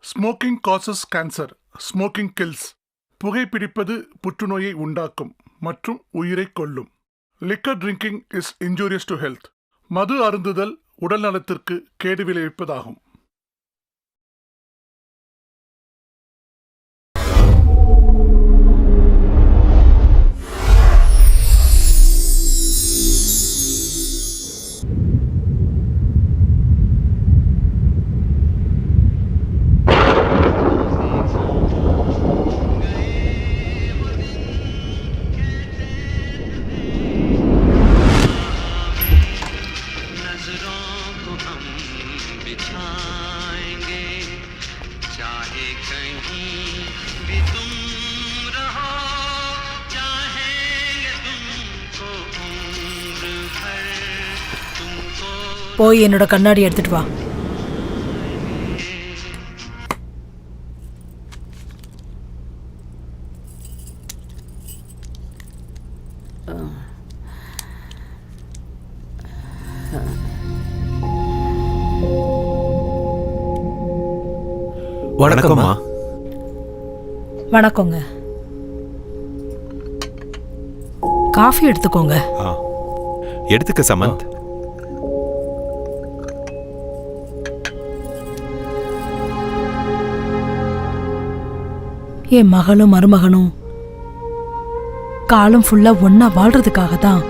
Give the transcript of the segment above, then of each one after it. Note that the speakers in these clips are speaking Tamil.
Smoking causes cancer, smoking kills. புகைப்பிடிப்பது புற்றுநோயை உண்டாக்கும் மற்றும் உயிரை கொல்லும். Liquor drinking is injurious to health. மது அருந்துதல் உடல் நலத்திற்கு கேடு விளைவிப்பதாகும். போய் என்னோட கண்ணாடி எடுத்துட்டு வா. வணக்கம்மா. வணக்கங்க. காஃபி எடுத்துக்கோங்க. எடுத்துக்க சமந்த். என் மகளும் மருமகனும் காலம் ஃபுல்லா ஒன்னா வாழ்றதுக்காக தான்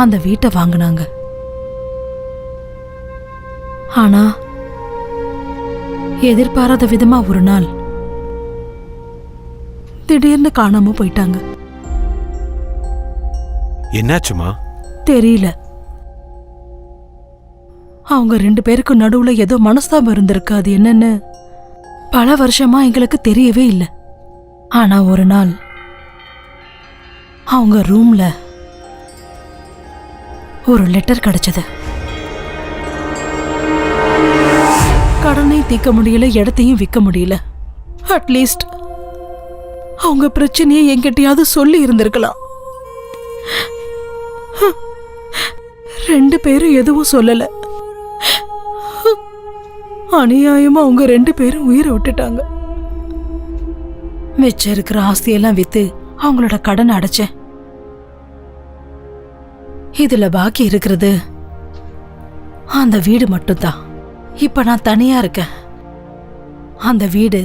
அந்த வீட்டை வாங்கினாங்க. ஆனா எதிர்பாராத விதமா ஒரு நாள் திடீர்னு காணாம போயிட்டாங்க. என்னாச்சுமா? தெரியல. அவங்க 2 பேருக்கு நடுவுல ஏதோ மனஸ்தாபம் இருந்திருக்கு. அது என்னன்னு பல வருஷமா எங்களுக்கு தெரியவே இல்லை. ஆனா ஒரு நாள் அவங்க ரூம்ல ஒரு லெட்டர் கிடைச்சது. கடனை தீர்க்க முடியல, இடத்தையும் விற்க முடியல. அட்லீஸ்ட் அவங்க பிரச்சனையை என்கிட்டயாவது சொல்லி இருந்திருக்கலாம். 2 பேரும் எதுவும் சொல்லல. அநியாயமா அவங்க 2 பேரும் உயிரை விட்டுட்டாங்க. மிச்சம் இருக்கிற ஆஸ்தியெல்லாம் வித்து அவங்களோட கடன் அடைச்சேன். இதுல பாக்கி இருக்கிறது அந்த வீடு மட்டும்தான். இப்ப நான் தனியா இருக்கேன். அந்த வீடு,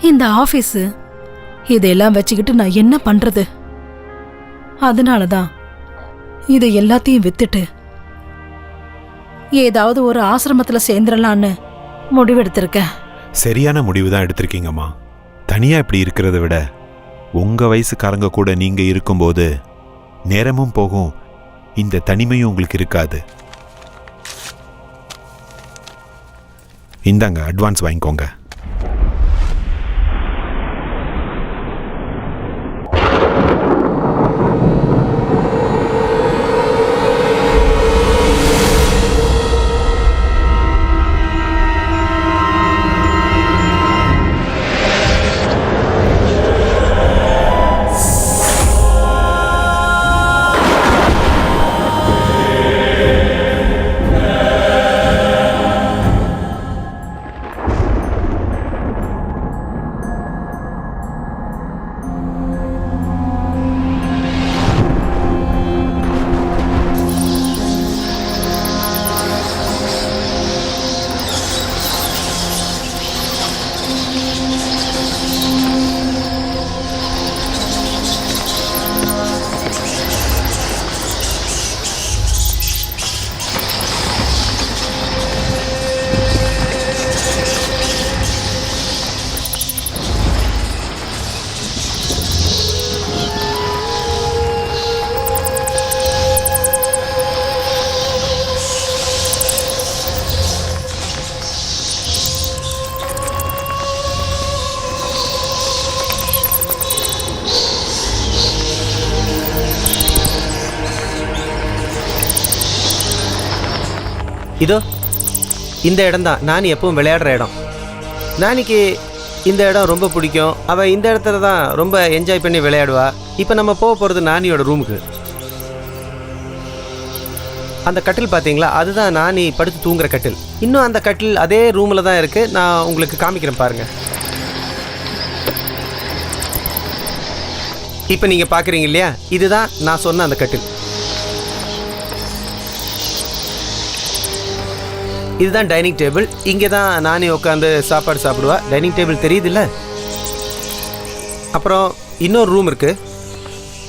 இந்த ஆபீஸ், இதெல்லாம் வச்சுக்கிட்டு நான் என்ன பண்றது? அதனாலதான் இதை எல்லாத்தையும் வித்துட்டு ஏதாவது ஒரு ஆசிரமத்துல சேர்ந்துடலான்னு முடிவெடுத்திருக்கேன். சரியான முடிவு தான் எடுத்திருக்கீங்கம்மா. தனியா இப்படி இருக்கிறத விட உங்க வயசுக்காரங்க கூட நீங்க இருக்கும்போது நேரமும் போகும், இந்த தனிமையும் உங்களுக்கு இருக்காது. இந்தாங்க, அட்வான்ஸ் வாங்கிக்கோங்க. இதோ இந்த இடம் தான் நானி எப்பவும் விளையாடுற இடம். நானிக்கு இந்த இடம் ரொம்ப பிடிக்கும். அவள் இந்த இடத்துல தான் ரொம்ப என்ஜாய் பண்ணி விளையாடுவா. இப்போ நம்ம போக போகிறது நானியோட ரூமுக்கு. அந்த கட்டில் பார்த்தீங்களா, அதுதான் நானி படுத்து தூங்குற கட்டில். இன்னும் அந்த கட்டில் அதே ரூமில் தான் இருக்குது. நான் உங்களுக்கு காமிக்கிறேன் பாருங்கள். இப்போ நீங்கள் பார்க்குறீங்க இல்லையா, இதுதான் நான் சொன்ன அந்த கட்டில். இதுதான் டைனிங் டேபிள். இங்கே தான் நானே உட்காந்து சாப்பாடு சாப்பிடுவா. டைனிங் டேபிள் தெரியுதுல்ல. அப்புறம் இன்னொரு ரூம் இருக்குது.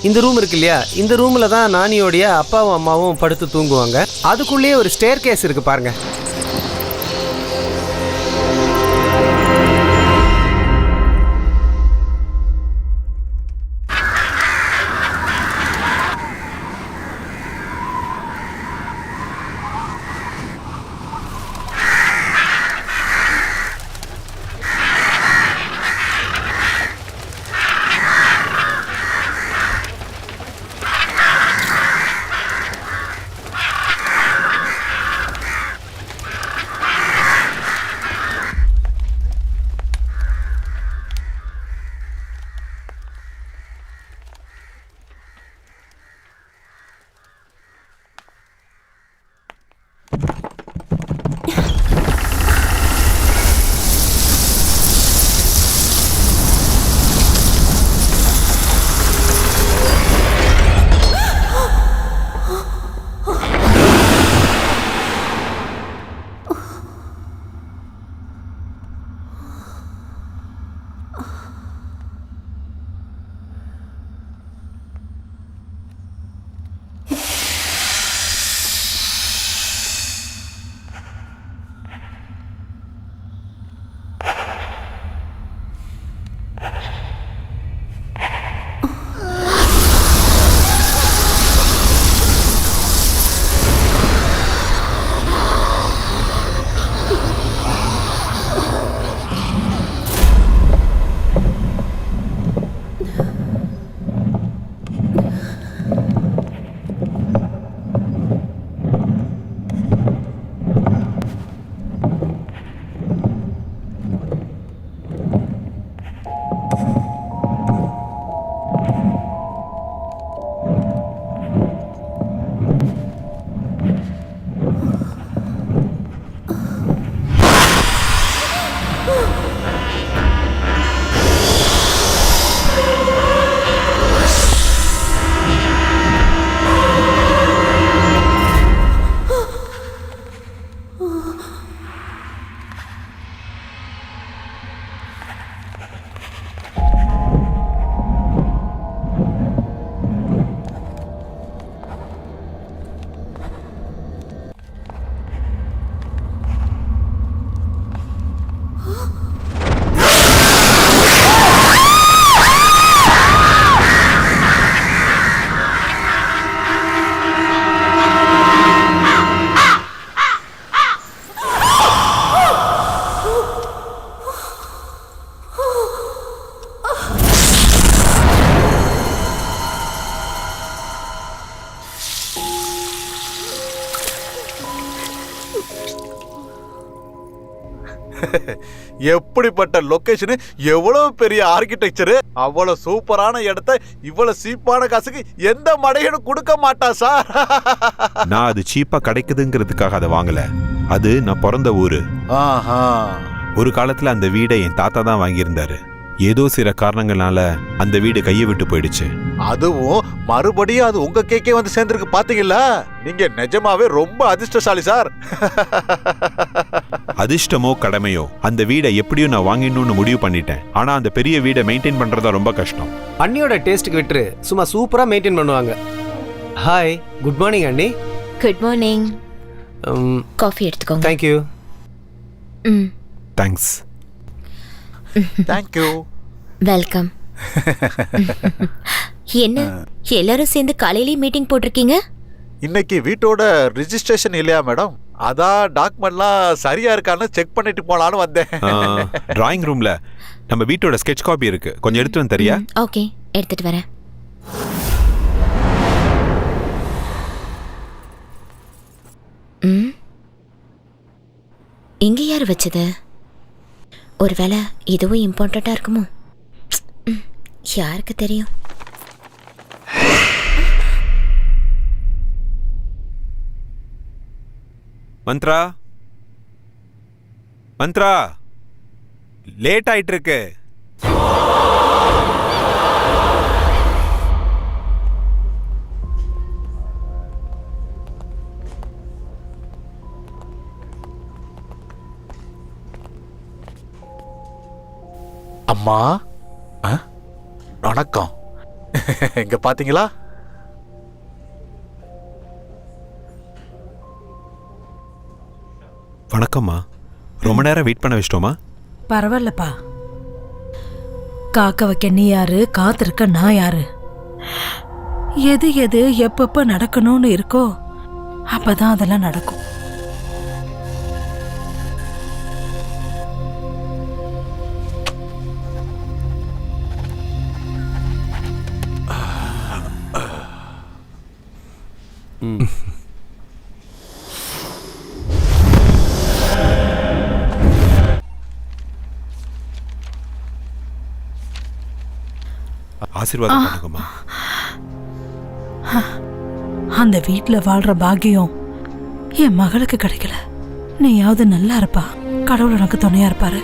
இந்த ரூம் இருக்கு இல்லையா, இந்த ரூமில் தான் நானியோடைய அப்பாவும் அம்மாவும் படுத்து தூங்குவாங்க. அதுக்குள்ளேயே ஒரு ஸ்டேர் கேஸ் இருக்குது பாருங்கள். எப்படிப்பட்ட லொகேஷன், எவ்வளவு பெரிய ஆர்கிடெக்சர், அவ்வளவு சூப்பரான இடத்தை இவ்வளவு சீப்பான காசுக்கு எந்த மடையனும் கொடுக்க மாட்டா சார். நான் அது சீப்பா கிடைக்குதுங்கிறதுக்காக அதை வாங்கல. அது நான் பிறந்த ஊரு. ஒரு காலத்துல அந்த வீடை என் தாத்தா தான் வாங்கியிருந்தாரு. ஏதோ சில காரணங்களால அந்த வீடு கையை விட்டு போயிடுச்சு. அதுவும் மறுபடியும் அது உங்க கேக்கே வந்து சேர்ந்திருக்கு பாத்தீங்களா? நீங்க நிஜமாவே ரொம்ப அதிர்ஷ்டசாலி சார். அதிர்ஷ்டமோ கடமையோ, அந்த வீடை எப்படியும் நான் வாங்கிடணும்னு முடிவு பண்ணிட்டேன். ஆனா அந்த பெரிய வீடை மெயின்டைன் பண்றதா ரொம்ப கஷ்டம். அண்ணியோட டேஸ்ட்டுக்கு விட்டு சும்மா சூப்பரா மெயின்டைன் பண்ணுவாங்க. ஹாய், குட் மார்னிங் அண்ணி. Good morning. காஃபி எடுத்துக்கோங்க. தேங்க்யூ. தேங்க்ஸ். தேங்க்யூ. வெல்கம். என்ன எல்லாரும் சேர்ந்து காலையிலேயே மீட்டிங் போட்டிருக்கீங்க? இன்னைக்கு வீட்டோட ரிஜிஸ்ட்ரேஷன் இல்லையா மேடம்? அதான் டாக்குமெண்ட்லாம் சரியா இருக்கான்னு செக் பண்ணிட்டு போலான்னு வந்தேன். டிராயிங் ரூம்ல நம்ம வீட்டோட ஸ்கெட்ச் காப்பி இருக்கு, கொஞ்சம் எடுத்து வந்து தரியா? ஓகே, எடுத்துட்டு வரேன். இங்க யார் வச்சது? ஒருவேளை இதுவும் இம்பார்ட்டண்டா இருக்குமோ? யாருக்கு தெரியும்? மந்த்ரா மந்த்ரா, லேட் ஆயிட்டு இருக்கு. அம்மா, வணக்கம். இங்க பாத்தீங்களா? வணக்கம்மா. ரொம்ப நேரம் வெயிட் பண்ண வச்சிட்டோமா? பரவாயில்லப்பா. காக்க வைக்க நீ யாரு, காத்திருக்க நான் யாரு? எது எது எப்பப்ப நடக்கணும்னு இருக்கோ அப்பதான் அதெல்லாம் நடக்கும். ஆசீர்வாதம் பண்ணுங்கம்மா. அந்த வீட்ல வாழ்ற பாக்கியம் என் மகளுக்கு கிடைக்கல. நீயாவது நல்லா இருப்பா. கடவுள் உனக்கு துணையா இருப்பாரு.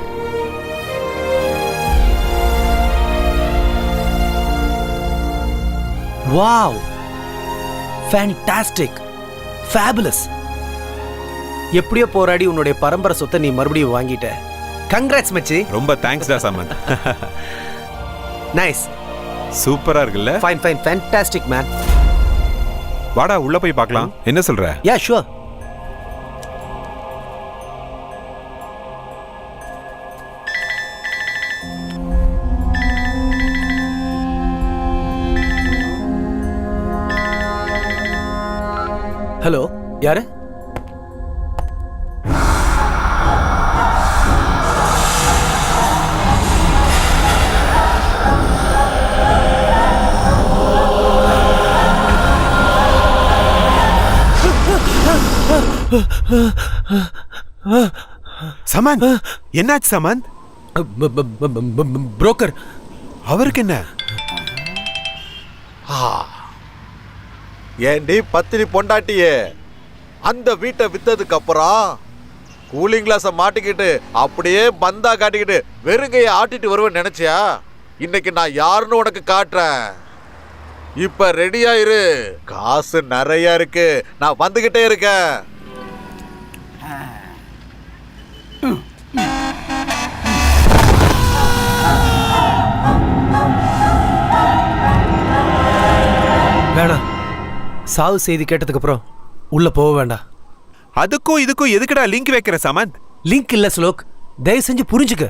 Wow, fantastic, fabulous. எப்படியோ போராடி உன்னுடைய பரம்பரை சொத்தை நீ மறுபடியும் வாங்கிட்ட. கங்க்ராட்ஸ் மச்சி. ரொம்ப தேங்க்ஸ்டா சமந்த். நைஸ், சூப்பரா இருக்குல்ல? Fine fine, fantastic man. வாடா உள்ள போய் பார்க்கலாம். என்ன சொல்ற? Yeah sure. ஹலோ, யாரு? சமந்த், என்னாச்சு சமந்த்? புரோக்கர். அவருக்கு என்ன? ஏண்டி பத்தினி பொண்டாட்டியே, அந்த வீட்டை வித்ததுக்கு அப்புறம் கூலிங் கிளாஸ மாட்டிக்கிட்டு அப்படியே பந்தா காட்டிக்கிட்டு வெறுங்கைய ஆட்டிட்டு வருவேன்னு நினைச்சியா? இன்னைக்கு நான் யாருன்னு உனக்கு காட்டுறேன். இப்ப ரெடியா இரு. காசு நிறைய இருக்கு, நான் வந்துகிட்டே இருக்கேன். வேணாம், சாவு செய்தி கேட்டதுக்கு அப்புறம் உள்ள போக வேண்டாம். அதுக்கும் இதுக்கும் எதுக்குடா லிங்க் வைக்கிற சமந்த்? லிங்க் இல்ல ஸ்லோக், தயவு செஞ்சு புரிஞ்சுக்க.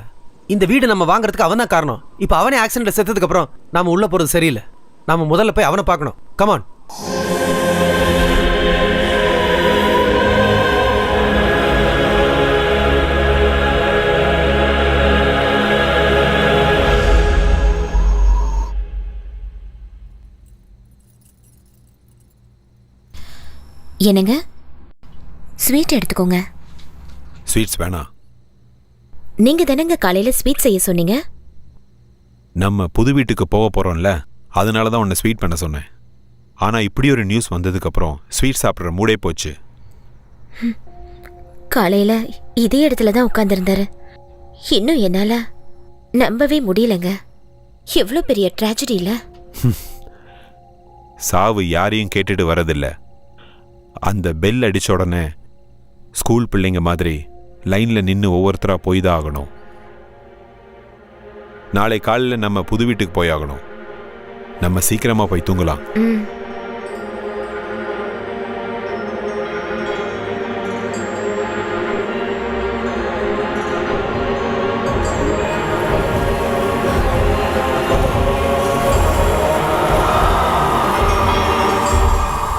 இந்த வீடு நம்ம வாங்குறதுக்கு அவன் தான் காரணம். இப்போ அவனே ஆக்சிடென்ட்ல செத்ததுக்கு அப்புறம் நாம உள்ள போறது சரியில்லை. நாம முதல்ல போய் அவனை பார்க்கணும். கமான். என்னங்க, ஸ்வீட் எடுத்துக்கோங்க. ஸ்வீட்ஸ் வேணாம். நீங்க தானங்க காலையில ஸ்வீட் செய்ய சொன்னீங்க. நம்ம புது வீட்டுக்கு போக போறோம்ல, அதனால தான் உன்னை ஸ்வீட் பண்ண சொன்னேன். ஆனா இப்படி ஒரு நியூஸ் வந்ததுக்கு அப்புறம் ஸ்வீட் சாப்பிட்ற மூடே போச்சு. காலையில இதே இடத்துல தான் உட்கார்ந்துருந்தாரு. இன்னும் என்னால நம்பவே முடியலங்க. எவ்வளவு பெரிய ட்ராஜடி இல்ல? சாவு யாரையும் கேட்டுட்டு வரதில்ல. அந்த பெல் அடிச்ச உடனே ஸ்கூல் பிள்ளைங்க மாதிரி லைன்ல நின்று ஒவ்வொருத்தரா போய் தான் ஆகணும். நாளை காலையில் நம்ம புது வீட்டுக்கு போய் ஆகணும். நம்ம சீக்கிரமா போய் தூங்கலாம்.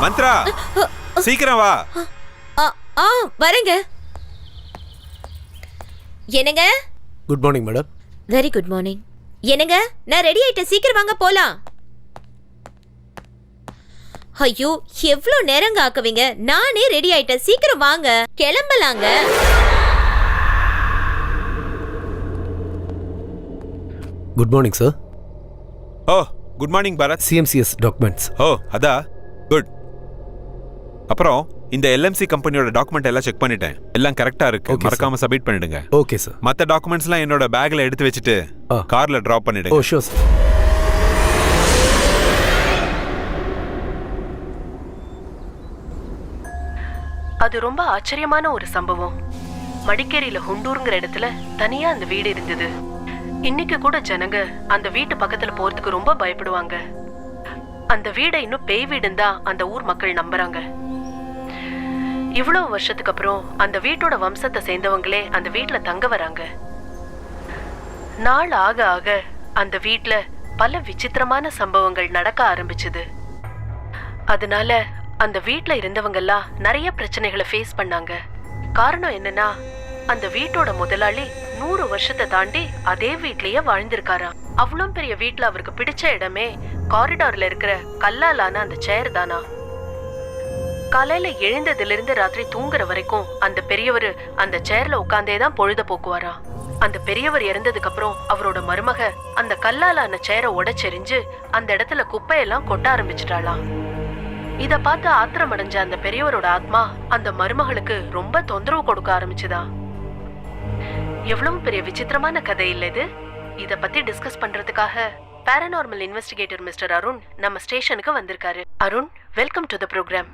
மந்த்ரா, சீக்கிரம் வா. வரேங்க. என்னங்க? Good morning madam. Very good morning. என்னங்க, நான் ரெடி ஆயிட்டேன், சீக்கிரம் வாங்க போலாம். ஐயோ, எவ்வளவு நேரங்க ஆக்குவீங்க? நானே ரெடி ஆயிட்டேன், சீக்கிரம் வாங்க, கிளம்பலாங்க. Good morning sir. ஓ, good morning Bharath. CMCS documents. ஓ, அதா குட். அப்புறம் இந்த எல்எம்சி கம்பெனியோட டாக்குமெண்ட் எல்லாம் செக் பண்ணிட்டேன். எல்லாம் கரெக்டா இருக்கு. Okay, sir. மறக்காம சப்மிட் பண்ணிடுங்க. Okay sir. மத்த டாக்குமெண்ட்ஸ்லாம் என்னோட பேக்ல எடுத்து வச்சுட்டு கார்ல டிராப் ஓ பண்ணிடுங்க. Sure sir. அது ரொம்ப ஆச்சரியமான ஒரு சம்பவம். மடிக்கேரியில ஹுண்டூருங்கிற இடத்துல தனியா அந்த வீடு இருந்தது. இன்னைக்கு கூட ஜனங்க அந்த வீட்டு பக்கத்துல போறதுக்கு ரொம்ப பயப்படுவாங்க. அந்த வீடை இன்னும் பேய் வீடுன்னு தான் அந்த ஊர் மக்கள் நம்புறாங்க. இவ்வளவு வருஷத்துக்கு அப்புறம் அந்த வீட்டோட வம்சத்தை சேர்ந்தவங்களே அந்த வீட்டுல தங்க வராங்க. நாள் ஆக ஆக அந்த வீட்டுல பல விசித்திரமான சம்பவங்கள் நடக்க ஆரம்பிச்சது. அதனால அந்த வீட்டுல இருந்தவங்க எல்லாம் நிறைய பிரச்சனைகளை ஃபேஸ் பண்ணாங்க. காரணம் என்னன்னா, அந்த வீட்டோட முதலாளி 100 வருஷத்தை தாண்டி அதே வீட்லயே வாழ்ந்திருக்காராம். அவ்வளோ பெரிய வீட்டுல அவருக்கு பிடிச்ச இடமே காரிடார்ல இருக்கிற கல்லாலான அந்த சேர் தானா. காலையில எழுந்ததுல இருந்து ராத்திரி தூங்குற வரைக்கும் அந்த பெரியவர் அந்த சேர்ல உட்கார்ந்தே தான் பொழுத போக்குவாராம். அந்த பெரியவர் இறந்ததுக்கு அப்புறம் அவரோட மருமக அந்த கல்லாலான சேரை உடைச்செறிஞ்சு அந்த இடத்துல குப்பையெல்லாம் கொட்ட ஆரம்பிச்சிட்டாளாம். இத பார்த்து ஆத்திரம் அடைஞ்ச அந்த பெரியவரோட ஆத்மா அந்த மருமகளுக்கு ரொம்ப தொந்தரவு கொடுக்க ஆரம்பிச்சுதா. எவ்வளவு பெரிய விசித்திரமான கதை இல்ல இது. இத பத்தி டிஸ்கஸ் பண்றதுக்காக பாராநார்மல் இன்வெஸ்டிகேட்டர் மிஸ்டர் அருண் நம்ம ஸ்டேஷனுக்கு வந்திருக்காரு. Arun, welcome to the programme.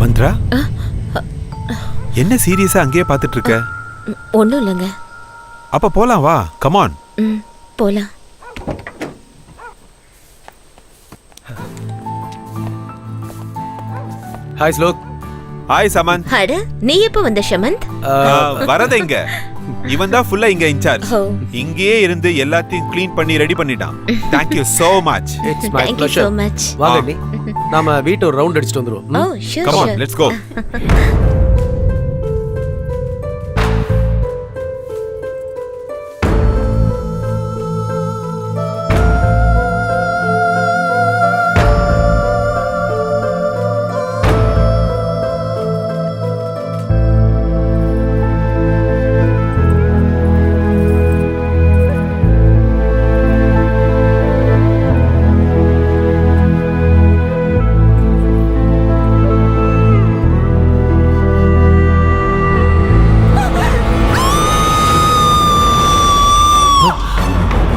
Mantra, என்ன சீரியஸா அங்கேயே பார்த்துட்டு இருக்க? ஒன்றும் இல்லைங்க. அப்ப போலாம் வா. கமான். போலாம். ஹாய் ஸ்லோக். ஹாய் சமந்த். அட, நீ எப்போ வந்த ஷமந்த்? வரத இங்க இவன் தான் ஃபுல்லா இங்க இன்சார்ஜ். ஓ. இங்கேயே இருந்து எல்லாத்தையும் க்ளீன் பண்ணி ரெடி பண்ணிட்டான். Thank you so much. It's my Thank you so pleasure. much. வாங்க நீ. நாம வீட்டை ஒரு ரவுண்ட் அடிச்சிட்டு வந்துருவோம். Oh, sure, Come on, sure. let's go.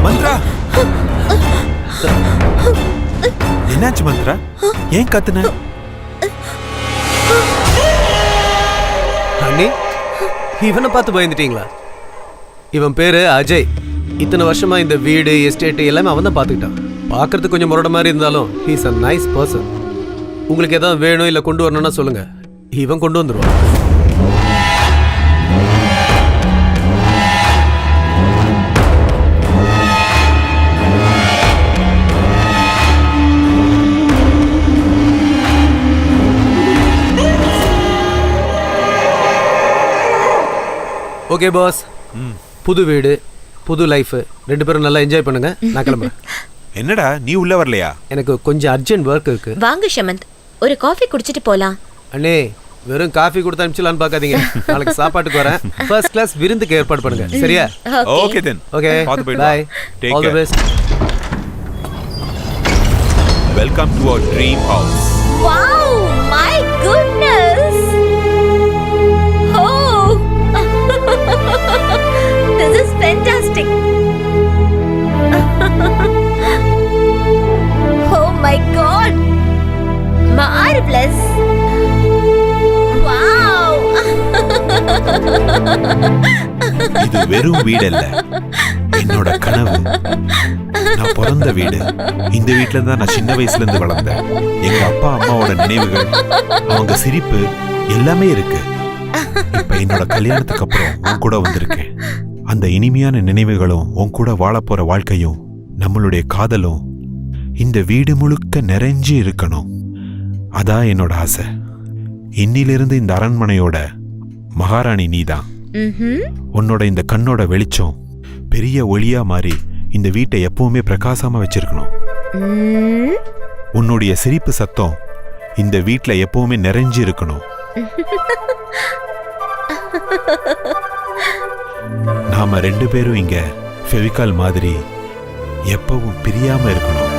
Mantra, என்னாச்சு மந்த்ரா? ஏன் கத்துன? அண்ணி, இவனை பார்த்து பயந்துட்டீங்களா? இவன் பேரு அஜய். இத்தனை வருஷமா இந்த வீடு எஸ்டேட் எல்லாமே அவன் தான் பார்த்துக்கிட்டான். பார்க்கறதுக்கு கொஞ்சம் முரட மாதிரி இருந்தாலும் ஹீஸ் அ நைஸ் பர்சன். உங்களுக்கு எதாவது வேணும் இல்லை கொண்டு வரணும்னா சொல்லுங்க, இவன் கொண்டு வந்துடுவான். ஓகே பாஸ், புது வீடு புது லைஃப், 2 பேரும் நல்லா என்ஜாய் பண்ணுங்க. நான் கிளம்புறேன். என்னடா நீ உள்ள வரலையா? எனக்கு கொஞ்சம் அர்ஜென்ட் ஒர்க் இருக்கு. வாங்க ஷமந்த், ஒரு காஃபி குடிச்சிட்டு போலாம். அண்ணே, வெறும் காஃபி கொடுத்து அனுப்பிச்சலான்னு பார்க்காதீங்க. நாளைக்கு சாப்பாட்டுக்கு வரேன். ஃபர்ஸ்ட் கிளாஸ் விருந்துக்கு ஏற்பாடு பண்ணுங்க, சரியா? Okay then. ஓகே, பாத்து போயிடு. Bye. Take all the care. Best. Welcome to our dream house. Wow, my goodness. Oh. This is fantastic. Oh my god. Marvelous. Wow. இது வெறும் வீடு இல்ல, என்னோட கனவு. நான் பிறந்த வீடு. இந்த வீட்ல தான் நான் சின்ன வயசுல இருந்து வளர்ந்தேன். எங்க அப்பா அம்மாவோட நினைவுகள், அவங்க சிரிப்பு எல்லாமே இருக்கு. இப்ப என்னோட கல்யாணத்துக்கு அப்புறம் உன் கூட வந்திருக்கேன். அந்த இனிமையான நினைவுகளும் உன் கூட வாழ போற வாழ்க்கையும் நம்மளுடைய காதலும் இந்த வீடு முழுக்க நிறைஞ்சு இருக்கணும். அதான் என்னோட ஆசை. இன்னிலிருந்து இந்த அரண்மனையோட மகாராணி நீதான். உன்னோட இந்த கண்ணோட வெளிச்சம் பெரிய ஒளியா மாறி இந்த வீட்டை எப்பவுமே பிரகாசமா வச்சிருக்கணும். உன்னுடைய சிரிப்பு சத்தம் இந்த வீட்ல எப்பவுமே நிறைஞ்சு இருக்கணும். நாம 2 பேரும் இங்க ஃபெவிகால் மாதிரி எப்பவும் பிரியாம இருக்கணும்.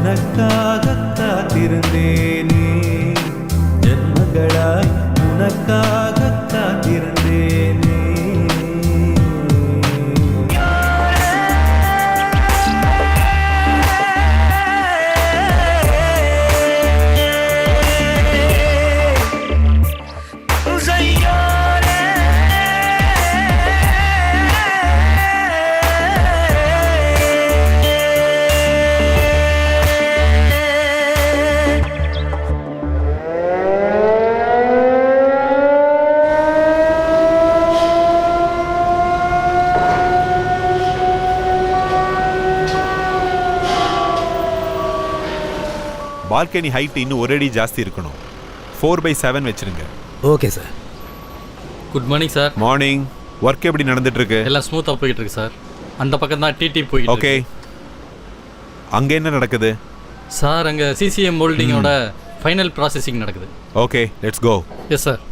உனக்காக காத்திருந்தேனே ஜன்மங்களாய் பால்கனி ஹைட் இன்னும் ஒரு அடி ஜாஸ்தி இருக்கணும். 4/7 வச்சிருங்க. Okay sir. Good morning sir. Morning. Work எப்படி நடந்துட்டு இருக்கு? எல்லாம் ஸ்மூத்தாக போயிட்டு இருக்கு சார். அந்த பக்கம் தான் டிடி போயிட்டு ஓகே. அங்க என்ன நடக்குது? சார் அங்கே சிசிஎம் மோல்டிங்கோட ஃபைனல் ப்ராசஸிங் நடக்குது. Okay, let's go. Yes sir.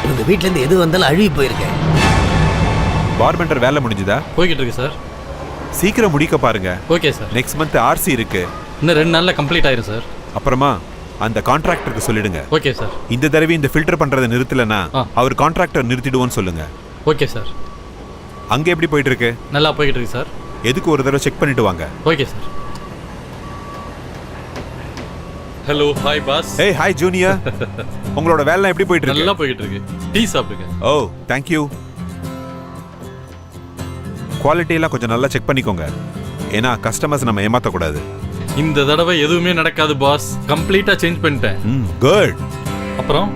இவங்க வீட்டிலேருந்து எது வந்தாலும் அழுகி போயிருக்கேன். பார்பெண்டர் வேலை முடிஞ்சுதா? போய்கிட்டு இருக்கு சார். சீக்கிரம் முடிக்க பாருங்க. Okay sir. Next month RC இருக்கு. இன்னும் 2 நாளில் கம்ப்ளீட் ஆயிரும் சார். அப்புறமா அந்த கான்ட்ராக்டருக்கு சொல்லிடுங்க. Okay sir. இந்த தடவை இந்த ஃபில்டர் பண்றதை நிறுத்தலைன்னா ஆ. அவர் கான்ட்ராக்டர் நிறுத்திடுவோன்னு சொல்லுங்க. Okay sir. அங்க எப்படி போயிட்டு இருக்கு? நல்லா போய்கிட்டு இருக்கு சார். எதுக்கு ஒரு தடவை செக் பண்ணிட்டு வாங்க. Okay sir. Hello, hi boss. ஏய் ஹாய் ஜூனியர். உங்களோட வேலை எப்படி போயிட்டு இருக்கு? நல்லா போய்கிட்டு இருக்கு. டீ சாப்பிடுங்க. ஓ தேங்க் யூ. குவாலிட்டி எல்லாம் கொஞ்சம் நல்லா செக் பண்ணிக்கோங்க. ஏன்னா கஸ்டமர்ஸ் நம்ம ஏமாத்தக்கூடாது. இந்த தடவை எதுவுமே நடக்காது பாஸ். கம்ப்ளீட்டாக சேஞ்ச் பண்ணிட்டேன். குட். அப்புறம்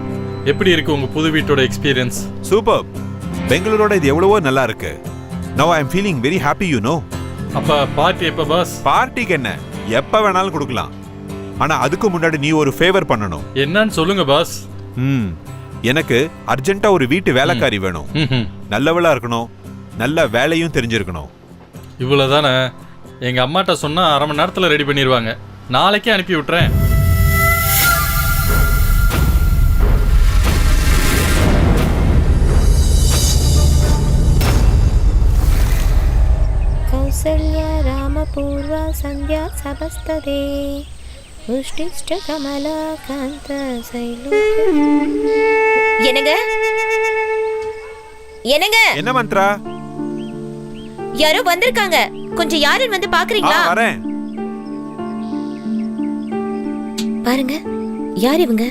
எப்படி இருக்கு உங்க புது வீட்டோட எக்ஸ்பீரியன்ஸ்? சூப்பர். பெங்களூரோட இது எவ்வளவோ நல்லா இருக்கு. Now I am feeling very happy you know. அப்ப பார்ட்டி எப்ப பாஸ்? பார்ட்டிக்கு என்ன எப்ப வேணாலும் கொடுக்கலாம். ஆனா அதுக்கு முன்னாடி நீ ஒரு ஃபேவர் பண்ணணும். என்னன்னு சொல்லுங்க பாஸ். எனக்கு அர்ஜென்ட்டா ஒரு வீட்டு வேலைக்காரி வேணும். நல்லவளா இருக்கணும், நல்ல வேலையும் தெரிஞ்சிருக்கணும். இவ்வளவுதானே? எங்க அம்மாட்ட சொன்னா 1/2 மணி நேரத்துல ரெடி பண்ணிடுவாங்க. நாளைக்கே அனுப்பி விட்டுறேன். கௌசல்யா ராமபூர்வ சந்தியா சபஸ்ததே உஷ்டிஷ்ட கமலா காந்த சைலு. என்னங்க என்னங்க? என்ன மந்த்ரா? யாரோ வந்திருக்காங்க. கொஞ்சம் யாருன்னு வந்து பாக்குறீங்களா? வரேன். பாருங்க, யார் இவங்க?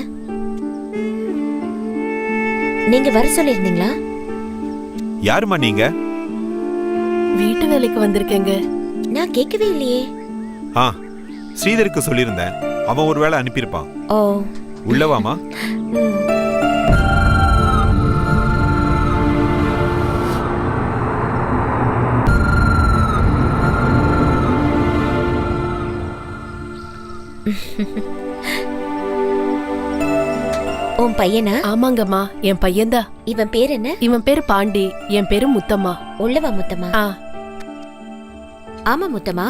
நீங்க வர சொல்லிருந்தீங்களா? யாருமா நீங்க? வீட்டு வேலைக்கு வந்திருக்கேங்க. நான் கேட்கவே இல்லையே. ஸ்ரீதருக்கு சொல்லியிருந்தேன். அவன் ஒரு வேளை அனுப்பியிருப்பான். ஓ, உள்ளவாமா. உன் பையனா? ஆமாங்கம்மா, என் பையன்தான். இவன் பேர் என்ன? இவன் பேரு பாண்டி, என் பேரு முத்தம்மா. உள்ளவா முத்தம்மா? ஆமா முத்தம்மா.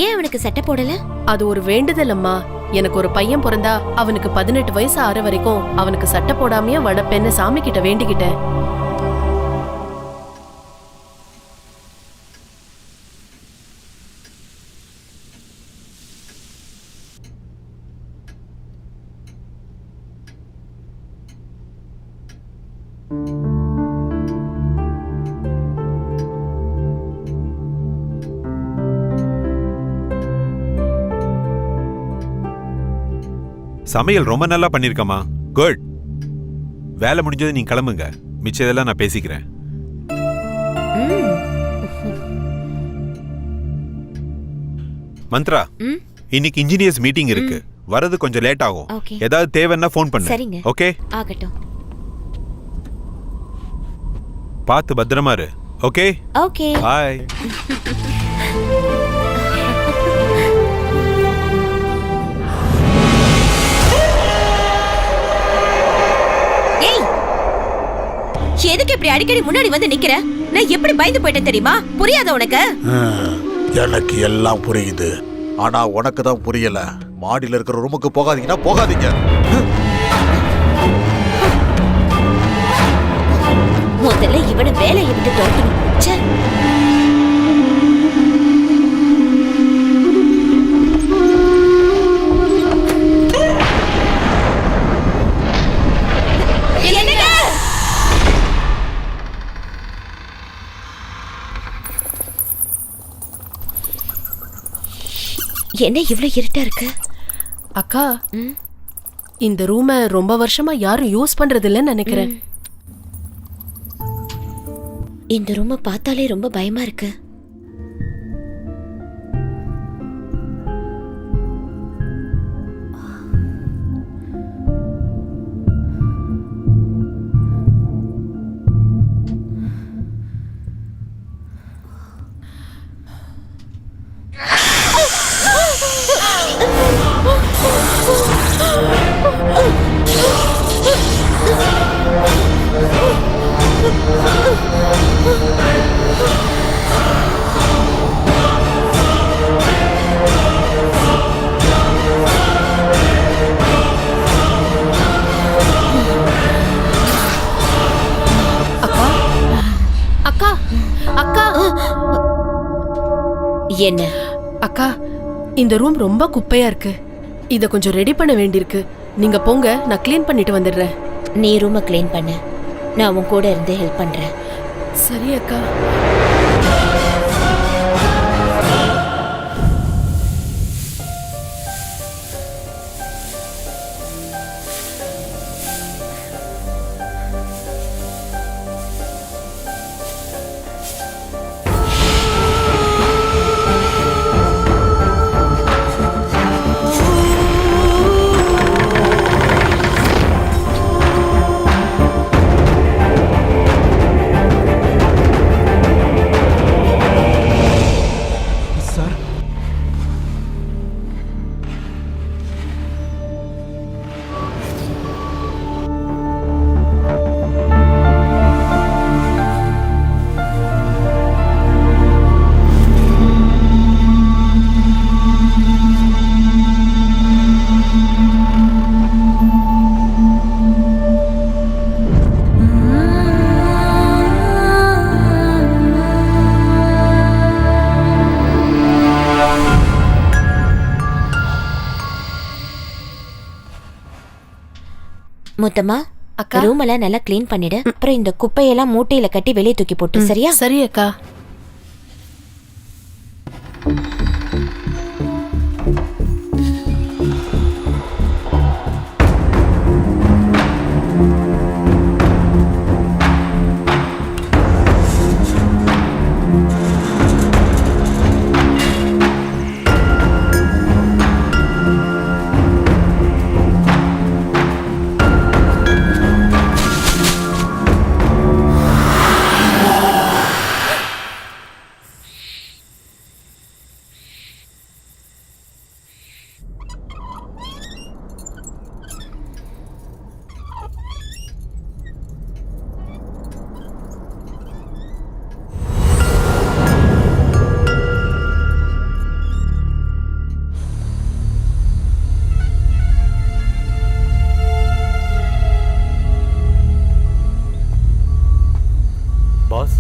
ஏன் அவனுக்கு சட்டை போடல? அது ஒரு வேண்டுதல் அம்மா. எனக்கு ஒரு பையன் பிறந்தா அவனுக்கு 18 வயசு ஆற வரைக்கும் அவனுக்கு சட்டை போடாமையே வளர்ப்பேன்னு சாமி கிட்ட வேண்டிக்கிட்டேன். சமையல் ரொம்ப நல்லா பண்ணிருக்கமா. குட். வேலை முடிஞ்சது நீங்க கிளம்புங்க. மிச்சதெல்லாம் நான் பேசிக்கிறேன். மந்த்ரா, இன்னைக்கு இன்ஜினியர்ஸ் மீட்டிங் இருக்கு. வரது கொஞ்சம் லேட் ஆகும். ஏதாவது தேவைன்னா ஃபோன் பண்ணு. சரிங்க. ஓகே? ஆகட்டும். பார்த்து பத்திரமா இரு. ஓகே? ஓகே. பாய். எதுக்கு இப்படி அடிக்கடி முன்னாடி வந்து நிக்கிற? நான் எப்படி பயந்து போயிட்டேன் தெரியுமா? புரியாத உனக்கு? எனக்கு எல்லாம் புரியுது. ஆனா உனக்கு தான் புரியல. மாடியில இருக்கிற ரூமுக்கு போகாதீங்கன்னா போகாதீங்க. முதல்ல இவனை வேலையை விட்டு தோட்டணும். என்ன இவ்ளோ இருட்டா இருக்கு? அக்கா, இந்த ரூமை ரொம்ப வருஷமா யாரும் யூஸ் பண்றது இல்லைன்னு நினைக்கிறேன். இந்த ரூமை பார்த்தாலே ரொம்ப பயமா இருக்கு. அக்கா அக்கா என்ன? அக்கா, இந்த ரூம் ரொம்ப குப்பையா இருக்கு. இத கொஞ்சம் ரெடி பண்ண வேண்டியிருக்கு. நீங்க போங்க, நான் க்ளீன் பண்ணிட்டு வந்துடுறேன். நீ ரூமை க்ளீன் பண்ணு, நான் உன் கூட இருந்து ஹெல்ப் பண்றேன். சரி அக்கா. முத்தம்மா, அக்கா. ரூம் எல்லாம் நல்லா க்ளீன் பண்ணிடு. அப்புறம் இந்த குப்பையெல்லாம் மூட்டையில கட்டி வெளியே தூக்கி போட்டு, சரியா? சரி அக்கா. பாஸ்,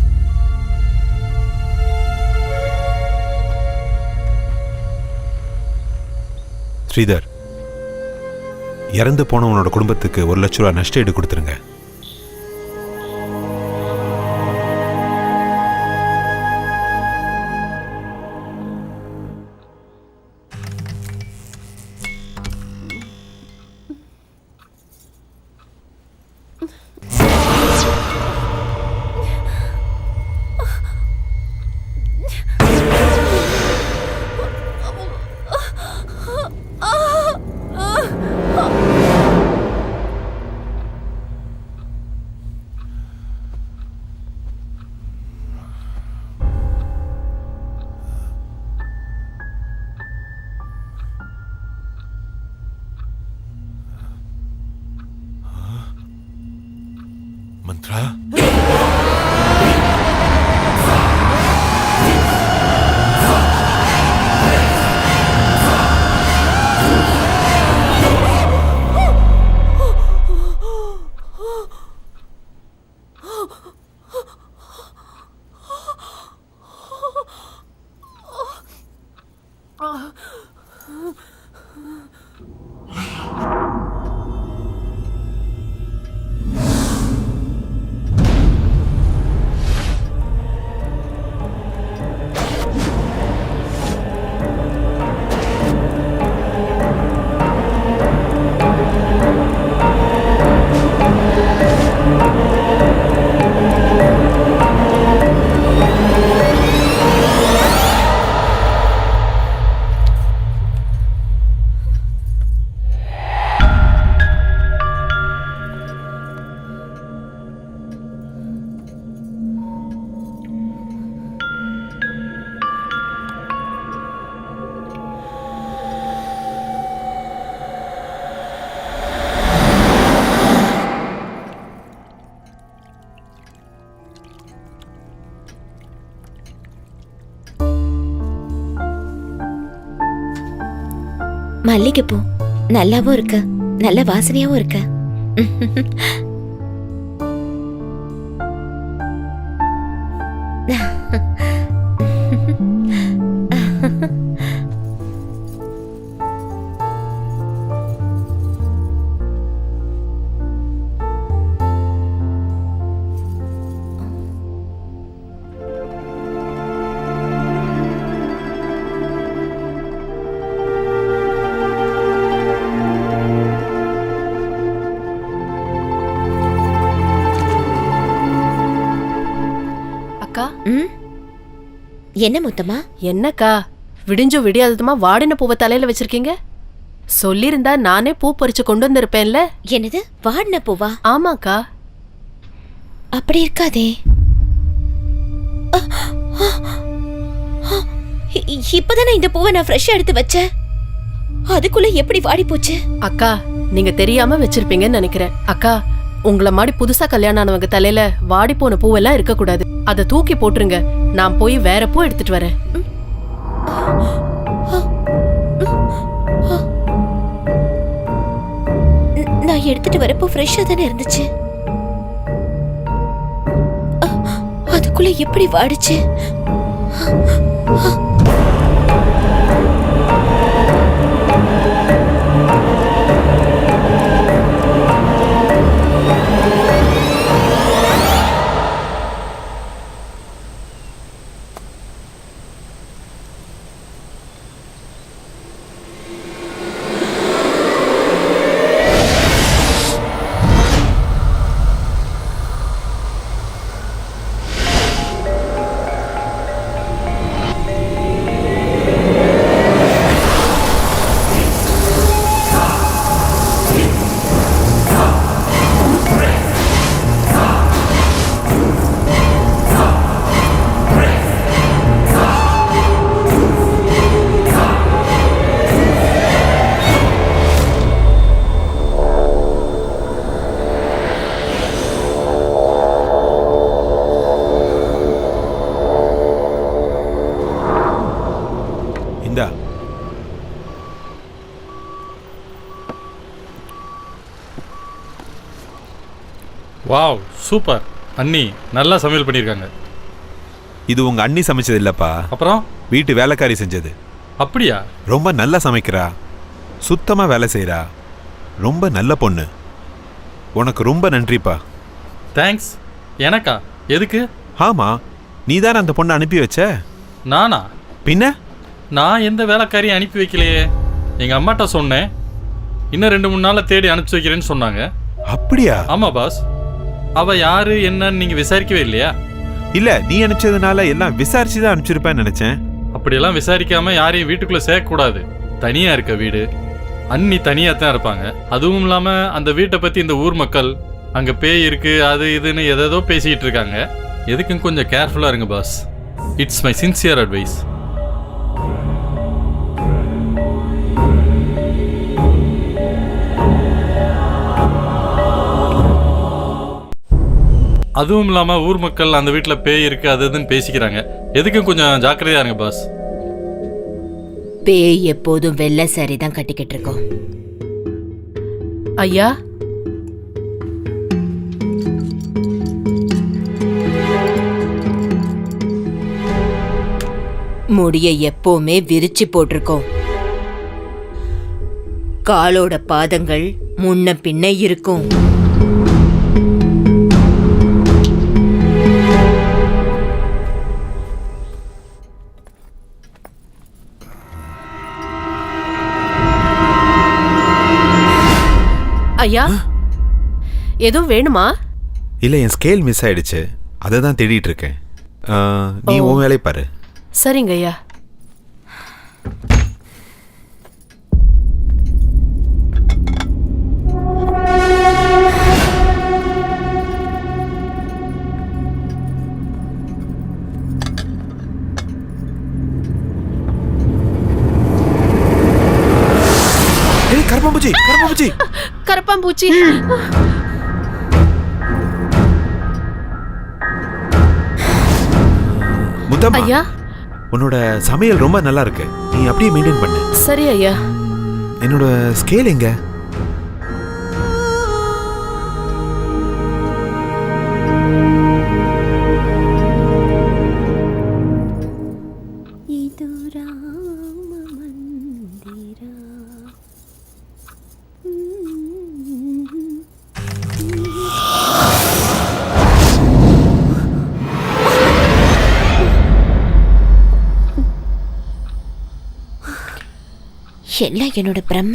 ஸ்ரீதர், இறந்து போனவனோட குடும்பத்துக்கு 1 லட்ச ரூபா நஷ்ட ஈடு கொடுத்துருங்க. மந்த்ரா, மல்லிகைப்பூ நல்லாவும் இருக்கு, நல்ல வாசனையாவும் இருக்கு. அக்கா, என்ன முத்தமா? என்னக்கா விடிஞ்சும் விடியாததுமா வாடின பூவை தலையில வச்சிருக்கீங்க? சொல்லிருந்தா நானே பூ பறிச்சு கொண்டு வந்திருப்பேன்ல. என்னது, வாடின பூவா? ஆமாக்கா. அப்படி இருக்காதே. இப்பதானே இந்த பூவை நான் ஃப்ரெஷ்ஷா எடுத்து வச்சேன். அதுக்குள்ள எப்படி வாடி போச்சு? அக்கா, நீங்க தெரியாம வச்சிருப்பீங்கன்னு நினைக்கிறேன். அக்கா, உங்களை மாதிரி புதுசா கல்யாணம் ஆனவங்க தலையில வாடி போன பூவெல்லாம் இருக்க கூடாது. அதை தூக்கி போட்டுருங்க. நான் போய் வேற பூ எடுத்துட்டு வரேன். நான் எடுத்துட்டு வரப்போ ஃப்ரெஷ்ஷா தானே இருந்துச்சு. அதுக்குள்ள எப்படி வாடிச்சு? இந்தா. Wow, super. அண்ணி நல்லா சமையல் பண்ணியிருக்காங்க. இது உங்க அண்ணி சமைச்சது இல்லப்பா, அப்புறம் வீட்டு வேலைக்காரி செஞ்சது. அப்படியா? ரொம்ப நல்லா சமைக்கிறா, சுத்தமா வேலை செய்றா, ரொம்ப நல்ல பொண்ணு. உனக்கு ரொம்ப நன்றிப்பா. தேங்க்ஸ். எனக்கா? எதுக்கு? ஆமா, நீ தானே அந்த பொண்ணை அனுப்பி வச்ச. நானா? பின்ன நான் எந்த வேலைக்காரியும் அனுப்பி வைக்கலையே. எங்கள் அம்மாட்ட சொன்னேன், இன்னும் 2-3 நாளில் தேடி அனுப்பிச்சி வைக்கிறேன்னு சொன்னாங்க. அப்படியா? ஆமாம் பாஸ். அவள் யாரு என்னன்னு நீங்கள் விசாரிக்கவே இல்லையா? இல்ல, நீ அனுப்பிச்சதுனால எல்லாம் விசாரிச்சு தான் அனுப்பிச்சிருப்பேன்னு நினைச்சேன். அப்படியெல்லாம் விசாரிக்காமல் யாரையும் வீட்டுக்குள்ளே சேர்க்கக்கூடாது. தனியாக இருக்க வீடு, அண்ணி தனியாக தான் இருப்பாங்க. அதுவும் இல்லாமல் அந்த வீட்டை பற்றி இந்த ஊர் மக்கள் அங்கே பேய் இருக்குது அது இதுன்னு எதோ பேசிக்கிட்டு இருக்காங்க. எதுக்கும் கொஞ்சம் கேர்ஃபுல்லாக இருங்க boss. It's my sincere advice. அதுவும் இல்லாமல் ஊர் மக்கள் அந்த வீட்டில் பேய் இருக்குது அது இதுன்னு பேசிக்கிறாங்க. எதுக்கும் கொஞ்சம் ஜாக்கிரதையாக இருங்க பாஸ். பேய் எப்போதும் வெள்ளை சாரி தான் கட்டிக்கிட்டு இருக்கோம். ஐயா, முடிய எப்பவுமே விரிச்சு போட்டிருக்கோம். காலோட பாதங்கள் முன்ன பின்ன இருக்கும். ஐயா, எதுவும் வேணுமா? இல்ல, என் ஸ்கேல் மிஸ் ஆயிடுச்சு, அதை தான் தேடிட்டு இருக்கேன். நீ உன் வேலையை பாரு. சரிங்க ஐயா. கரப்பாம்பூச்சி, கரப்பாம்பூச்சி, கரப்பாம்பூச்சி. முத்தம்மா, ஐயா, உன்னோட சமையல் ரொம்ப நல்லா இருக்கு, நீ அப்படியே மெயின்டைன் பண்ணு. சரி ஐயா. என்னோட ஸ்கேல் எங்க? எல்லாம் என்னோட பிரம்ம.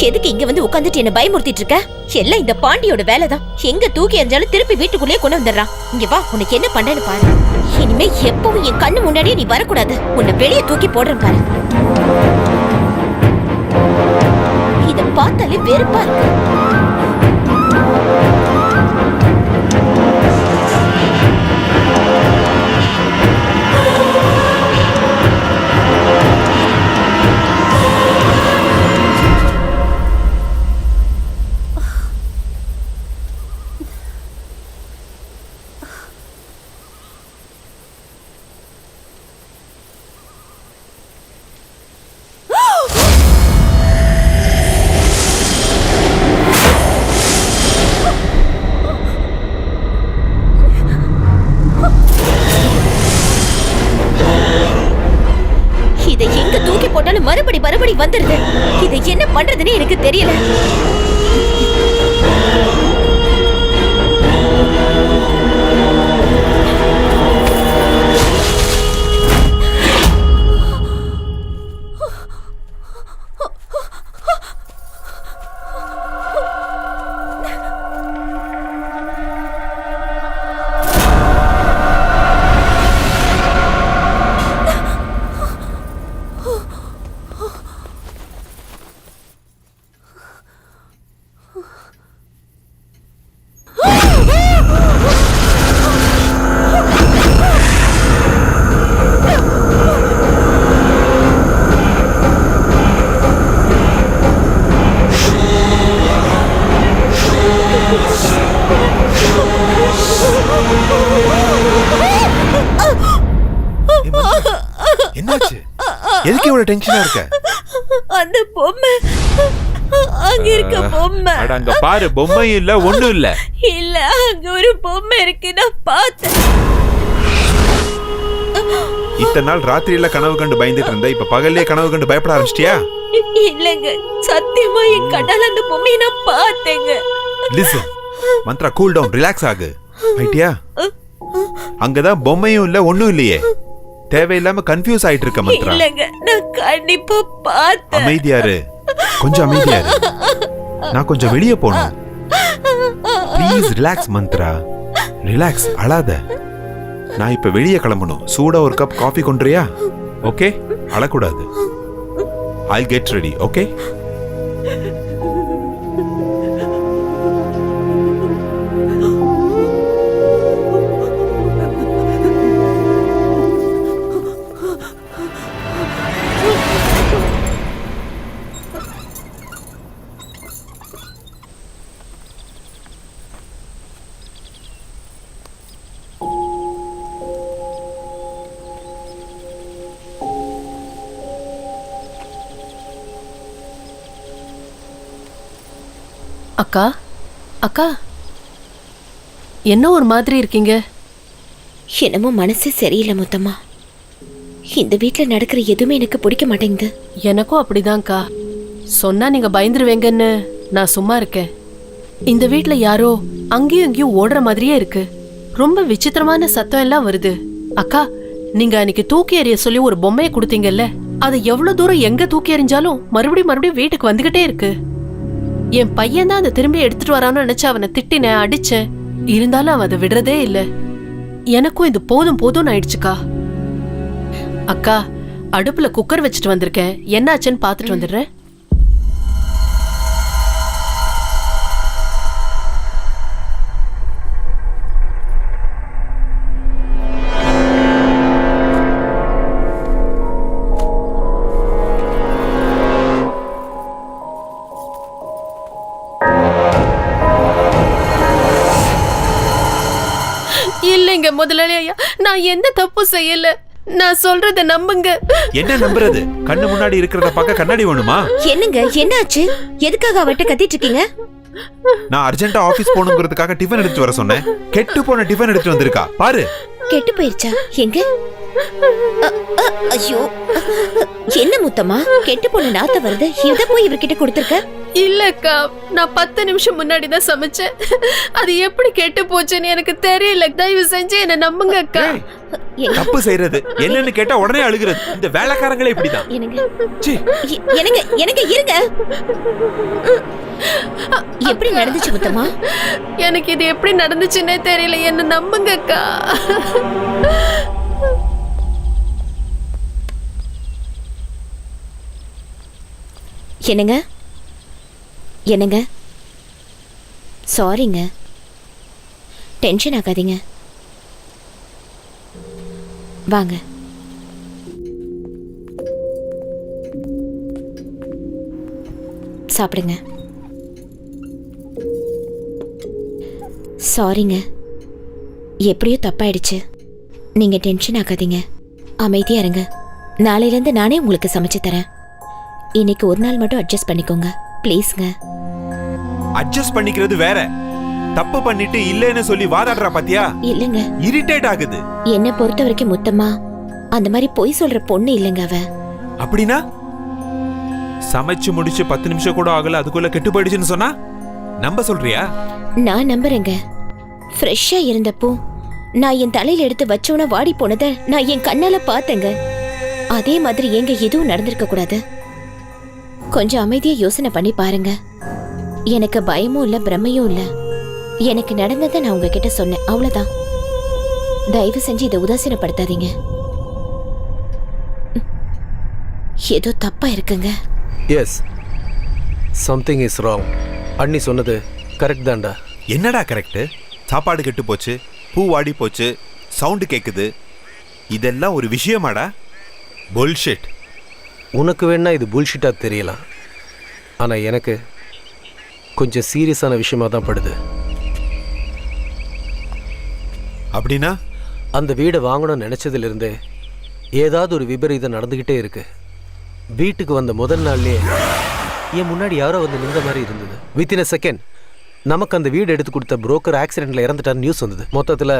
எதுக்கு இங்க வந்து உட்காந்துட்டு என்ன பயமுறுத்திட்டு இருக்க? எல்லாம் இந்த பாண்டியோட வேலைதான். எங்க தூக்கி எறிஞ்சாலும் திருப்பி வீட்டுக்குள்ளேயே கொண்டு வந்துடுறான். இங்க வா, உனக்கு என்ன பண்றேன்னு பாரு. இனிமே எப்பவும் என் கண்ணு முன்னாடியே நீ வரக்கூடாது. உன்னை வெளியே தூக்கி போடுறேன் பாரு. இத பார்த்தாலே வெறுப்பா இருக்கு. இதை எங்க தூக்கி போட்டாலும் மறுபடி வந்துருது. இதை என்ன பண்றதுன்னு எனக்கு தெரியல. என்னாச்சு? எதுக்கு இவ்வளவு டென்ஷனா இருக்க? அந்த பொம்மை, அங்க இருக்க பொம்மை. அட அங்க பாரு, பொம்மை இல்ல, ஒண்ணும் இல்ல. இல்ல, அங்க ஒரு பொம்மை இருக்கு, நான் பார்த்தேன். இத்தனை நாள் ராத்திரியில கனவு கண்டு பயந்துட்டு இருந்த, இப்ப பகல்லே கனவு கண்டு பயப்பட ஆரம்பிச்சிட்டியா? இல்லங்க, சத்தியமா என் கண்ணால அந்த பொம்மையை நான் பார்த்தேங்க. Listen Mantra, cool down, relax ஆகு. ஐட்டியா? அங்கதான் பொம்மையும் இல்ல, ஒண்ணும் இல்லையே. தேவையில்லாம கன்ஃபியூஸ் ஆயிட்டு இருக்க மந்த்ரா. இல்லங்க, நான் கண்டிப்பா பார்த்தேன். அமைதியாரு, கொஞ்சம் அமைதியாரு. நான் கொஞ்சம் வெளியே போகணும். ப்ளீஸ் ரிலாக்ஸ் மந்த்ரா, ரிலாக்ஸ், அழாத. நான் இப்ப வெளியே கிளம்பணும். சூடா ஒரு கப் காஃபி கொண்டுறியா? ஓகே, அழக்கூடாது. I'll get ready, okay? அக்கா, அக்கா, என்ன ஒரு மாதிரி இருக்கீங்க? என்னமோ மனசே சரியில்லை முத்தம்மா. இந்த வீட்டில் நடக்கிற எதுவுமே எனக்கு பிடிக்க மாட்டேங்குது. எனக்கும் அப்படிதான்க்கா. சொன்னா நீங்க பயந்துருவேங்கன்னு நான் சும்மா இருக்கேன். இந்த வீட்ல யாரோ அங்கேயும் இங்கேயும் ஓடுற மாதிரியே இருக்கு. ரொம்ப விசித்திரமான சத்தம் எல்லாம் வருது. அக்கா, நீங்க அன்னைக்கு தூக்கி எறிய சொல்லி ஒரு பொம்மையை கொடுத்தீங்கல்ல, அது எவ்வளவு தூரம் எங்க தூக்கி எறிஞ்சாலும் மறுபடியும் வீட்டுக்கு வந்துகிட்டே இருக்கு. என் பையன் தான் அதை திரும்பி எடுத்துட்டு வரான்னு நினைச்சு அவனை திட்டினேன், அடிச்சேன். இருந்தாலும் அவன் அதை விடுறதே இல்ல. எனக்கும் இது போதும் போதும்னு ஆயிடுச்சுக்கா. அக்கா, அடுப்புல குக்கர் வச்சுட்டு வந்திருக்கேன், என்னாச்சுன்னு பாத்துட்டு வந்துடுறேன். நம்புங்க முதலாளி ஐயா, நான் எந்த தப்பும் செய்யல. நான் சொல்றத நம்புங்க. என்ன நம்புறது? கண்ணு முன்னாடி இருக்கிறத பார்க்க கண்ணாடி வேணுமா? என்னங்க என்னாச்சு? எதுக்காக அவட்ட கத்திட்டு இருக்கீங்க? நான் அர்ஜென்ட்டா ஆபீஸ் போகணுங்கிறதுக்காக டிஃபன் எடுத்து வர சொன்னேன். கெட்டு போன டிஃபன் எடுத்து வந்திருக்கா பாரு. கெட்டு போயிருச்சா? எங்க? ஐயோ, என்ன முத்தம்மா கெட்டு போன நாத்த வருது. இத போய் இவர்கிட்ட கொடுத்துருக்க? இல்லக்கா, நான் 10 நிமிஷம் முன்னாடி தான் சமைச்சேன். அது எப்படி கெட்டு போச்சுன்னு எனக்கு தெரியல. தயவு செஞ்சு என்ன நம்புங்க அக்கா. தப்பு செய்யறது என்னன்னு கேட்டா உடனே அழுகிறது. இந்த வேலைக்காரங்களே இப்படிதான். எனக்கு இருங்க. எப்படி நடந்துச்சு முத்தம்மா? எனக்கு இது எப்படி நடந்துச்சுன்னே தெரியல. என்ன நம்புங்க அக்கா. என்னங்க என்னங்க, சாரிங்க, டென்ஷன் ஆகாதீங்க. வாங்க. சாப்பிடுங்க. சாரிங்க, எப்படியோ தப்பாயிடுச்சு. நீங்க டென்ஷன் ஆகாதீங்க, அமைதியா இருங்க. நாளையிலேருந்து நானே உங்களுக்கு சமைச்சு தரேன். இன்னைக்கு ஒரு நாள் மட்டும் அட்ஜஸ்ட் பண்ணிக்கோங்க ப்ளீஸ்ங்க. அட்ஜஸ்ட் பண்ணிக்கிறது வேற, தப்பு பண்ணிட்டு இல்லன்னு சொல்லி வாதாடுறா பாத்தியா? இல்லங்க, இரிட்டேட் ஆகுது. என்ன பொறுத்த வரைக்கும் முத்தம்மா அந்த மாதிரி பொய் சொல்ற பொண்ணு இல்லங்க அவ. அப்படின்னா சமைச்சு முடிச்சு 10 நிமிஷம் கூட ஆகல அதுக்குள்ள கெட்டு போயிடுச்சுன்னு சொன்னா நம்ப சொல்றியா? நான் நம்புறேங்க. ஃப்ரெஷ்ஷா இருந்தப்போ நான் என் தலையில எடுத்து வச்சோன வாடி போனதை நான் என் கண்ணால பார்த்தேங்க. அதே மாதிரி எங்க எதுவும் நடந்திருக்க கூடாது. கொஞ்சம் அமைதியா யோசனை பண்ணி பாருங்க. எனக்கு பயமும் இல்ல பிரமையும் இல்ல. எனக்கு நடந்ததை நான் உங்ககிட்ட சொன்னேன், அவ்வளவுதான். தயவு செஞ்சு இதை உதாசீனப்படுத்தாதீங்க. ஏதோ தப்பா இருக்குங்க. Yes, something is wrong. அண்ணி சொன்னது கரெக்ட் தான்டா. என்னடா கரெக்ட்? சாப்பாடு கெட்டு போச்சு, பூ வாடி போச்சு, சவுண்டு கேக்குது, இதெல்லாம் ஒரு விஷயமாடா? புல்ஷிட். உனக்கு வேணா இது புல்ஷிட்டா தெரியலாம், ஆனா எனக்கு கொஞ்சம் சீரியஸான விஷயமா தான் படுது. அப்படின்னா அந்த வீடை வாங்கணும்னு நினைச்சதுலேருந்தே ஏதாவது ஒரு விபரீதம் நடந்துக்கிட்டே இருக்கு. வீட்டுக்கு வந்த முதல் நாள்லயே என் முன்னாடி யாரோ வந்து நின்ற மாதிரி இருந்தது. வித்தின் அ செகண்ட் நமக்கு அந்த வீடு எடுத்து கொடுத்த புரோக்கர் ஆக்சிடென்ட்ல இறந்துட்டார் நியூஸ் வந்தது. மொத்தத்தில்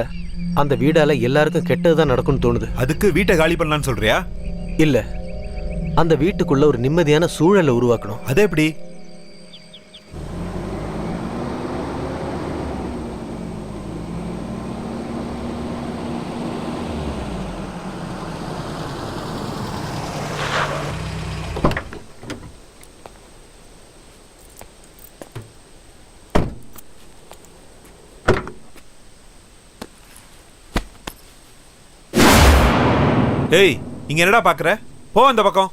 அந்த வீடால எல்லாருக்கும் கெட்டது தான் நடக்கும்னு தோணுது. அதுக்கு வீட்டை காலி பண்ணலான்னு சொல்றியா? இல்ல, அந்த வீட்டுக்குள்ள ஒரு நிம்மதியான சூழலை உருவாக்கணும். அது எப்படி? ஏய், இங்க என்னடா பாக்குற? போ அந்த பக்கம்.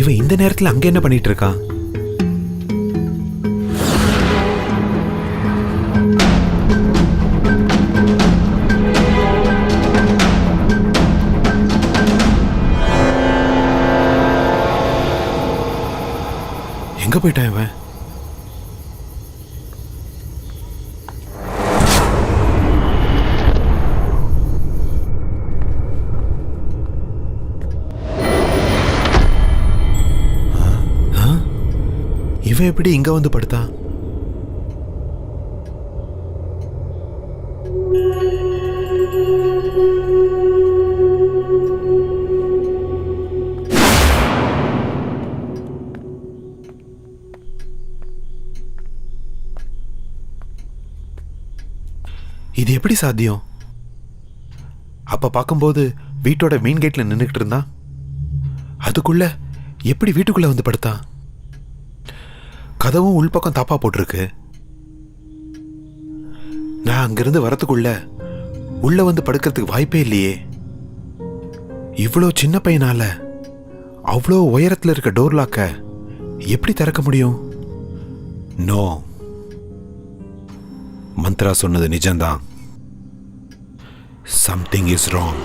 இவன் இந்த நேரத்துல அங்க என்ன பண்ணிட்டு இருக்கான்? எங்க போயிட்டான் இவன்? இவன் எப்படி இங்க வந்து படுத்தான்? இது எப்படி சாத்தியம்? அப்ப பார்க்கும்போது வீட்டோட மெயின் கேட்ல நின்றுக்கிட்டு இருந்தான். அதுக்குள்ள எப்படி வீட்டுக்குள்ள வந்து படுத்தான்? கதவும் உள்பக்கம் தாப்பா போட்டிருக்கு. நான் அங்கிருந்து வரத்துக்குள்ள உள்ள வந்து படுக்கிறதுக்கு வாய்ப்பே இல்லையே. இவ்வளோ சின்ன பையனால அவ்வளோ உயரத்தில் இருக்க டோர் லாக்க எப்படி திறக்க முடியும்? நோ, மந்த்ரா சொன்னது நிஜம்தான். Something is wrong.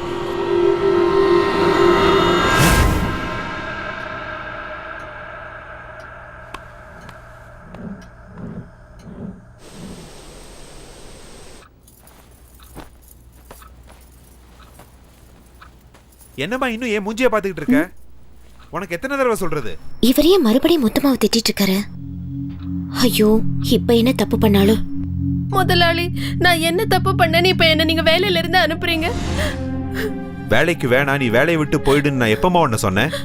என்னம்மா இன்னும் ஏன் மூஞ்சிய பாத்துக்கிட்டு இருக்க? உனக்கு எத்தனை தடவை சொல்றது? இவரையே மறுபடியும் மொத்தமாவை திட்டிட்டு இருக்காரு. ஐயோ, இப்ப என்ன தப்பு பண்ணாலும்? முதலாளி, நான் என்ன தப்பு பண்ணேன்னு இப்ப என்ன நீங்க வேலையில இருந்து அனுப்புறீங்க? வேலைக்கு வேணா, நீ வேலையை விட்டு போயிடுன்னு நான் எப்பமா உன்ன சொன்னேன்?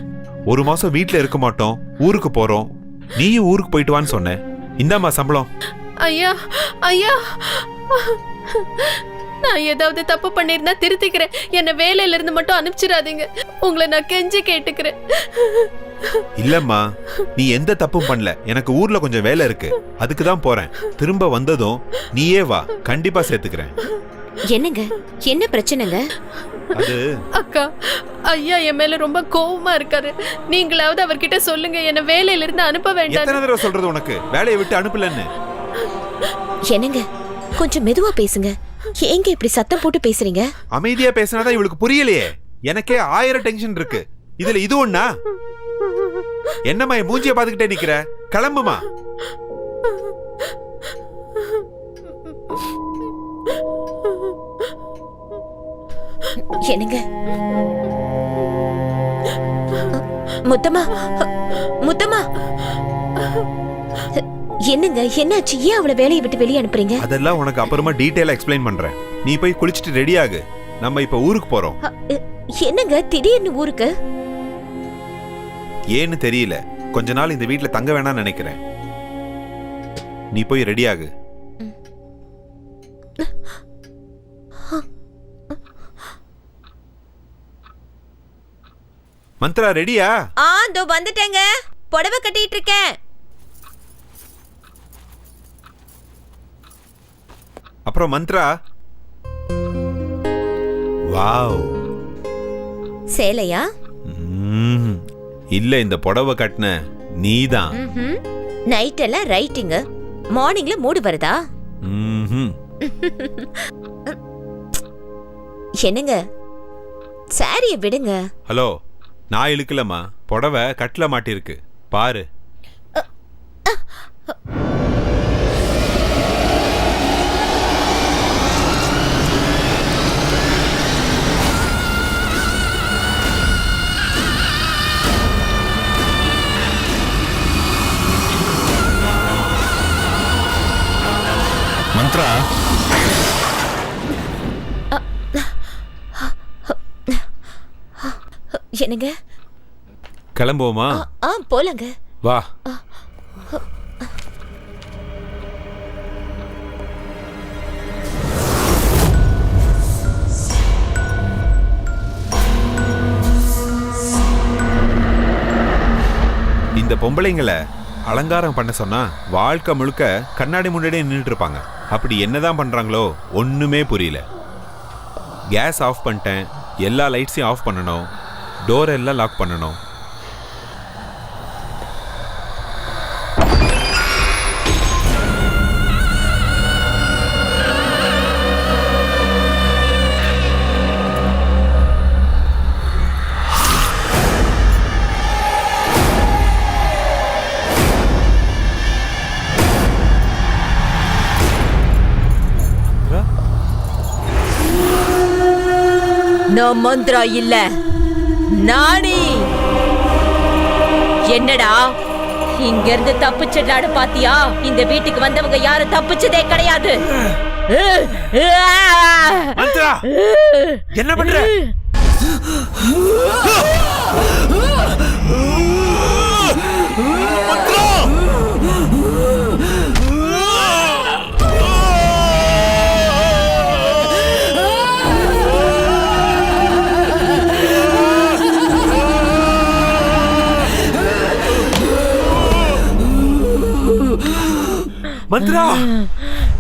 1 மாசம் வீட்டுல இருக்க மாட்டோம், ஊருக்கு போறோம், நீயும் ஊருக்கு போயிட்டு வான்னு சொன்னேன். இந்தாம்மா சம்பளம். ஐயா ஐயா, நான் ஏதாவது தப்பு பண்ணிருந்தா திருத்திக்கிறேன். என்ன வேலையில இருந்து மட்டும் அனுப்பிச்சிடாதீங்க. உங்களை நான் கெஞ்சி கேட்டுக்கிறேன். இல்லம்மா, நீ எந்த தப்பும் பண்ணல. எனக்கு ஊர்ல கொஞ்சம் வேலை இருக்கு, அதுக்கு தான் போறேன். திரும்ப வந்ததும் நீயே வா, கண்டிப்பா சேர்த்துக்கிறேன். என்னங்க, என்ன பிரச்சனைங்க? அது அக்கா, ஐயா என் மேல ரொம்ப கோவமா இருக்காரு. நீங்களாவது அவர்கிட்ட சொல்லுங்க, என்ன வேலையில இருந்து அனுப்ப வேண்டாம். எத்தனை தடவை சொல்றது உனக்கு வேலையை விட்டு அனுப்பலன்னு? என்னங்க, கொஞ்சம் மெதுவா பேசுங்க. ஏங்க இப்படி சத்தம் போட்டு பேசுறீங்க? அமைதியா பேசினாதான் இவளுக்கு புரியலையே. எனக்கே 1000 டென்ஷன் இருக்கு, இதுல இது ஒண்ணா? என்னம்மா என் மூஞ்சிய பாத்துக்கிட்டே நிக்கிற? கிளம்புமா. என்னங்க, முத்தம்மா, முத்தம்மா, என்னங்க என்னாச்சு? ஏன் அவளை வேலையை விட்டு வெளியே அனுப்புறீங்க? அதெல்லாம் உனக்கு அப்புறமா டீடைலா எக்ஸ்பிளைன் பண்றேன். நீ போய் குளிச்சிட்டு ரெடி ஆகு, நம்ம இப்ப ஊருக்கு போறோம். என்னங்க திடீர்னு ஊருக்கு? ஏன்னு தெரியல, கொஞ்ச நாள் இந்த வீட்டுல தங்க வேணாம்னு நினைக்கிறேன். நீ போய் ரெடி ஆகு. மந்த்ரா ரெடியா? இதோ வந்துட்டேங்க. புடவை கட்டிட்டு இருக்கேன். அப்புறம் மந்த்ரா, வாவ், சேலையா? இல்ல, இந்த புடவை கட்டின நீதான். நைட் எல்லாம் ரைட்டிங், மார்னிங்ல மூடு வருதா? என்னங்க, சாரிய விடுங்க. ஹலோ, நான் இழுக்கலம்மா, புடவை கட்டில மாட்டிருக்கு பாரு. மந்த்ரா, என்னங்க, கிளம்புவோமா? போலங்க. வா. இந்த பொம்பளைங்களை அலங்காரம் பண்ண சொன்னா வாழ்க்கை முழுக்க கண்ணாடி முன்னாடியே நின்றுட்டு இருப்பாங்க. அப்படி என்னதான் பண்றாங்களோ ஒண்ணுமே புரியல. கேஸ் ஆஃப் பண்ணிட்டேன், எல்லா லைட்ஸையும் ஆஃப் பண்ணணும், டோர் எல்லாம் லாக் பண்ணணும். நான் மந்த்ரா இல்ல, நானி. என்னடா இங்க இருந்து தப்பிச்சிடலாடு பாத்தியா? இந்த வீட்டுக்கு வந்தவங்க யாரும் தப்பிச்சதே கிடையாது. மந்த்ரா, என்ன பண்ற? மந்த்ரா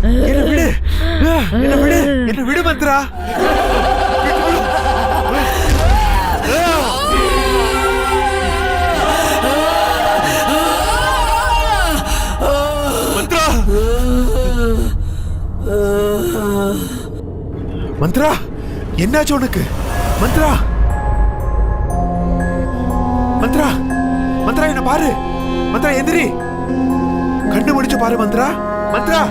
என்ன விடு என்ன விடு என்ன விடு மந்த்ரா மந்த்ரா மந்த்ரா என்னாச்சு உனக்கு மந்த்ரா மந்த்ரா மந்த்ரா என்ன பாரு மந்த்ரா எந்திரி கண்ணு முடிச்சு பாரு Mantra Mantra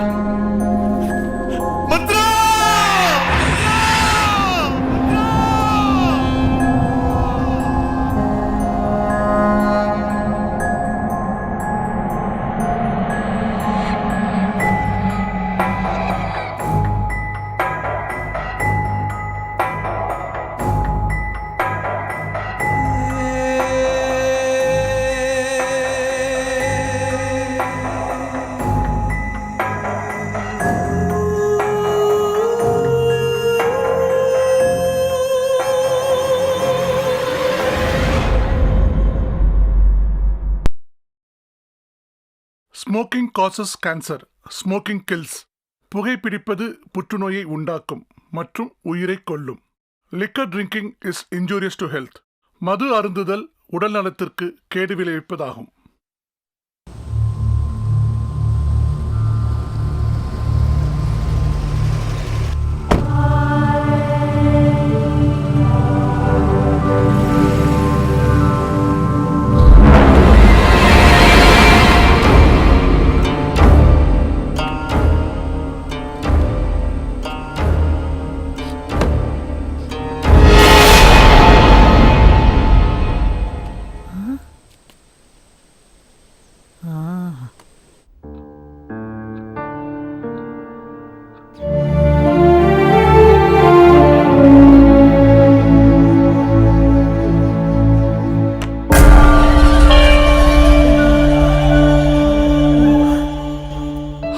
Mantra smoking causes cancer, smoking kills. புகைப்பிடிப்பது புற்றுநோயை உண்டாக்கும் மற்றும் உயிரை கொல்லும். Liquor drinking is injurious to health. மது அருந்துதல் உடல் நலத்திற்கு கேடு விளைவிப்பதாகும்.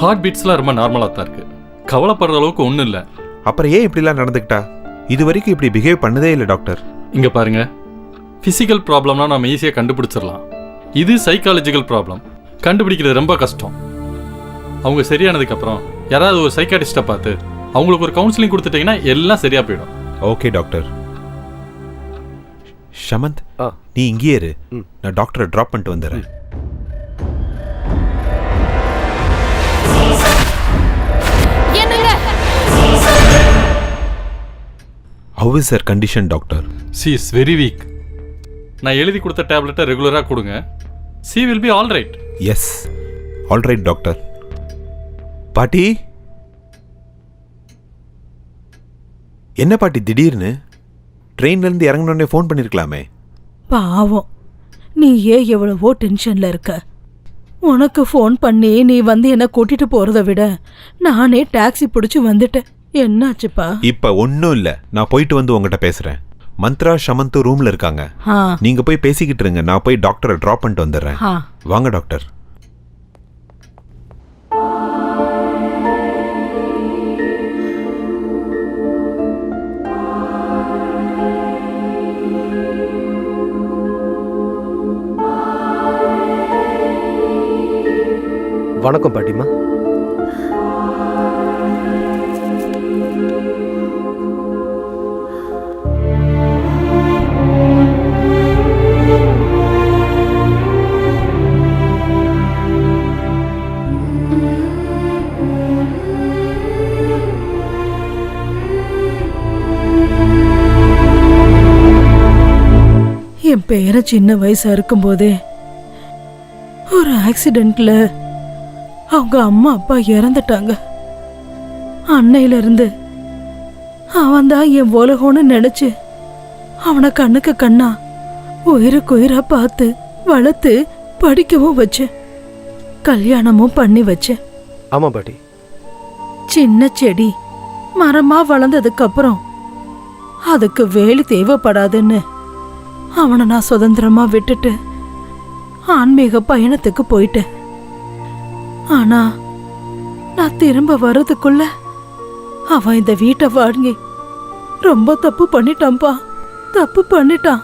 ஹார்ட் பீட்ஸ்லாம் ரொம்ப நார்மலாக தான் இருக்கு, கவலைப்படுற அளவுக்கு ஒன்றும் இல்லை. அப்புறம் ஏன் இப்படிலாம் நடந்துக்கிட்டா? இது வரைக்கும் இப்படி பிஹேவ் பண்ணதே இல்லை டாக்டர். இங்கே பாருங்க, ஃபிசிக்கல் ப்ராப்ளம்னா நம்ம ஈஸியாக கண்டுபிடிச்சிடலாம். இது சைக்காலஜிக்கல் ப்ராப்ளம், கண்டுபிடிக்கிறது ரொம்ப கஷ்டம். அவங்க சரியானதுக்கப்புறம் யாராவது ஒரு சைக்காட்டிஸ்ட்டை பார்த்து அவங்களுக்கு ஒரு கவுன்சிலிங் கொடுத்துட்டீங்கன்னா எல்லாம் சரியாக போயிடும். Okay doctor. ஷமந்த், நீ இங்கேயே இரு, நான் டாக்டரை ட்ராப் பண்ணிட்டு வந்துடுறேன். How is her condition, doctor? She is very weak. நான் எழுதி கொடுத்த டேப்லெட்டை ரெகுலராக கொடுங்க. She will be all right. Yes, all right, doctor. பாட்டி, என்ன பாட்டி திடீர்னு ட்ரெயின்லேருந்து இறங்கினோடனே ஃபோன் பண்ணியிருக்கலாமே? பாவம், நீ ஏன் எவ்வளவோ டென்ஷன்ல இருக்க. உனக்கு ஃபோன் பண்ணி நீ வந்து என்ன கூட்டிட்டு போறதை விட நானே டாக்ஸி பிடிச்சி வந்துட்டேன். என்னாச்சுப்பா? இப்ப ஒன்னும் இல்ல, நான் போயிட்டு வந்து உங்ககிட்ட பேசுறேன். மந்த்ரா ஷமந்து ரூம்ல இருக்காங்க, நீங்க போய் பேசிக்கிட்டு இருங்க, நான் போய் டாக்டரை டிராப் பண்ணிட்டு வந்துடுறேன். வாங்க டாக்டர். வணக்கம் பாட்டிமா. என் பேரை சின்ன வயசா இருக்கும்போதே ஒரு ஆக்சிடென்ட்ல அவங்க அம்மா அப்பா இறந்துட்டாங்க. அன்னையில இருந்து அவன் தான் என் உலகம்னு நினைச்சு அவனை கண்ணுக்கு கண்ணா உயிருக்கு உயிரா பார்த்து வளர்த்து படிக்கவும் வச்சேன், கல்யாணமும் பண்ணி வச்சேன். ஆமா பாட்டி. சின்ன செடி மரமா வளர்ந்ததுக்கு அப்புறம் அதுக்கு வேலி தேவைப்படாதுன்னு அவனை நான் சுதந்திரமா விட்டுட்டு ஆன்மீக பயணத்துக்கு போயிட்டேன். ஆனா நான் திரும்ப வர்றதுக்குள்ள அவன் இந்த வீட்டை வாங்கி ரொம்ப தப்பு பண்ணிட்டான்பா, தப்பு பண்ணிட்டான்.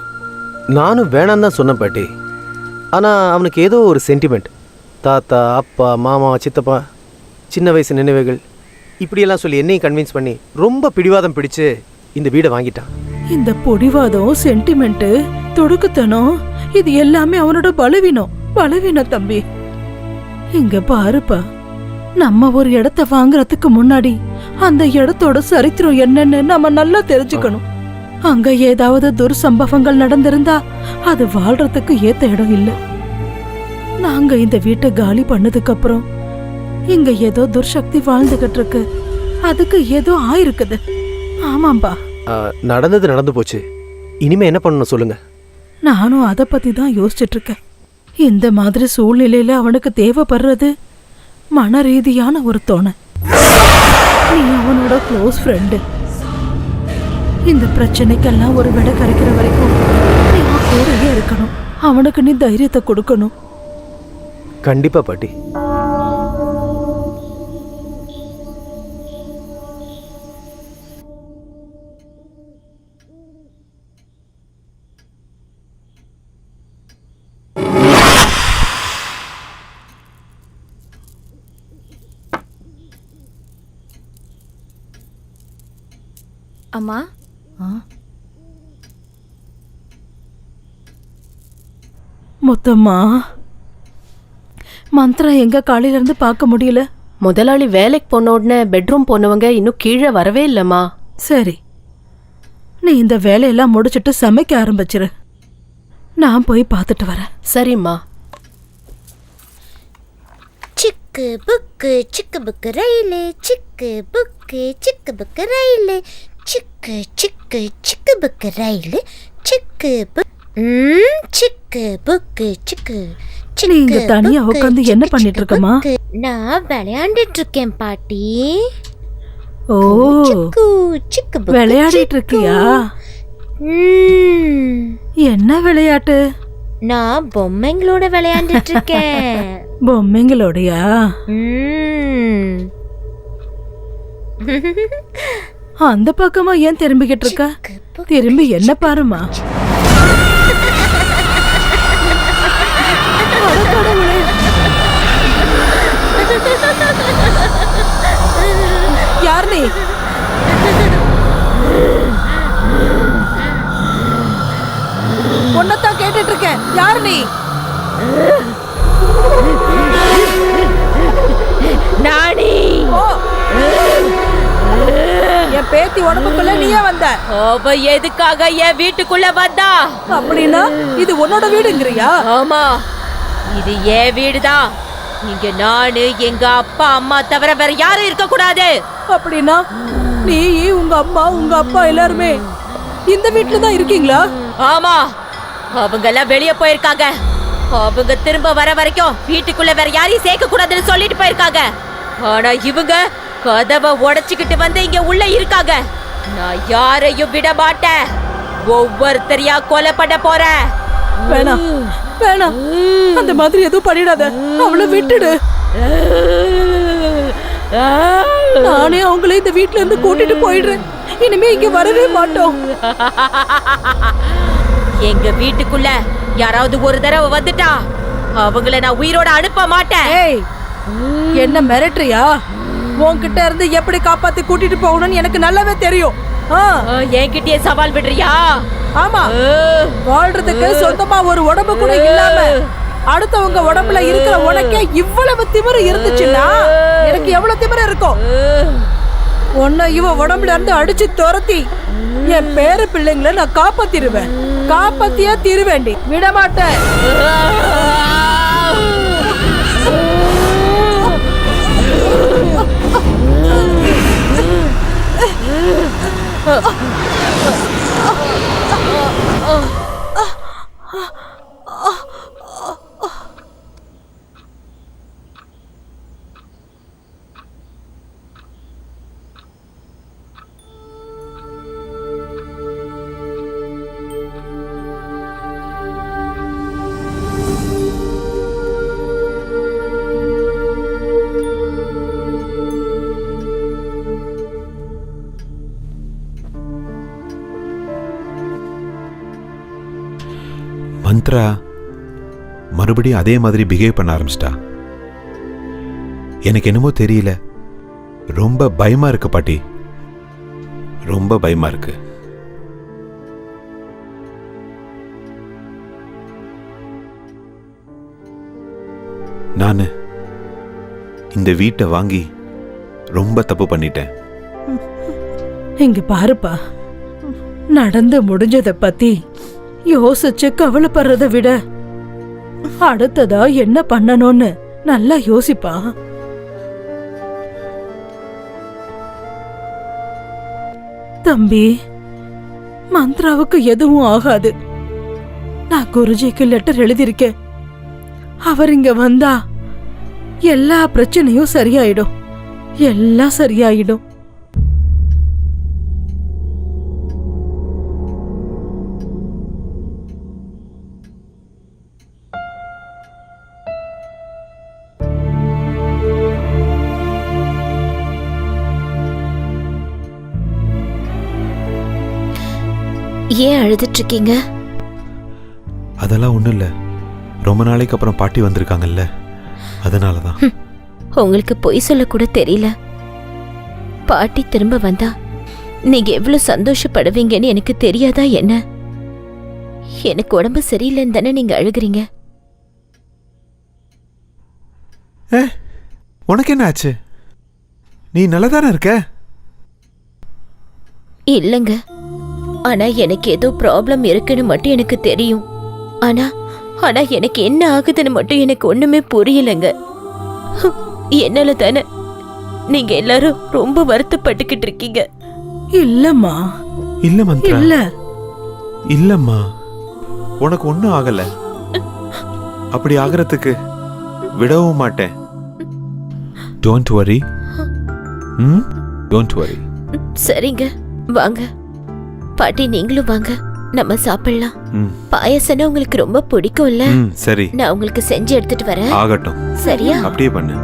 நானும் வேணாம் தான் சொன்னேன் பாட்டி. ஆனா அவனுக்கு ஏதோ ஒரு சென்டிமெண்ட். தாத்தா, அப்பா, மாமா, சித்தப்பா சின்ன வயசு நினைவுகள் இப்படியெல்லாம் சொல்லி என்னையும் கன்வின்ஸ் பண்ணி ரொம்ப பிடிவாதம் பிடிச்சு இந்த வீடை வாங்கிட்டான். இந்த பொடிவாதம், சென்டிமெண்ட், தொடுக்குத்தனம் இது எல்லாமே அவனோட பலவீனம் தம்பி. இங்க பாருப்பா, நம்ம ஒரு இடத்த வாங்குறதுக்கு முன்னாடி அந்த இடத்தோட சரித்திரம் என்னன்னு நம்ம நல்லா தெரிஞ்சுக்கணும். அங்க ஏதாவது துர்சம்பவங்கள் நடந்திருந்தா அது வாழ்றதுக்கு ஏத்த இடம் இல்ல. நாங்க இந்த வீட்டை காலி பண்ணதுக்கு அப்புறம் இங்க ஏதோ துர்சக்தி வாழ்ந்துகிட்டு இருக்கு. அதுக்கு ஏதோ ஆயிருக்குது. ஆமாம்பா. நடந்தது நடந்து போச்சு. இனிமே என்ன பண்ணணும் சொல்லுங்க. நானும் அதை பத்தி தான் யோசிச்சுட்டு இருக்கேன். இந்த மாதிரி சூழ்நிலையில அவனுக்கு தேவைப்படுறது மன ரீதியான ஒரு துணை. நீ அவனோட க்ளோஸ் ஃப்ரெண்டு. இந்த பிரச்சனைக்கெல்லாம் ஒரு விட கரைக்கிற வரைக்கும் நீ கூடயே இருக்கணும். அவனுக்கு நீ தைரியத்தை கொடுக்கணும். கண்டிப்பா பாட்டி. அம்மா, மொத்தமா மந்த்ரா எங்க காலையில இருந்து பார்க்க முடியல. முதலாளி வேலைக்கு போன உடனே பெட்ரூம் போனவங்க இன்னும் கீழே வரவே இல்லம்மா. சரி, நீ இந்த வேலையெல்லாம் முடிச்சிட்டு சமைக்க ஆரம்பிச்சிரு. நான் போய் பார்த்துட்டு வரேன். சரிம்மா. சிக்கு புக்கு ரயிலு, சிக்கு புக்கு ரயிலு, சிக்கு சிக்கு சிக்கு புக்கு ரயிலு, சிக்கு புக்கு சிக்கு. நீ இங்க தனியா உட்காந்து என்ன பண்ணிட்டு இருக்கமா? நான் விளையாண்டுட்டு இருக்கேன் பாட்டி. ஓ, விளையாடிட்டு இருக்கியா? என்ன விளையாட்டு? நான் பொம்மைங்களோட விளையாண்டுட்டு இருக்கேன். பொம்மைங்களோடயா? அந்த பக்கமா ஏன் திரும்பிக்கிட்டு இருக்க? திரும்பி என்ன பாருமா. யார் நீ? பொண்ணத்தான் கேட்டுட்டு இருக்கேன். யார் நீ? நானி. என் பேத்தி உடம்புக்குள்ள நீயே வந்த. அவ எதுக்காக என் வீட்டுக்குள்ள வந்தா? அப்படின்னா இது உன்னோட வீடுங்கறியா? ஆமா, இது என் வீடுதான். இங்க நானு, எங்க அப்பா அம்மா தவிர வேற யாரும் இருக்க கூடாது. அப்படின்னா நீ, உங்க அம்மா, உங்க அப்பா எல்லாருமே இந்த வீட்டுல தான் இருக்கீங்களா? ஆமா, அவங்க எல்லாம் வெளியே போயிருக்காங்க. அவங்க திரும்ப வர வரைக்கும் வீட்டுக்குள்ள வேற யாரையும் சேர்க்க கூடாதுன்னு சொல்லிட்டு போயிருக்காங்க. ஆனா இவங்க கதவை உடைச்சுக்கிட்டு வந்து இங்க உள்ள இருக்காங்க. நான் யாரையும் விட மாட்டேன். ஒவ்வொருத்தரையா கொலை பண்ண போறேன். வேணாம் வேணாம், அந்த மாதிரி எதுவும் பண்ணிடாத. அவளை விட்டுடு. நானே அவங்கள இந்த வீட்டுல இருந்து கூட்டிட்டு போயிடுறேன். இனிமே இங்க வரவே மாட்டோம். எங்க வீட்டுக்குள்ள யாராவது ஒரு தடவை வந்துட்டா அவங்கள நான் உயிரோட அனுப்ப மாட்டேன். ஏய், என்ன மிரட்டுறியா? உன்கிட்ட இருந்து எப்படி காப்பாத்தி கூட்டிட்டு போகணும்னு எனக்கு நல்லாவே தெரியும். என்கிட்டயே சவால் விடுறியா? ஆமா, வாழ்றதுக்கு சொந்தமா ஒரு உடம்பு கூட இல்லாம அடுத்தவங்க உடம்புல இருக்கிற உனக்கே இவ்வளவு திமிரு இருந்துச்சுன்னா எனக்கு எவ்வளவு திமிரு இருக்கும்? உன்னை இவ உடம்புல இருந்து அடிச்சு துரத்தி என் பேர பிள்ளைங்களை நான் காப்பாத்திருவேன். காப்பாத்தியா தீருவேண்டி, விட மாட்டேன். மந்த்ரா மறுபடியும் அதே மாதிரி பிஹேவ் பண்ண ஆரம்பிச்சிட்டா. எனக்கு என்னமோ தெரியல, ரொம்ப பயமா இருக்கு பாட்டி, ரொம்ப பயமா இருக்கு. நான் இந்த வீட்டை வாங்கி ரொம்ப தப்பு பண்ணிட்டேன். இங்க பாருப்பா, நடந்து முடிஞ்சதை பத்தி யோசிச்சு கவலைப்படுறத விட அடுத்ததா என்ன பண்ணணும்னு நல்லா யோசிப்பா. தம்பி, மந்த்ராவுக்கு எதுவும் ஆகாது. நான் குருஜிக்கு லெட்டர் எழுதியிருக்கேன். அவர் இங்க வந்தா எல்லா பிரச்சனையும் சரியாயிடும், எல்லாம் சரியாயிடும். ஏன் அழுதுட்டு இருக்கீங்க? அதெல்லாம் ஒண்ணும் இல்ல, ரொம்ப நாளைக்கு அப்புறம் பாட்டி வந்திருக்காங்கல்ல, அதனாலதான். உங்களுக்கு பொய் சொல்ல கூட தெரியல. பாட்டி திரும்ப வந்தா நீங்க எவ்வளவு சந்தோஷப்படுவீங்கன்னு எனக்கு தெரியாதா என்ன? எனக்கு உடம்பு சரியில்லைன்னு தானே நீங்க அழுகுறீங்க. உனக்கு என்ன ஆச்சு? நீ நல்லதானே இருக்க? இல்லங்க, ஆனா எனக்கு ஏதோ ப்ராப்ளம் இருக்குன்னு மட்டும் எனக்கு தெரியும். ஆனா ஆனா எனக்கு என்ன ஆகுதுன்னு மட்டும் எனக்கு ஒண்ணுமே புரியலங்க. என்னால தானே நீங்க எல்லாரும் ரொம்ப வருத்தப்பட்டுக்கிட்டு இருக்கீங்க. இல்லம்மா, இல்ல மந்த்ரா, இல்ல இல்லம்மா, உனக்கு ஒண்ணும் ஆகல. அப்படி ஆகிறதுக்கு விடவும் மாட்டேன். Don't worry. Don't worry. சரிங்க, வாங்க பாட்டி, நீங்களும் வாங்க, நம்ம சாப்பிடலாம். பாயசம்னா உங்களுக்கு ரொம்ப பிடிக்கும்ல? சரி, நான் உங்களுக்கு செஞ்சு எடுத்துட்டு வரேன். ஆகட்டும். சரியா? அப்படியே பண்ணு.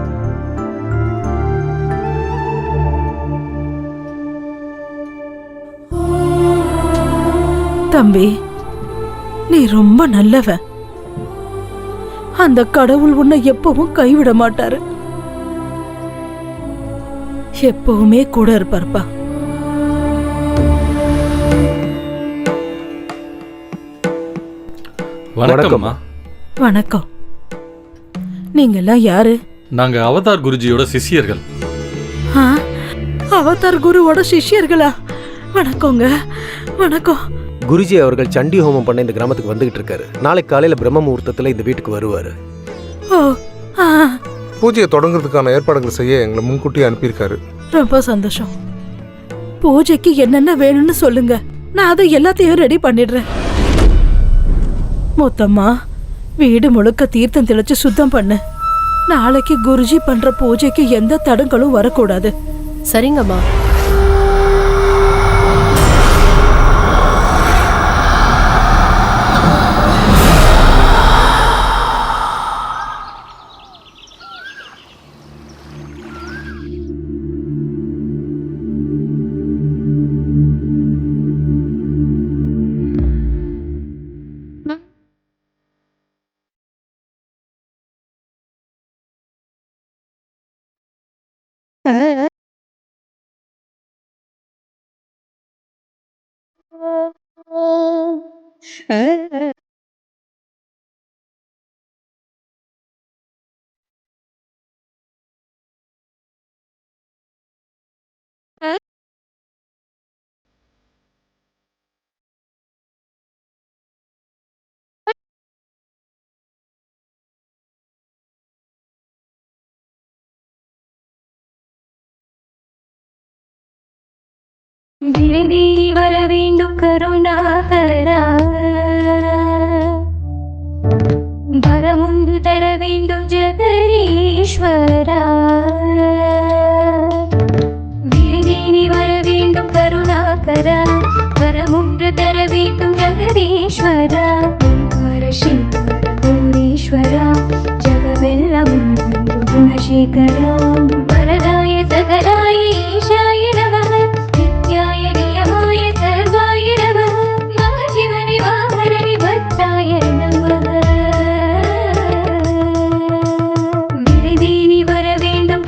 தம்பி, நீ ரொம்ப நல்லவன். அந்த கடவுள் உன்னை எப்பவும் கைவிட மாட்டாரு, எப்பவுமே கூட இருப்பார்ப்பா. வணக்கம்மா. வணக்கம். நீங்க எல்லாம் யாரு? நாங்க அவதார் குருஜியோட சிஷ்யர்கள். அவதார் குருவோட சிஷ்யர்களா? வணக்கங்க, வணக்கம். குருஜி அவர்கள் சண்டி ஹோமம் பண்ண இந்த கிராமத்துக்கு வந்துகிட்டு இருக்காரு. நாளைக்கு காலையில பிரம்ம முகூர்த்தத்துல இந்த வீட்டுக்கு வருவாரு. ஓ, பூஜையை தொடங்குறதுக்கான ஏற்பாடுகள் செய்ய எங்களை முன்கூட்டியே அனுப்பியிருக்காரு. ரொம்ப சந்தோஷம். பூஜைக்கு என்னென்ன வேணும்னு சொல்லுங்க, நான் அதை எல்லாத்தையும் ரெடி பண்ணிடுறேன். மொத்தமா வீடு முழுக்க தீர்த்தம் தெளிச்சு சுத்தம் பண்ணு. நாளைக்கு குருஜி பண்ற பூஜைக்கு எந்த தடங்களும் வரக்கூடாது. சரிங்கம்மா. விருதி வர வேண்டும் கருணாகரா, வரமுண்டு தர வேண்டும் ஜெகதீஸ்வரா. விருதி வர வேண்டும் கருணாகரா, வரமுண்டு தர வேண்டும் ஜெகதீஸ்வரா. சிவர பூரீஸ்வரா, ஜகவெல்லாம் குணசேகரா. வரதாய சகலாய ஈஷாய நமः, நித்யாய நியமாய சர்வாய நமः, மகாஜீவனி வாகனி பக்தாய நமः. விருதினி வர வேண்டும்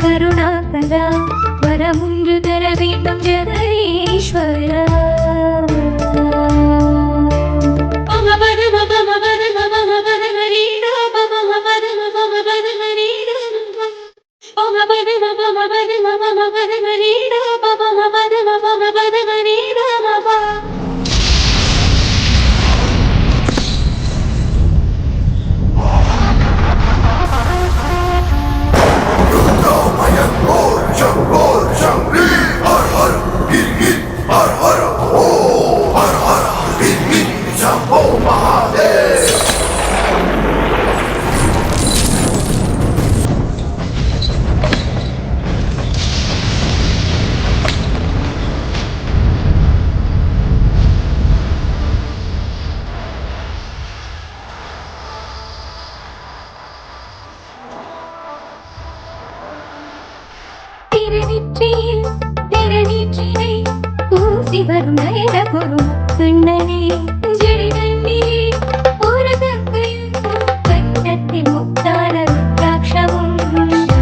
திருநீற்றினை பூசி வரும் நயனபுரும் கண்ணனே ஜடி நன்னீரே ஒரு கங்கையும் கண்ணத்தின் முத்தான ருத்ராட்சமும்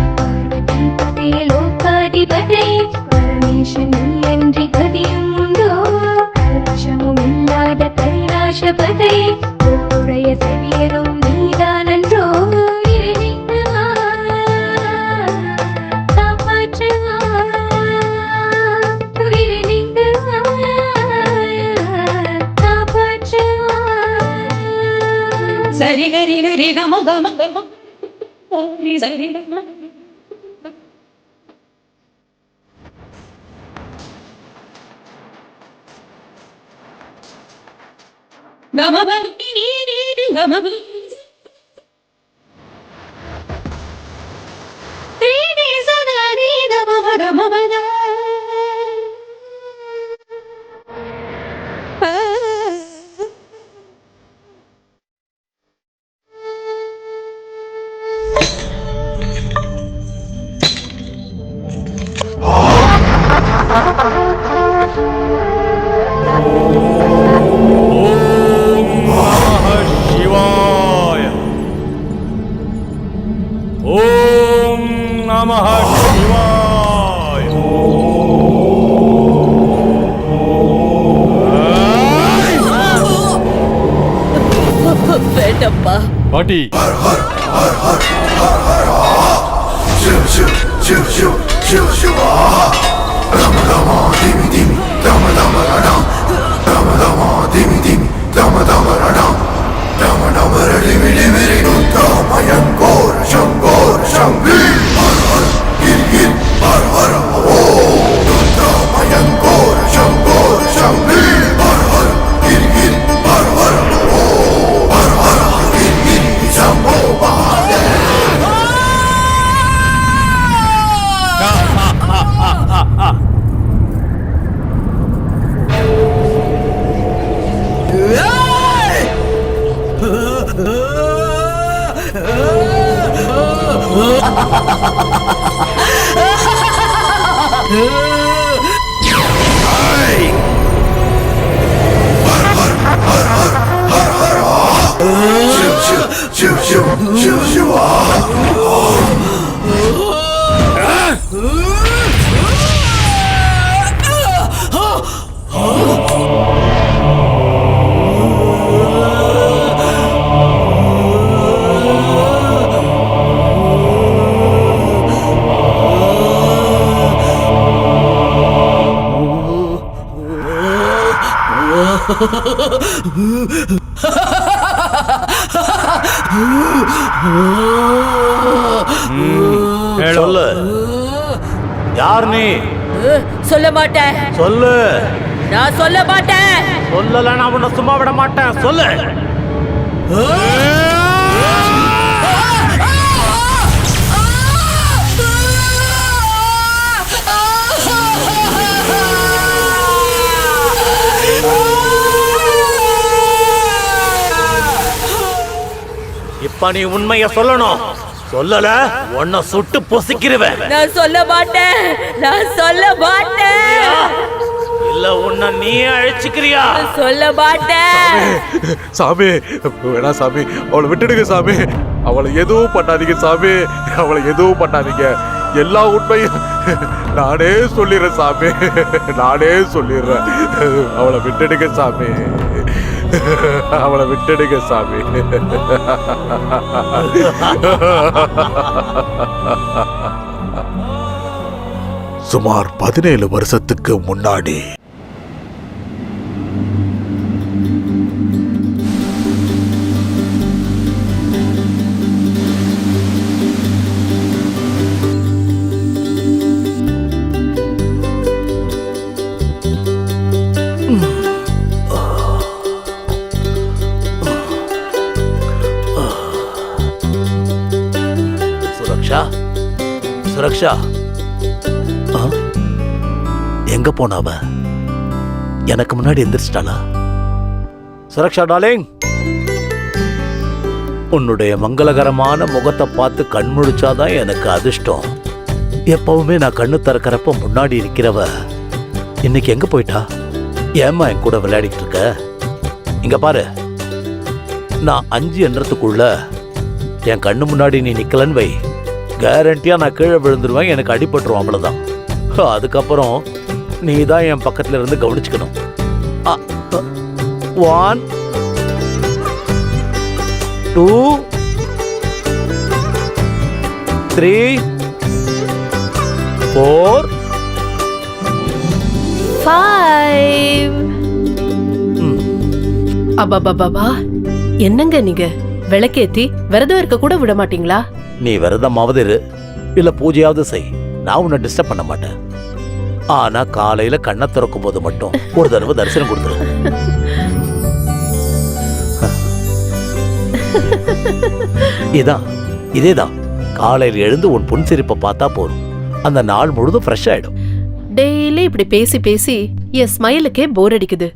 பார்வதிபதே லோகாதிபதே பரமேசன் நீ அன்றி கதியும் உண்டோ கல்மஷமும் இல்லாத கைலாசபதே உடைய செவியரும் நீதானன்றோ சரி கரி கரி கம கம கம சரி கம கம கம வேண்டப்பா பாட்டி சொல்லு, யார் நீ? சொல்ல மாட்டேன். சொல்லு. நான் சொல்ல மாட்டேன். சொல்லல, நான் உன்னை சும்மா விட மாட்டேன். சொல்லு. இப்ப நீ உண்மைய சொல்லணும். சொல்லல, உன்னை சுட்டு பொசுக்கிருவேன். நான் சொல்ல மாட்டேன். நான் சொல்ல மாட்டேன். இல்ல உன்னை நீ அழைச்சுக்கிறியா? சொல்ல மாட்டேன். சாமி, வேணா சாமி, அவளை விட்டுடுங்க சாமி. அவளை எதுவும் பண்ணாதீங்க சாமி. அவளை எதுவும் பண்ணாதீங்க. எல்லா உண்மையும் நானே சொல்லிடுறேன் சாமி. நானே சொல்லிடுறேன். அவளை விட்டுடுங்க சாமி. அவளை விட்டுடுங்க சாமி. சுமார் 17 வருஷத்துக்கு முன்னாடி சுரக்ஷா சுரக்ஷா எங்க போனாவ? எனக்கு முன்னாடி எந்திரிச்சிட்டாளா? சுரக்ஷா டார்லிங், உன்னுடைய மங்களகரமான முகத்தை பார்த்து கண் முழிச்சாதான் எனக்கு அதிர்ஷ்டம். எப்பவுமே நான் கண்ணு திறக்கிறப்ப முன்னாடி இருக்கிறவ இன்னைக்கு எங்க போயிட்டா? ஏம்மா என் கூட விளையாடிக்கிட்டு இருக்க? இங்க பாரு, நான் 5 என்றதுக்குள்ள என் கண்ணு முன்னாடி நீ நிக்கலன்னு வை, கேரண்டியா நான் கீழே விழுந்துருவேன், எனக்கு அடிபட்டுரும், அவ்வளவுதான். அதுக்கப்புறம் நீ தான் என் பக்கத்துல இருந்து கவனிச்சுக்கணும். 1 2 3 4 5. அபாபாபா, என்னங்க நீங்க விளக்கேத்தி விரதம் இருக்க கூட விட மாட்டீங்களா? நீ விரதமாவது இரு, இல்ல பூஜையாவது செய், நான் உன்னை டிஸ்டர்ப் பண்ண மாட்டேன். ஆனா காலையில கண்ணை திறக்கும் போது மட்டும் ஒரு தடவை தரிசனம் கொடுத்துரு. இதேதான் காலையில் எழுந்து உன் புன்சிரிப்பை பார்த்தா போதும், அந்த நாள் முழுதும் ஃப்ரெஷ் ஆயிடும். டெய்லி இப்படி பேசி பேசி என் ஸ்மைலுக்கே போர் அடிக்குது.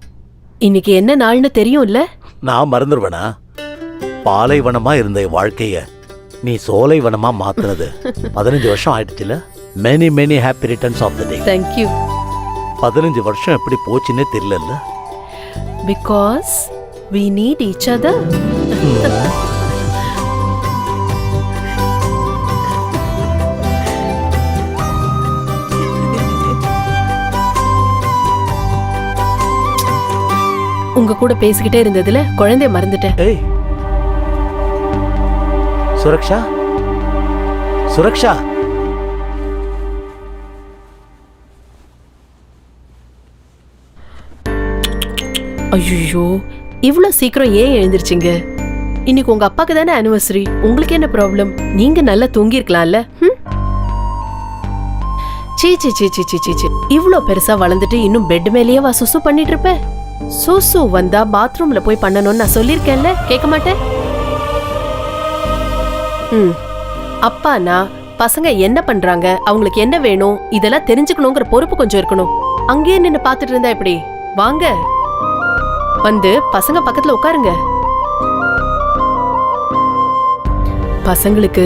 இன்னைக்கு என்ன நாள்னு தெரியும்ல? நான் மறந்துடுவேனா? பாலைவனமா இருந்த என் வாழ்க்கைய நீ சோலைவனமா மாத்துனது 15 வருஷம் ஆயிடுச்சுல. Many many happy returns of the day. Thank you. 15 வருஷம் எப்படி போச்சுன்னே தெரியல. Because we need each other. உங்க கூட பேசிக்கிட்டே இருந்ததுல குழந்தைய மறந்துட்டேன். ஏய் சுரக்ஷா, சுரக்ஷா, ஐயோ, இவ்ளோ சீக்கிரம் ஏன் எழுந்திருச்சீங்க? இன்னைக்கு உங்க அப்பாக்கு தானே ஆனிவர்சரி, உங்களுக்கு என்ன ப்ராப்ளம்? நீங்க நல்லா தூங்கி இருக்கலாம்ல. சீ சீ சீ சீ சீ சீ, இவ்ளோ பெருசா வளர்ந்துட்டு இன்னும் பெட் மேலேயே சுசு பண்ணிட்டு இருப்ப? சுசு வந்தா பாத்ரூம்ல போய் பண்ணணும்னு நான் சொல்லிருக்கேன்ல, கேட்க மாட்டேன். அப்பானா பசங்க என்ன பண்றாங்க, அவங்களுக்கு என்ன வேணும், இதெல்லாம் தெரிஞ்சுக்கணுங்கிற பொறுப்பு கொஞ்சம் இருக்கணும். அங்கேயே நின்னு பாத்துட்டு இருந்தா எப்படி? வாங்க, வந்து பசங்க பக்கத்துல உட்காருங்க. பசங்களுக்கு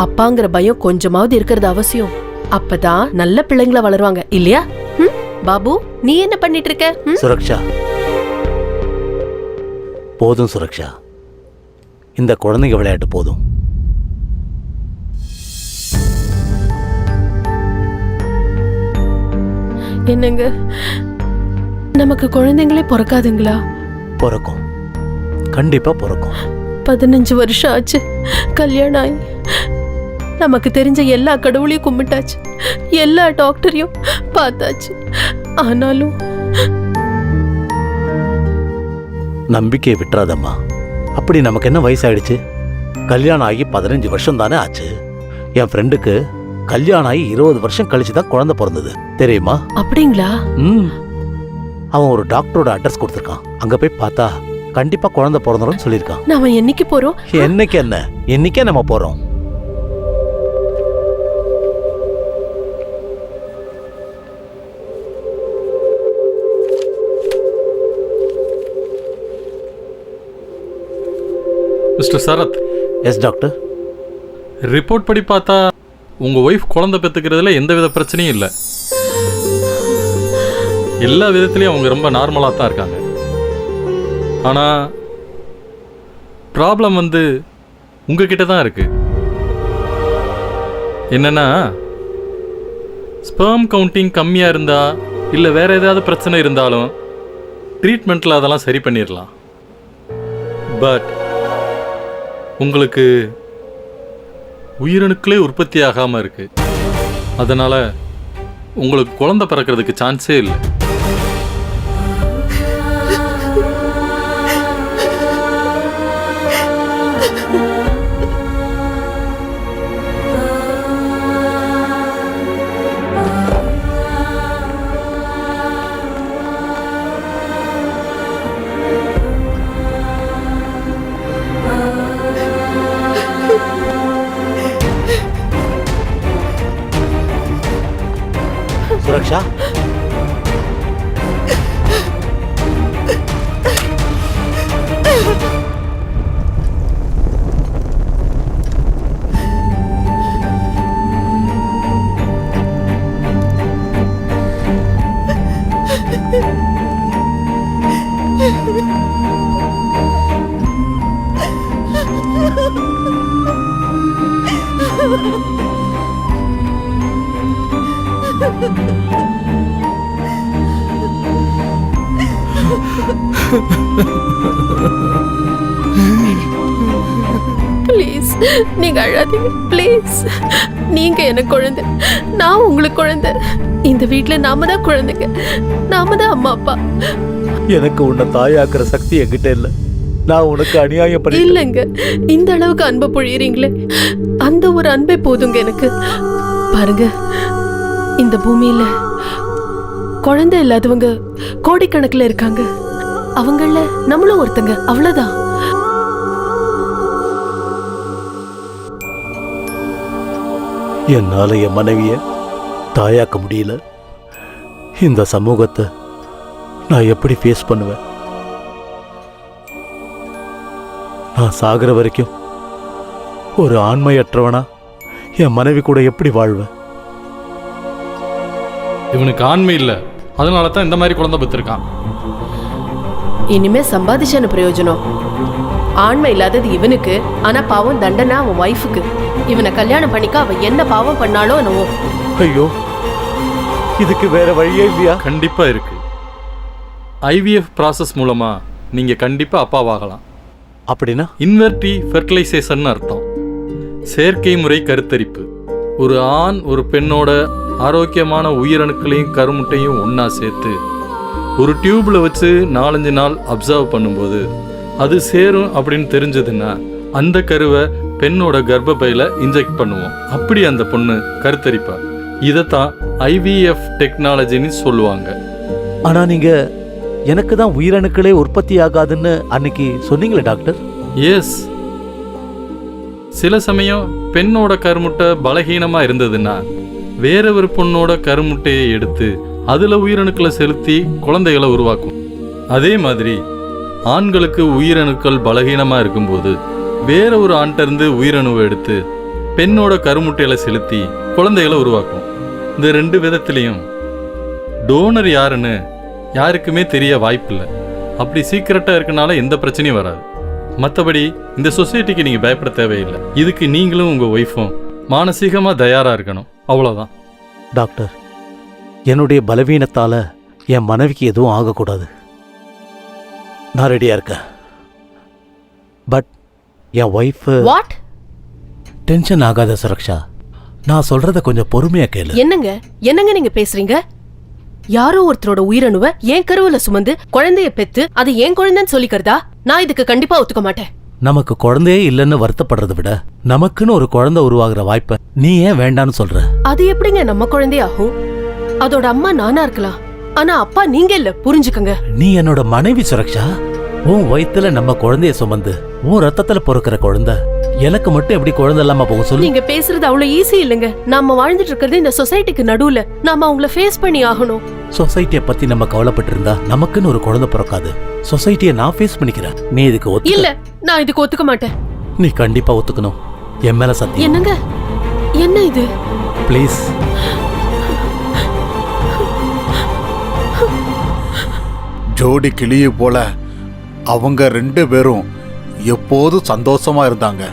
அப்பாங்கிற பயம் கொஞ்சமாவது இருக்கிறது அவசியம். அப்பதான் நல்ல பிள்ளைங்களா வளருவாங்க, இல்லையா? பாபு, நீ என்ன பண்ணிட்டு இருக்க? சுரக்ஷா, போதும் சுரக்ஷா, இந்த குழந்தைங்க விளையாட்டு போதும். என்னங்க, நமக்கு குழந்தைங்களே பிறக்காதுங்களா? பிறக்கும், கண்டிப்பா பிறக்கும். 15 வருஷம் ஆச்சு கல்யாணம் ஆகி. நமக்கு தெரிஞ்ச எல்லா கடவுளையும் கும்பிட்டாச்சு, எல்லா டாக்டரையும் பார்த்தாச்சு. ஆனாலும் நம்பிக்கையை விட்டுறாதம்மா. அப்படி நமக்கு என்ன வயசாயிடுச்சு? கல்யாணம் ஆகி 15 வருஷம் தானே ஆச்சு. என் ஃப்ரெண்டுக்கு கல்யாணம் ஆகி 20 வருஷம் கழிச்சுதான் குழந்தை பிறந்தது, தெரியுமா? அப்படிங்களா? அவன் ஒரு டாக்டரோட அட்ரஸ் கொடுத்துருக்கான், அங்க போய் பார்த்தா கண்டிப்பா குழந்தை பிறந்துரும் சொல்லியிருக்கான். நாம என்னைக்கு போறோம்? என்னைக்கு என்ன, என்னைக்கே நம்ம போறோம். Mister Sarath. Yes doctor. Report படி பார்த்தா உங்க ஒய்ஃப் குழந்தை பெற்றுக்கிறதுல எந்தவித பிரச்சனையும் இல்லை. எல்லா விதத்துலையும் அவங்க ரொம்ப நார்மலாக தான் இருக்காங்க. ஆனால் ப்ராப்ளம் வந்து உங்ககிட்ட தான் இருக்கு. என்னன்னா, ஸ்பெர்ம் கவுண்டிங் கம்மியாக இருந்தா இல்லை வேற ஏதாவது பிரச்சனை இருந்தாலும் ட்ரீட்மெண்ட்டில் அதெல்லாம் சரி பண்ணிடலாம். பட் உங்களுக்கு உயிரணுக்களே உற்பத்தி ஆகாமல் இருக்கு. அதனால் உங்களுக்கு குழந்தை பிறக்கிறதுக்கு சான்ஸே இல்லை. சுரக்ஷா, ப்ளீஸ் நீங்க அழாதீங்க ப்ளீஸ். நீங்க எனக்கு குழந்தை, நான் உங்களுக்கு குழந்தை. இந்த வீட்ல நாம தான் குழந்தைங்க, நாம தான் அம்மா அப்பா. எனக்கு உன்னை தாயாக்குற சக்தி என்கிட்ட இல்ல. நான் உனக்கு அநியாயம் பண்ணி இல்லைங்க. இந்த அளவுக்கு அன்பை பொழியறீங்களே, அந்த ஒரு அன்பே போதுங்க எனக்கு. பாருங்க, இந்த பூமியில குழந்தை இல்லாதவங்க கோடிக்கணக்கில் இருக்காங்க. அவங்கள நம்மளும் ஒருத்தங்க, அவ்வளவுதான். என்னால என் மனைவிய தாயாக்க முடியல. இந்த சமூகத்தை நான் எப்படி ஃபேஸ் பண்ணுவேன்? நான் சாகிற வரைக்கும் ஒரு ஆண்மையற்றவனா என் மனைவி கூட எப்படி வாழ்வேன்? இவனுக்கு ஆண்மை இல்லை, அதனால தான் இந்த மாதிரி குழந்தை பெற்றிருக்கான். இனிமே சம்பாதிச்சான பிரயோஜனம். ஆண்மை இல்லாதது இவனுக்கு, ஆனா பாவம் தண்டனை அவன் ஒய்ஃபுக்கு. இவனை கல்யாணம் பண்ணிக்க அவ என்ன பாவம் பண்ணாலும் என்னவோ. ஐயோ, இதுக்கு வேற வழியே இல்லையா? கண்டிப்பா இருக்கு. IVF ப்ராசஸ் மூலமா நீங்க கண்டிப்பா அப்பாவாகலாம். அப்படின்னா இன்வெர்டி ஃபெர்டிலைசேஷன் அர்த்தம். செயற்கை முறை கருத்தரிப்பு. ஒரு ஆண் ஒரு பெண்ணோட ஆரோக்கியமான உயிரணுக்களையும் கருமுட்டையும் ஒன்றா சேர்த்து ஒரு டியூப்ல வச்சு 4-5 நாள் அப்சர்வ் பண்ணும்போது அது சேரும் அப்படின்னு தெரிஞ்சதுன்னா அந்த கருவை பெண்ணோட கர்ப்பப்பையில இன்ஜெக்ட் பண்ணுவோம். அப்படி அந்த பொண்ணு கருத்தரிப்பா. இதைத்தான் IVF டெக்னாலஜின்னு சொல்லுவாங்க. ஆனா நீங்க எனக்கு தான் உயிரணுக்களே உற்பத்தி ஆகாதுன்னு அன்னைக்கு சொன்னீங்களே டாக்டர். எஸ், சில சமயம் பெண்ணோட கருமுட்டை பலகீனமா இருந்ததுன்னா வேற ஒரு பொண்ணோட கருமுட்டையை எடுத்து அதுல உயிரணுக்களை செலுத்தி குழந்தைகளை உருவாக்கும். அதே மாதிரி ஆண்களுக்கு உயிரணுக்கள் பலகீனமா இருக்கும்போது வேற ஒரு ஆண்கிட்ட இருந்து உயிரணுவை எடுத்து பெண்ணோட கருமுட்டையில செலுத்தி குழந்தைகளை உருவாக்கும். இந்த 2 விதத்திலையும் டோனர் யாருன்னு யாருக்குமே தெரிய வாய்ப்பில்லை. அப்படி சீக்கிரட்டா இருக்கனால எந்த பிரச்சனையும் வராது. மற்றபடி இந்த சொசைட்டிக்கு நீங்க பயப்பட தேவையில்லை. இதுக்கு நீங்களும் உங்க ஒய்ஃபும் மானசீகமா தயாரா இருக்கணும், அவ்வளவுதான். டாக்டர், என்னுடைய பலவீனத்தால என் மனைவிக்கு எதுவும் ஆகக்கூடாது. நான் ரெடியா இருக்கேன். But N wife what? Tension ஆகாத சுரக்ஷா, நான் சொல்றத கொஞ்சம் பொறுமையா கேளு. என்னங்க நீங்க பேசுறீங்க? யாரோ ஒருத்தரோட உயிரணுவை என் கருவுல சுமந்து குழந்தைய பெத்து அது என் குழந்தைன்னு சொல்லிக்கிறதா? நான் இதுக்கு கண்டிப்பா ஒத்துக்க மாட்டேன். நமக்கு குழந்தையே இல்லைன்னு வருத்தப்படுறதை விட நமக்குன்னு ஒரு குழந்தை உருவாகிற வாய்ப்பை நீ ஏன் வேண்டான்னு சொல்ற? அது எப்படிங்க நம்ம குழந்தைய ஆகும்? அதோட அம்மா நானா இருக்கலாம், ஆனா அப்பா நீங்க இல்ல, புரிஞ்சுக்கங்க. நீ என்னோட மனைவி சுரக்ஷா. உன் வயித்துல நம்ம குழந்தைய சுமந்து உன் ரத்தத்துல பொறுக்கிற குழந்தை எனக்கு மட்டும் எப்படி குழந்தை இல்லாம போக சொல்லு? நீங்க பேசுறது அவ்வளவு ஈஸி இல்லைங்க. நாம வாழ்ந்துட்டு இருக்கிறது இந்த சொசைட்டிக்கு நடுவுல. நாம அவங்கள ஃபேஸ் பண்ணி ஆகணும். சொசைட்டிய பத்தி நம்ம கவலைப்பட்டு இருந்தா நமக்குன்னு ஒரு குழந்தை பிறக்காது. சொசைட்டிய நான் ஃபேஸ் பண்ணிக்கிறேன். நீ இதுக்கு இல்ல, நான் இதுக்கு ஒத்துக்க மாட்டேன். நீ கண்டிப்பா ஒத்துக்கணும். என் மேல சத்தியம். என்னங்க? என்ன இது? ப்ளீஸ். ஜோடி கிளியை போல அவங்க 2 பேரும் எப்போதும் சந்தோஷமா இருந்தாங்க.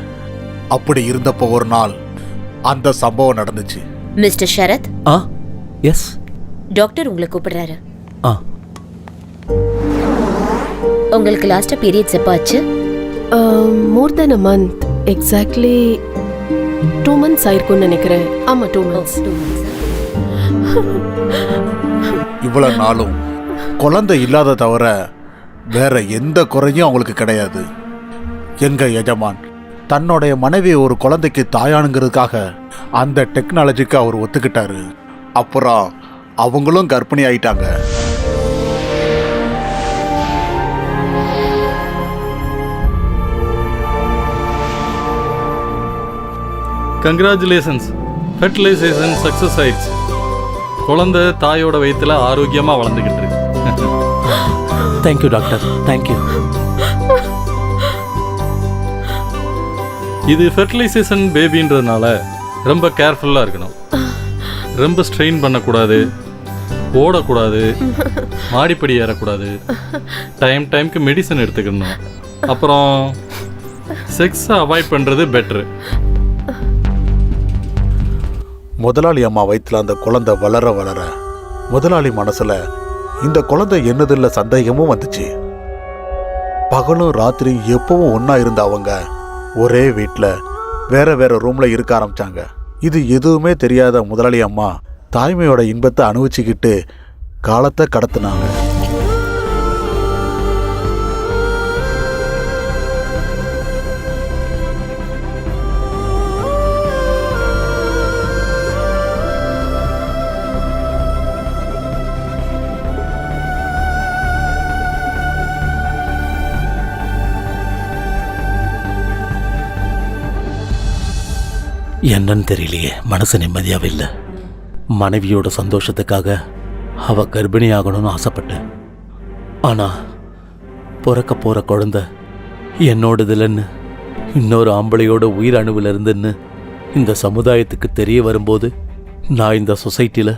அப்படி இருந்தப்போ ஒரு நாள் அந்த சம்பவம் நடந்துச்சு. மிஸ்டர் ஷரத். எஸ். டாக்டர் உங்களை கூப்பிடுறாரு. உங்களுக்கு லாஸ்டா பீரியட்ஸ் எப்போ ஆச்சு? மோர் தென் a month. எக்ஸாக்ட்லி 2 months ஆயிருக்கும்னு நினைக்கிறேன். ஆமா, 2 months. இவ்வளவு நாளும் குழந்தை இல்லாத தவிர வேற எந்த குறையும் அவங்களுக்கு கிடையாது. எங்க எஜமான் தன்னுடைய மனைவி ஒரு குழந்தைக்கு தாயானுங்கிறதுக்காக அந்த டெக்னாலஜிக்கு அவர் ஒத்துக்கிட்டாரு. அப்புறம் அவங்களும் கர்ப்பிணி ஆயிட்டாங்க. கங்க்ராச்சுலேஷன்ஸ், ஃபெர்டிலைசேஷன் சக்ஸஸ் ஆயிடுச்சு. குழந்தை தாயோட வயிற்றுல ஆரோக்கியமாக வளர்ந்துக்கிட்டு இருக்கு. Thank you doctor, thank you. இது ஃபெர்டிலைசேஷன் பேபின்றதுனால ரொம்ப கேர்ஃபுல்லாக இருக்கணும். ரொம்ப ஸ்ட்ரெயின் பண்ணக்கூடாது, ஓடக்கூடாது, மாடிப்படி ஏறக்கூடாது, டைம்க்கு மெடிசன் எடுத்துக்கணும். அப்புறம் செக்ஸை அவாய்ட் பண்ணுறது பெட்ரு. முதலாளி அம்மா வயிற்றுல அந்த குழந்தை வளர வளர முதலாளி மனசுல இந்த குழந்தை என்னதில்ல சந்தேகமும் வந்துச்சு. பகலும் ராத்திரி எப்பவும் ஒன்னா இருந்த அவங்க ஒரே வீட்டில் வேற வேற ரூம்ல இருக்க ஆரம்பிச்சாங்க. இது எதுவுமே தெரியாத முதலாளி அம்மா தாய்மையோட இன்பத்தை அனுபவிச்சுக்கிட்டு காலத்தை கடத்தினாங்க. என்னன்னு தெரியலையே, மனசு நிம்மதியாகவே இல்லை. மனைவியோட சந்தோஷத்துக்காக அவ கர்ப்பிணி ஆகணும்னு ஆசைப்பட்டேன். ஆனால் பிறக்க போகிற குழந்தை என்னோடதுலன்னு இன்னொரு ஆம்பளையோட உயிர் அணுவில் இருந்துன்னு இந்த சமுதாயத்துக்கு தெரிய வரும்போது நான் இந்த சொசைட்டியில்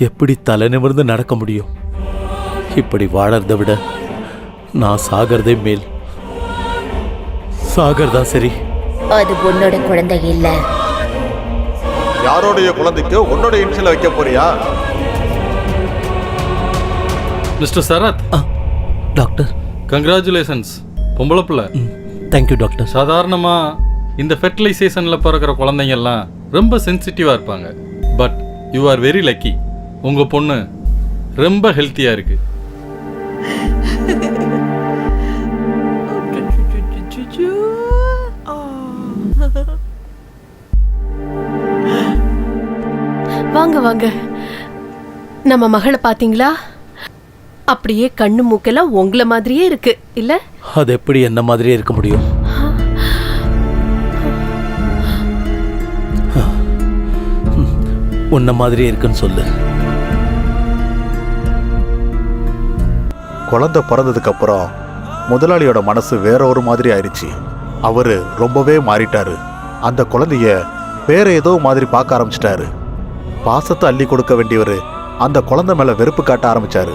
எப்படி தலை நிமிர்ந்து நடக்க முடியும்? இப்படி வாழறதை விட நான் சாகிறதே மேல். சாகிறதா சரி. அது உன்னோட குழந்தை இல்ல. யாரோடைய குழந்தைக்கு உன்னோட இன்சியல் வைக்க போறியா? மிஸ்டர் சரத். டாக்டர், கங்க்ராச்சுலேஷன்ஸ், பொம்பளை பிள்ளை. Thank you doctor. சாதாரணமாக இந்த ஃபெர்டிலைசேஷனில் பிறக்கிற குழந்தைங்கெல்லாம் ரொம்ப சென்சிட்டிவாக இருப்பாங்க. But you are very lucky. உங்கள் பொண்ணு ரொம்ப ஹெல்த்தியாக இருக்கு. வாங்க வாங்க. நம்ம மகளை பாத்தீங்களா? அப்படியே கண்ணு மூக்கெல்லாம் உங்களை மாதிரியே இருக்கு இல்ல? அது எப்படி என்ன மாதிரியே இருக்க முடியும்? உன்ன மாதிரியே இருக்குன்னு சொல்லு. குழந்தை பிறந்ததுக்கு அப்புறம் முதலாளியோட மனசு வேற ஒரு மாதிரி ஆயிடுச்சு. அவரு ரொம்பவே மாறிட்டாரு. அந்த குழந்தைய வேற ஏதோ மாதிரி பார்க்க ஆரம்பிச்சிட்டாரு. பாசத்தை அள்ளி கொடுக்க வேண்டியவரு அந்த குழந்தை மேல வெறுப்பு காட்ட ஆரம்பிச்சாரு.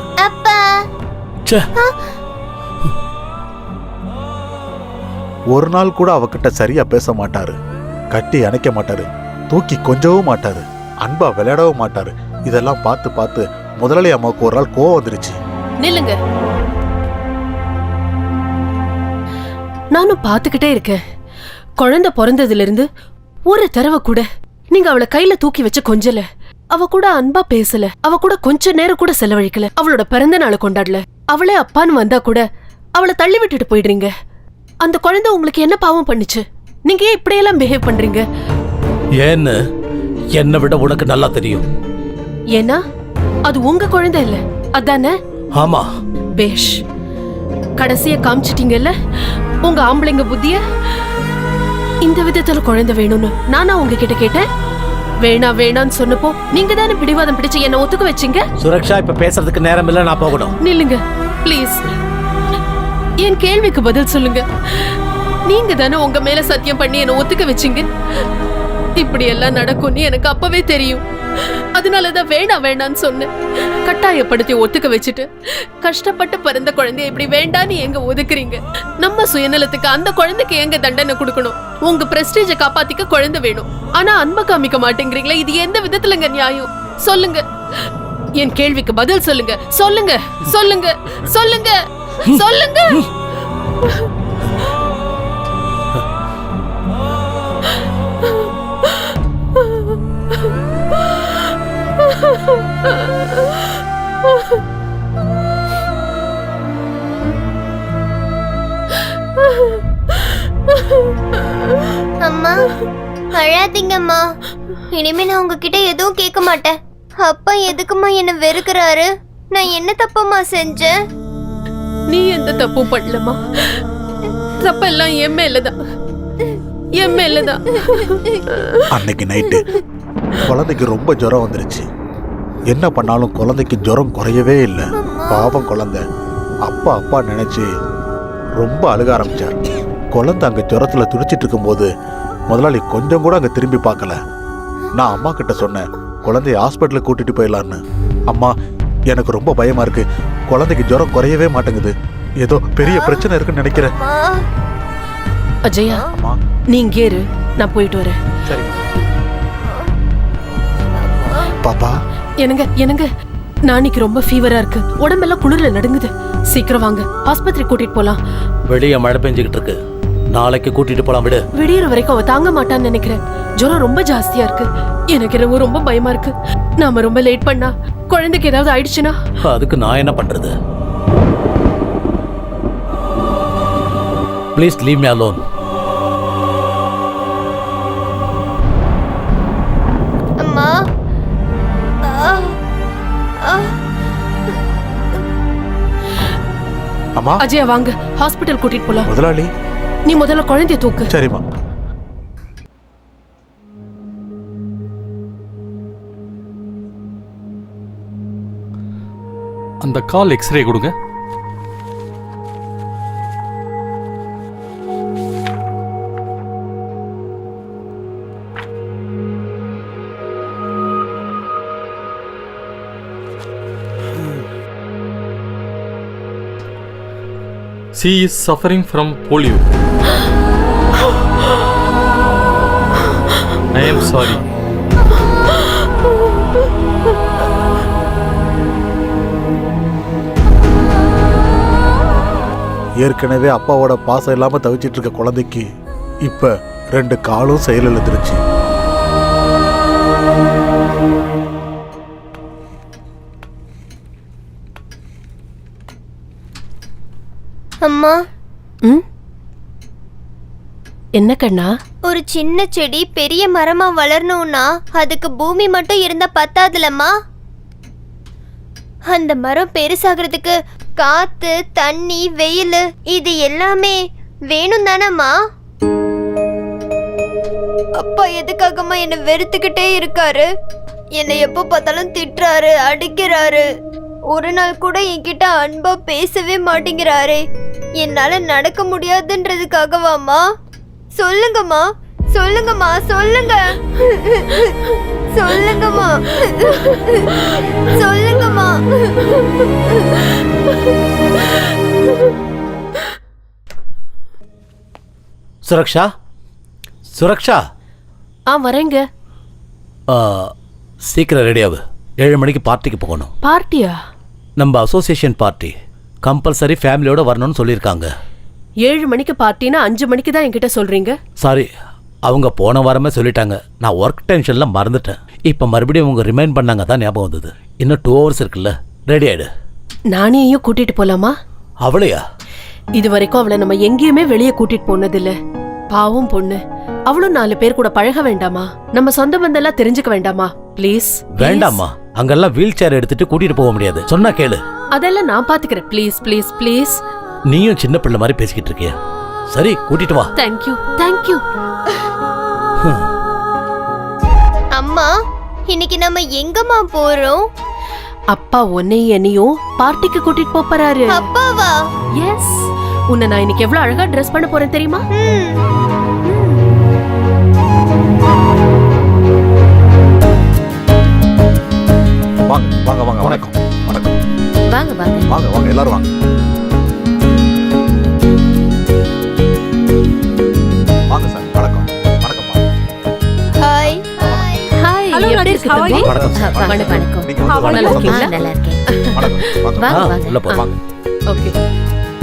ஒரு நாள் கூட அவகிட்ட சரியா பேச மாட்டாரு, கட்டி அணைக்க மாட்டாரு, தூக்கி கொஞ்சவும் மாட்டாரு, அன்பா விளையாடவும் மாட்டாரு. இதெல்லாம் பார்த்து பார்த்து முதலாளி அம்மாவுக்கு ஒரு நாள் கோவம் வந்துருச்சு. நில்லுங்க, நானும் பார்த்துக்கிட்டே இருக்கேன். குழந்தை பிறந்ததுல இருந்து ஒரு தடவை கூட நீங்க அவளை கையில தூக்கி வச்சு கொஞ்சல, அவ கூட அன்பா பேசல, அவ கூட கொஞ்ச நேரம் கூட செலவழிக்கல, அவளோட பிறந்த நாளை கொண்டாடல. அவளே அப்பான்னு வந்தா கூட அவளை தள்ளி விட்டுட்டு போயிடுறீங்க. அந்த குழந்தை உங்களுக்கு என்ன பாவம் பண்ணுச்சு? நீங்க ஏன் இப்படியெல்லாம் பிஹேவ் பண்றீங்க? ஏன்னு என்னை விட உனக்கு நல்லா தெரியும். ஏன்னா அது உங்க குழந்தை இல்ல, அதானே? ஆமா. பேஷ், கடைசியா காமிச்சிட்டீங்கல்ல உங்க ஆம்பளைங்க புத்திய. இந்த விதத்துல குழந்தை வேணும்னு நானா உங்ககிட்ட கேட்டேன்? வேணான்னு சொன்னப்போ நீங்க தானே பிடிவாதம் பிடிச்சு என்ன ஒத்துக்க வச்சீங்க. சுரக்ஷா, இப்ப பேசுறதுக்கு நேரம் இல்ல, நான் போகணும். நில்லுங்க ப்ளீஸ், என் கேள்விக்கு பதில் சொல்லுங்க. நீங்க தானே உங்க மேல சத்தியம் பண்ணி என்ன ஒத்துக்க வச்சீங்க. இப்படி எல்லாம் நடக்கும்னு எனக்கு அப்பவே தெரியும். அதனாலதான் வேணான்னு சொன்னேன். கட்டாயப்படுத்தி ஒத்துக்க வச்சுட்டு கஷ்டப்பட்டு பிறந்த குழந்தைய இப்படி வேண்டான்னு எங்க ஒதுக்குறீங்க? நம்ம சுயநலத்துக்கு அந்த குழந்தைக்கு எங்க தண்டனை கொடுக்கணும்? உங்க பிரஸ்டீஜை காப்பாத்திக்க குழந்தை வேணும், ஆனா அன்பை காமிக்க மாட்டேங்கிறீங்களா? இது எந்த விதத்துலங்க நியாயம்? சொல்லுங்க, என் கேள்விக்கு பதில் சொல்லுங்க. சொல்லுங்க சொல்லுங்க சொல்லுங்க சொல்லுங்க. அம்மா அழாதீங்கம்மா. இனிமே நான் உங்ககிட்ட எதுவும் கேட்க மாட்டேன். அப்பா எதுக்குமா என்ன வெறுக்கிறாரு? நான் என்ன தப்பம்மா செஞ்சேன்? நீ எந்த தப்பும் பண்ணலமா. தப்பெல்லாம் என் மேலதான், என் மேலதான். அன்னைக்கு நைட்டு குழந்தைக்கு ரொம்ப ஜுரம் வந்துருச்சு. என்ன பண்ணாலும் குழந்தைக்கு ஜுரம் குறையவே இல்லை. பாவம் குழந்தை அப்பா அப்பா நினைச்சு ரொம்ப அழுக ஆரம்பிச்சார். குழந்தை அங்கே ஜுரத்துல துடிச்சிட்டு இருக்கும்போது முதலாளி கொஞ்சம் கூட அங்கே திரும்பி பார்க்கல. நான் அம்மா கிட்ட சொன்னேன், குழந்தைய ஹாஸ்பிட்டலுக்கு கூட்டிட்டு போயிடலான்னு. அம்மா எனக்கு ரொம்ப பயமா இருக்கு, குழந்தைக்கு ஜுரம் குறையவே மாட்டேங்குது, ஏதோ பெரிய பிரச்சனை இருக்குன்னு நினைக்கிறேன். அஜயா, நீ இங்கே இரு, நான் போயிட்டு வரேன். சரி பாப்பா. எனக்கு நாளைக்கு ரொம்ப ஃபீவரா இருக்கு, உடம்பெல்லாம் குளிர்ல நடுங்குது. சீக்கிரம் வாங்க, ஆஸ்பத்திரி கூட்டிட்டு போலாம். வெளியே மழை பெஞ்சுக்கிட்டு இருக்கு, நாளைக்கு கூட்டிட்டு போலாம். விடு. விடியற வரைக்கும் அவ தாங்க மாட்டான்னு நினைக்கிறேன். ஜுரம் ரொம்ப ஜாஸ்தியா இருக்கு. எனக்கு என்னவோ ரொம்ப பயமா இருக்கு. நாம ரொம்ப லேட் பண்ணா குழந்தைக்கு ஏதாவது ஆயிடுச்சுன்னா அதுக்கு நான் என்ன பண்றது? Please leave me alone. அம்மா அம்மா. அஜயா வாங்க, ஹாஸ்பிட்டல் கூட்டிட்டு போலாம். முதலாளி நீ முதல்ல குழந்தைய தூக்கு. சரிம்மா. அந்த கால் எக்ஸ்ரே கொடுங்க. She is suffering from polio. I am sorry. ஏற்கனவே அப்பாவோட பாசம் இல்லாம தவிச்சிட்டு இருக்க குழந்தைக்கு இப்ப 2 காலும் செயலிழந்துருச்சு. அம்மா. என்ன கண்ணா? ஒரு சின்ன செடி பெரிய மரமா வளரணும்னா அதுக்கு பூமி மட்டும் இருந்தா பத்தாதுலம்மா. அந்த மரம் பெருசாகிறதுக்கு காத்து, தண்ணி, வெயில் இது எல்லாமே வேணும் தானம்மா. அப்பா எதுக்காகம்மா என்ன வெறுத்துக்கிட்டே இருக்காரு? என்னை எப்போ பார்த்தாலும் திட்டுறாரு, அடிக்கிறாரு. ஒரு நாள் கூட என்கிட்ட அன்பா பேசவே மாட்டேங்கிறாரு. என்னால நடக்க முடியாதுன்றதுக்காகவாம்மா? சொல்லுங்கம்மா, சொல்லுங்கம்மா, சொல்லுங்க, சொல்லுங்கம்மா, சொல்லுங்கம்மா. சுரக்ஷா, சுரக்ஷா. வரேங்க. சீக்கிரம் ரெடியாவு, 7 மணிக்கு பார்ட்டிக்கு போகணும். பார்ட்டியா? நம்ம அசோசியேஷன் பார்ட்டி, கம்பல்சரி ஃபேமிலியோட வரணும்னு சொல்லியிருக்காங்க. 7 மணிக்கு பார்ட்டினா 5 மணிக்கு தான் என்கிட்ட சொல்றீங்க? சாரி, அவங்க போன வாரமே சொல்லிட்டாங்க. நான் ஒர்க் டென்ஷன்ல மறந்துட்டேன். இப்போ மறுபடியும் அவங்க ரிமைண்ட் பண்ணாங்க தான் ஞாபகம் வந்தது. இன்னும் 2 hours இருக்குல்ல, ரெடி ஆயிடு. நானேயும் கூட்டிட்டு போலாமா? அவளையா? இது வரைக்கும் அவளை நம்ம எங்கேயுமே வெளியே கூட்டிட்டு போனதில்ல. பாவம் பொண்ணு, அவளும் 4 பேர் கூட பழக வேண்டாமா? நம்ம சொந்த பந்தெல்லாம் தெரிஞ்சுக்க வேண்டாமா? ப்ளீஸ். வேண்டாமா, அங்கெல்லாம் வீல் சேர் எடுத்துட்டு கூட்டிட்டு போக முடியாது. சொன்னா கேளு. அதெல்லாம் நான் பாத்துக்கிறேன். Please please please. நீயும் சின்ன பிள்ளை மாதிரி பேசிக்கிட்டு இருக்கிய. சரி, கூட்டிட்டு வா. Thank you thank you. அம்மா, இன்னைக்கு நம்ம எங்கம்மா போறோம்? அப்பா உன்னையும் என்னையும் பார்ட்டிக்கு கூட்டிட்டு போறாரு. அப்பாவா? எஸ். உன்னை நான் இன்னைக்கு எவ்வளவு அழகா ட்ரெஸ் பண்ண போறேன் தெரியுமா? வாங்க வாங்க வாங்க. வணக்கம் வணக்கம். வாங்க வாங்க வாங்க வாங்க, எல்லாரும் வாங்க. வாங்க சார். வணக்கம் வணக்கம்மா. Hi hi. எப்படி இருக்கு தம்பி? வணக்கம் சார். வணக்கம். நீங்க வந்து நல்லா இருக்கீங்களா? நல்லா இருக்கேன். வணக்கம் வாங்க. வாங்க வாங்க. உள்ள போ. வாங்க ஓகே.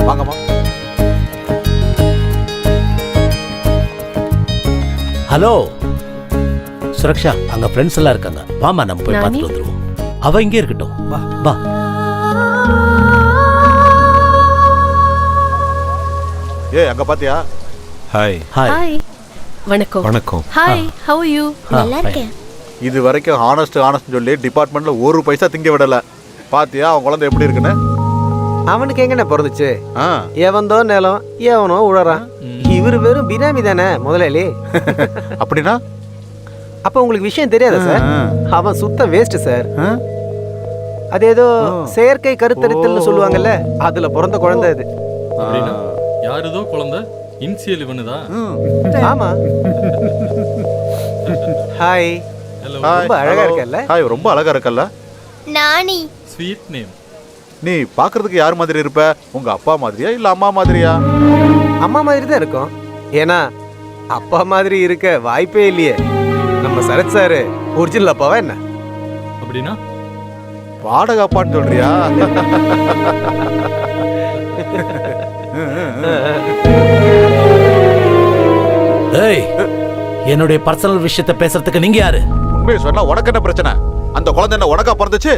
வாங்கம்மா. ஹலோ சுரக்ஷா, அங்க ஃப்ரெண்ட்ஸ் எல்லாம் இருக்காங்க. வாமா, நம்ம போய் பார்த்துட்டு வந்துருவோம். அவ இங்கே இருக்கட்டும். வா வா. அங்க பாத்தியா? ஹாய். ஹாய். வணக்கம். வணக்கம். Hi, how are you? நல்லா இருக்கேன். இது வரைக்கும் ஹானஸ்ட் சொல்லி டிபார்ட்மெண்ட்ல ஒரு பைசா திங்க விடல. பாத்தியா அவன் குழந்தை எப்படி இருக்குன்னு? அவனுக்கு எங்கண்ணே பிறந்துச்சு? எவன்தோ நிலம் எவனோ உழறான். இவரு வெறும் பினாமி தானே முதலாளி. அப்படின்னா அப்ப உங்களுக்கு விஷயம் தெரியாதா சார்? அவன் சுத்த வேஸ்ட் சார். அது ஏதோ செயற்கை கருத்தரித்தல்னு சொல்லுவாங்கல்ல, அதுல பிறந்த குழந்தை அது. அப்படின்னா யாருதோ குழந்தை இன்சியல் இவனுதா? ஆமா. ஹாய். ஹலோ. ரொம்ப அழகா இருக்கல்ல? ஹாய், ரொம்ப அழகா இருக்கல்ல? நானி. Sweet name. நீ பாக்குறதுக்கு யார் மாதிரி இருப்ப? உங்க அப்பா மாதிரியா இல்ல அம்மா மாதிரியா? அம்மா மாதிரி தான் இருக்கும். ஏன்னா அப்பா மாதிரி இருக்க வாய்ப்பே இல்லையே. நம்ம சரத் சார் ஒரிஜினல் அப்பாவா என்ன? அப்படின்னா வாடகை அப்பான்னு சொல்றியா? ஏய், என்னுடைய பர்சனல் விஷயத்தை பேசுறதுக்கு நீங்க யாரு? உண்மையை சொன்னா உனக்கு என்ன பிரச்சனை? அந்த குழந்தை என்ன உனக்கா பிறந்துச்சு?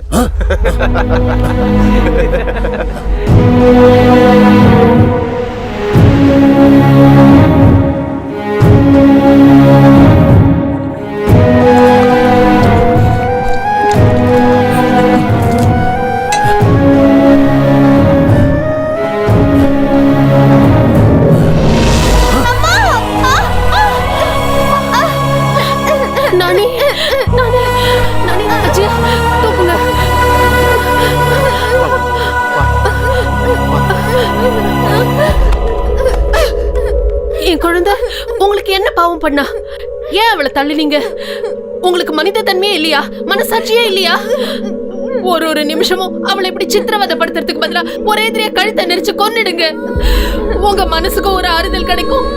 நானி, நானி, நானி, அஜய், தூக்குங்க. என் குழந்தை உங்களுக்கு என்ன பாவம் பண்ணா? ஏன் அவளை தள்ளினீங்க? உங்களுக்கு மனித தன்மையே இல்லையா? மனசாட்சியே இல்லையா? ஒரு நிமிஷமும் அவளை இப்படி சித்திரவதைப்படுத்துறதுக்கு பதிலா ஒரே எதிரியா கழுத்தை நெரிச்சு கொன்னிடுங்க. உங்க மனசுக்கு ஒரு ஆறுதல் கிடைக்கும்,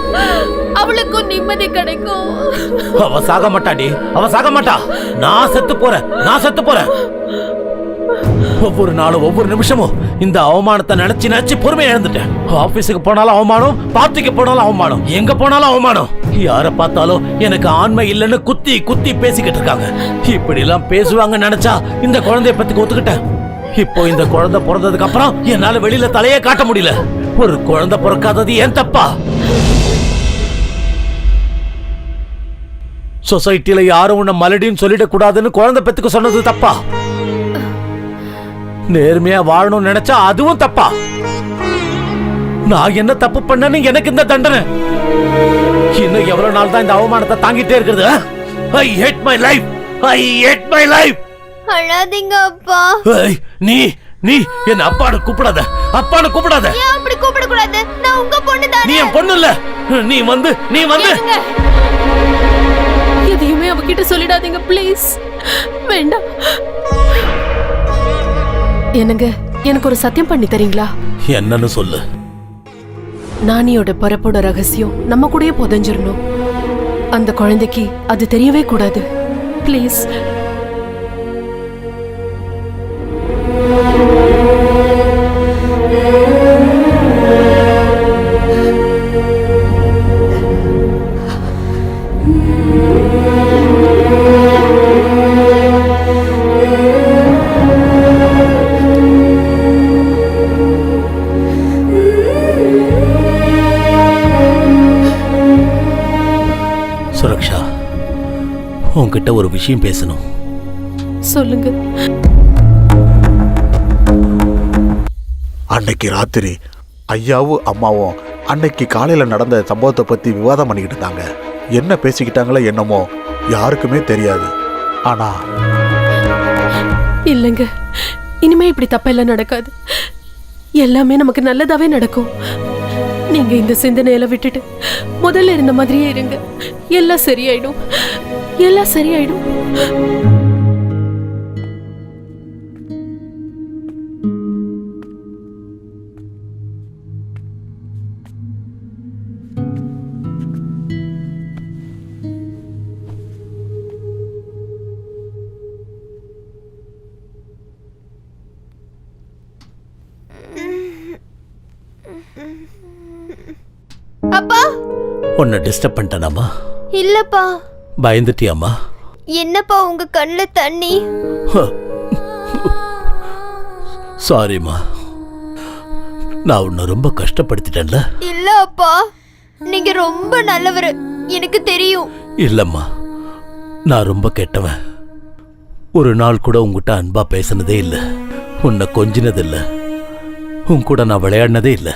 அவளுக்கும் நிம்மதி கிடைக்கும். அவ சாக மாட்டாடி, அவ சாக மாட்டா. நான் செத்து போறேன். ஒவ்வொரு நாளும் ஒவ்வொரு நிமிஷமும் இந்த அவமானத்தை நினைச்சு பொறுமை இழந்துட்டேன். ஆபீஸுக்கு போனாலும் அவமானம், பார்ட்டிக்கு போனாலும் அவமானம், எங்க போனாலும் அவமானம். யார பார்த்தாலும் எனக்கு ஆண்மை இல்லைன்னு குத்தி பேசிக்கிட்டு இருக்காங்க. இப்படி எல்லாம் பேசுவாங்க நினைச்சா இந்த குழந்தைய பத்தி ஒத்துக்கிட்டேன். இப்போ இந்த குழந்தை பிறந்ததுக்கு அப்புறம் என்னால வெளியில தலையே காட்ட முடியல. ஒரு குழந்தை பிறக்காதது ஏன் தப்பா? சொசைட்டில யாரும் உன்னை மலடின்னு சொல்லிடக் கூடாதுன்னு குழந்தை பெத்துக்கு சொன்னது தப்பா? நேர்மையா வாழணும்னு நினைச்சா அதுவும் தப்பா? நான் என்ன தப்பு பண்ணேன்னு எனக்கு இந்த தண்டனை? இன்னும் எவ்வளவு நாள் தான் இந்த அவமானத்தை தாங்கிட்டே இருக்கிறது? I hate my life. அழாதீங்க அப்பா. நீ என்ன அப்பான்னு கூப்பிடாத. ஏன் அப்படி கூப்பிட கூடாது? நான் உங்க பொண்ணு தானே. நீ என் பொண்ணு இல்ல. நீ வந்து எதையுமே அவகிட்ட சொல்லிடாதீங்க ப்ளீஸ். வேண்டாம். என்னங்க, எனக்கு ஒரு சத்தியம் பண்ணி தரீங்களா? என்னன்னு சொல்லு. நானியோட பிறப்போட ரகசியம் நம்ம கூடயே புதைஞ்சிரணும். அந்த குழந்தைக்கு அது தெரியவே கூடாது. ப்ளீஸ். சுரக்ஷா, உன்கிட்ட ஒரு விஷயம் பேசணும். சொல்லுங்க. அன்னைக்கு ராத்திரி ஐயாவும் அம்மாவும் அன்னைக்கு காலையில நடந்த சம்பவத்தை பத்தி விவாதம் பண்ணிக்கிட்டு இருந்தாங்க. என்ன பேசிக்கிட்டாங்களோ என்னமோ யாருக்குமே தெரியாது. ஆனா இல்லைங்க, இனிமே இப்படி தப்பெல்லாம் நடக்காது. எல்லாமே நமக்கு நல்லதாவே நடக்கும். நீங்க இந்த சிந்தனையில விட்டுட்டு முதல்ல இருந்த மாதிரியே இருங்க. எல்லாம் சரியாயிடும். அப்பா, உன்னை டிஸ்டர்ப் பண்ணிட்டேனாமா? இல்லப்பா. பயந்துட்டியாமா? என்னப்பா உங்க கண்ணுல தண்ணி? சாரிம்மா, நான் உன்னை ரொம்ப கஷ்டப்படுத்திட்டேன்ல. இல்ல அப்பா, நீங்க ரொம்ப நல்லவரு, எனக்கு தெரியும். இல்லம்மா, நான் ரொம்ப கெட்டவன். ஒரு நாள் கூட உங்ககிட்ட அன்பா பேசினதே இல்லை, உன்னை கொஞ்சினதில்லை, உன் கூட நான் விளையாடினதே இல்லை.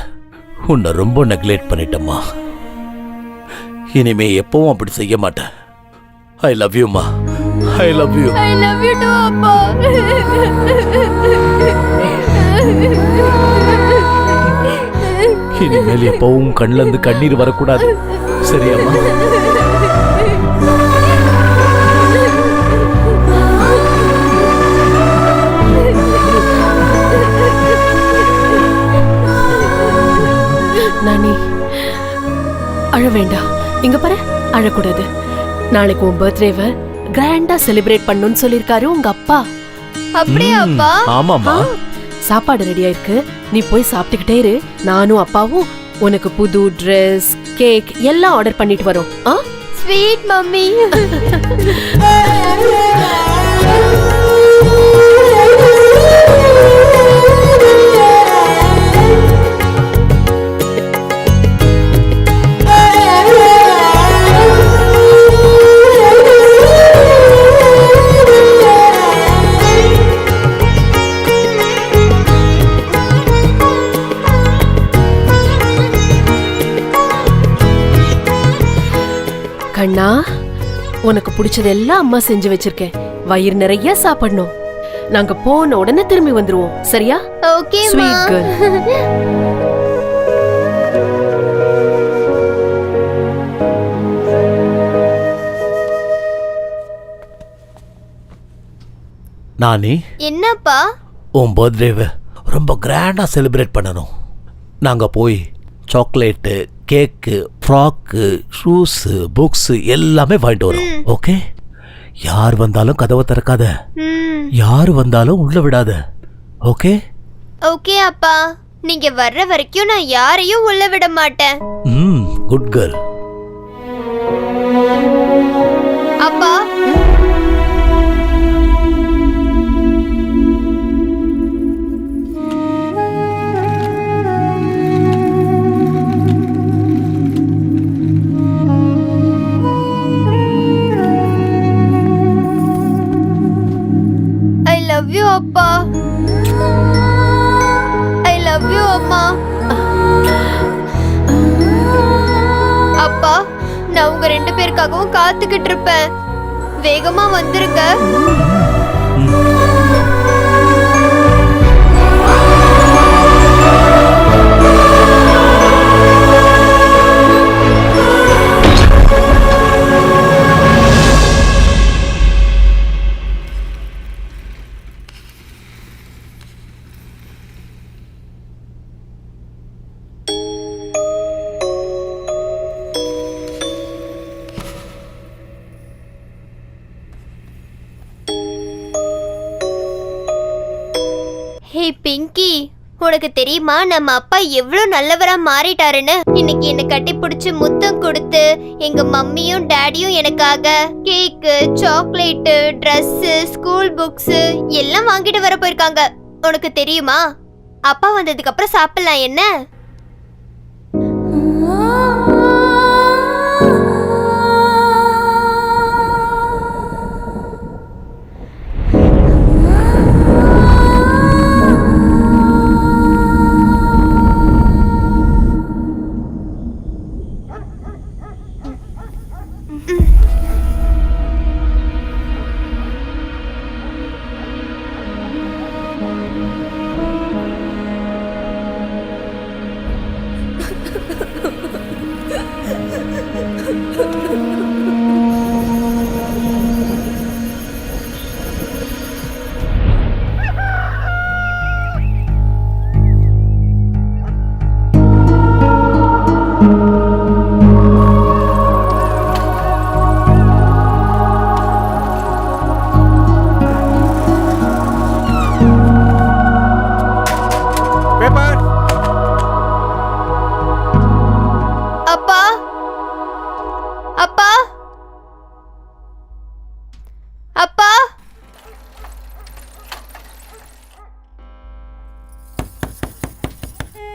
உன்னை ரொம்ப நெக்லெக்ட் பண்ணிட்டேம்மா. இனிமே எப்பவும் அப்படி செய்ய மாட்டேன். ஐ லவ் யூ மா, I love you. I love you to அப்பா. இனிமேல் எப்பவும் கண்ணுல இருந்து கண்ணீர் வரக்கூடாது, சரியாம்மா? நானி, அழ வேண்டாம். இங்க பாரு, அழக்கூடாது. நாளைக்கு உன் பர்த்டேவை கிராண்டா செலிப்ரேட் பண்ணணும்னு சொல்லிருக்காரு உங்க அப்பா. அப்படியே அப்பா? ஆமாமா. சாப்பாடு ரெடியா இருக்கு, நீ போய் சாப்பிட்டுக்கிட்டே இரு. நானும் அப்பாவும் உனக்கு புது ட்ரெஸ், கேக் எல்லாம் ஆர்டர் பண்ணிட்டு வரோம். Sweet mummy. கண்ணா, உனக்கு பிடிச்சதெல்லாம் அம்மா செஞ்சு வச்சிருக்கேன். வயிறு நிறைய சாப்பிடணும். நாங்க போன உடனே திரும்பி வந்துருவோம், சரியா? ஓகே மா. Sweet girl. நானி, என்னப்பா? உன் பர்த்டேவை ரொம்ப கிராண்டா செலிப்ரேட் பண்ணணும். நாங்க போய் சாக்லேட்டு, கேக்கு, ஃப்ராக்கு, ஷூஸு, புக்ஸு எல்லாமே வாங்கிட்டு வரோம். ஓகே? யார் வந்தாலும் கதவை திறக்காத, யார் வந்தாலும் உள்ள விடாத. ஓகே? ஓகே அப்பா, நீங்க வர்ற வரைக்கும் நான் யாரையும் உள்ள விட மாட்டேன். Good girl. அப்பா, ஐ லவ் யூ அப்பா. ஐ லவ் யூ அம்மா. அப்பா, நான் உங்க ரெண்டு பேருக்காகவும் காத்துக்கிட்டு இருப்பேன். வேகமா வந்துருங்க. ஹே பிங்கி, உனக்கு தெரியுமா நம்ம அப்பா எவ்வளவு நல்லவரா மாறிட்டாருன்னு? இன்னைக்கு என்ன கட்டி பிடிச்சு முத்தம் கொடுத்து எங்க மம்மியும் டாடியும் எனக்காக கேக்கு, சாக்லேட்டு, ட்ரெஸ், ஸ்கூல் புக்ஸ் எல்லாம் வாங்கிட்டு வர போயிருக்காங்க. உனக்கு தெரியுமா? அப்பா வந்ததுக்கு அப்புறம் சாப்பிடலாம் என்ன?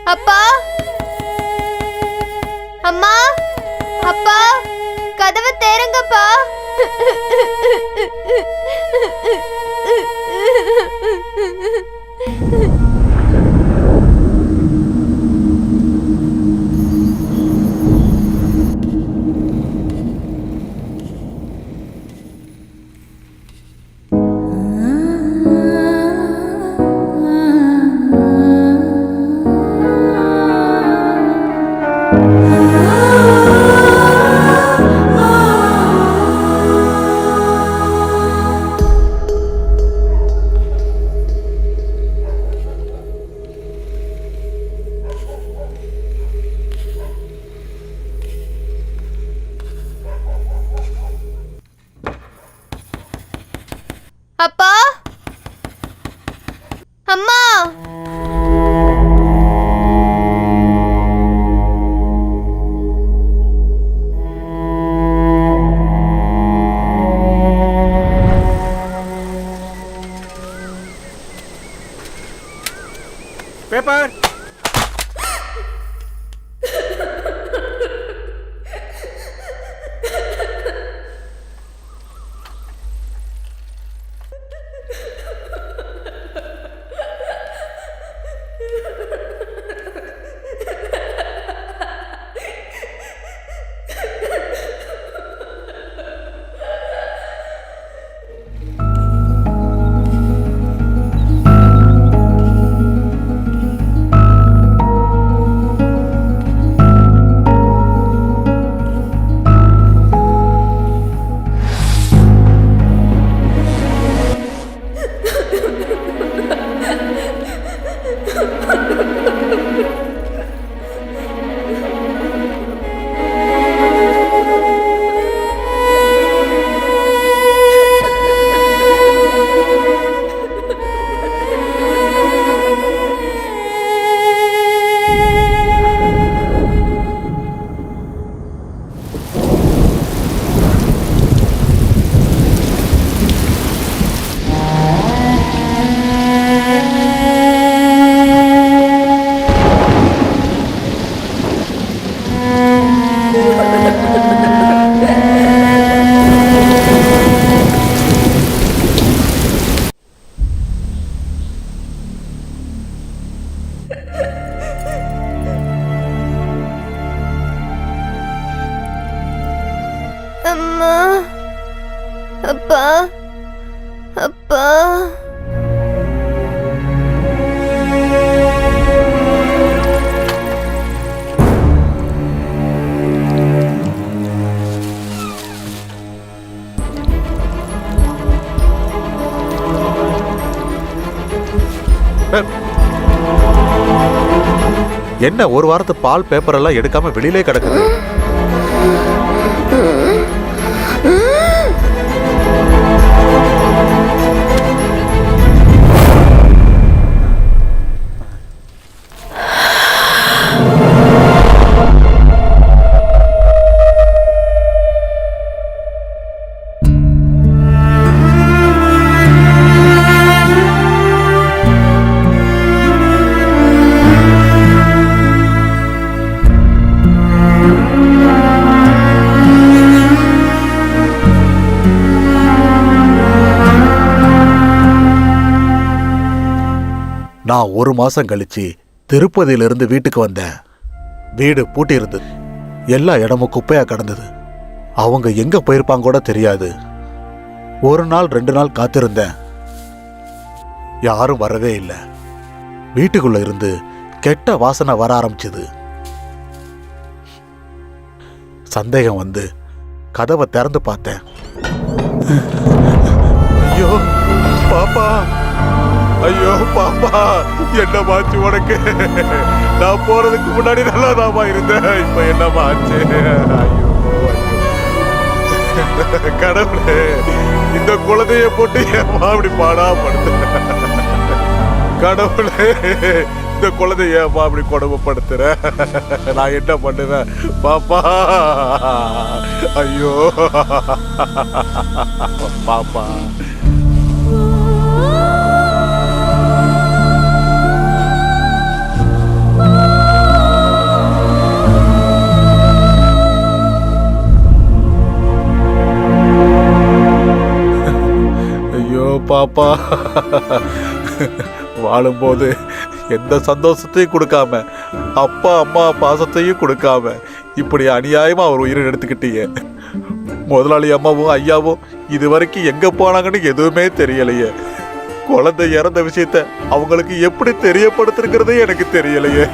அப்பா, அம்மா, அப்பா, கதவை திறங்கப்பா. அப்பா, அம்மா, பேப்பர். அம்மா, அப்பா, அப்பா. என்ன ஒரு வாரத்து பால் பேப்பர் எல்லாம் எடுக்காம வெளியிலே கிடக்குது? நான் ஒரு மாசம் கழிச்சு திருப்பதியிலிருந்து வீட்டுக்கு வந்தேன். வீடு பூட்டி இருந்தது. எல்லா இடமும் குப்பையா கிடந்தது. அவங்க எங்க போயிருப்பாங்க கூட தெரியாது. ஒரு நாள் 2 நாள் காத்திருந்தேன். யாரும் வரவே இல்லை. வீட்டுக்குள்ள இருந்து கெட்ட வாசனை வர ஆரம்பிச்சது. சந்தேகம் வந்து கதவை திறந்து பார்த்தேன். ஐயோ பாப்பா, ஐயோ பாப்பா, என்ன மாச்சு உனக்கு? நான் போறதுக்கு முன்னாடி நல்லாதாமா இருந்தேன். இப்ப என்னமா ஆச்சு? ஐயோ கடவுளே, இந்த குழந்தைய போட்டு ஏமா அப்படி பாடா படுத்து? கடவுளே, இந்த குழந்தைய ஏமா அப்படி கொடுமைப்படுத்துற? நான் என்ன பண்ணுவேன் பாப்பா? ஐயோ பாப்பா. அப்பா வாழும்போது எந்த சந்தோஷத்தையும் கொடுக்காம அப்பா அம்மா பாசத்தையும் கொடுக்காம இப்படி அநியாயமா அவர் உயிரை எடுத்துக்கிட்டீங்க. முதலாளி அம்மாவும் ஐயாவும் இது வரைக்கும் எங்க போனாங்கன்னு எதுவுமே தெரியலையே. குழந்தை இறந்த விஷயத்த அவங்களுக்கு எப்படி தெரியப்படுத்துறதே எனக்கு தெரியலையே.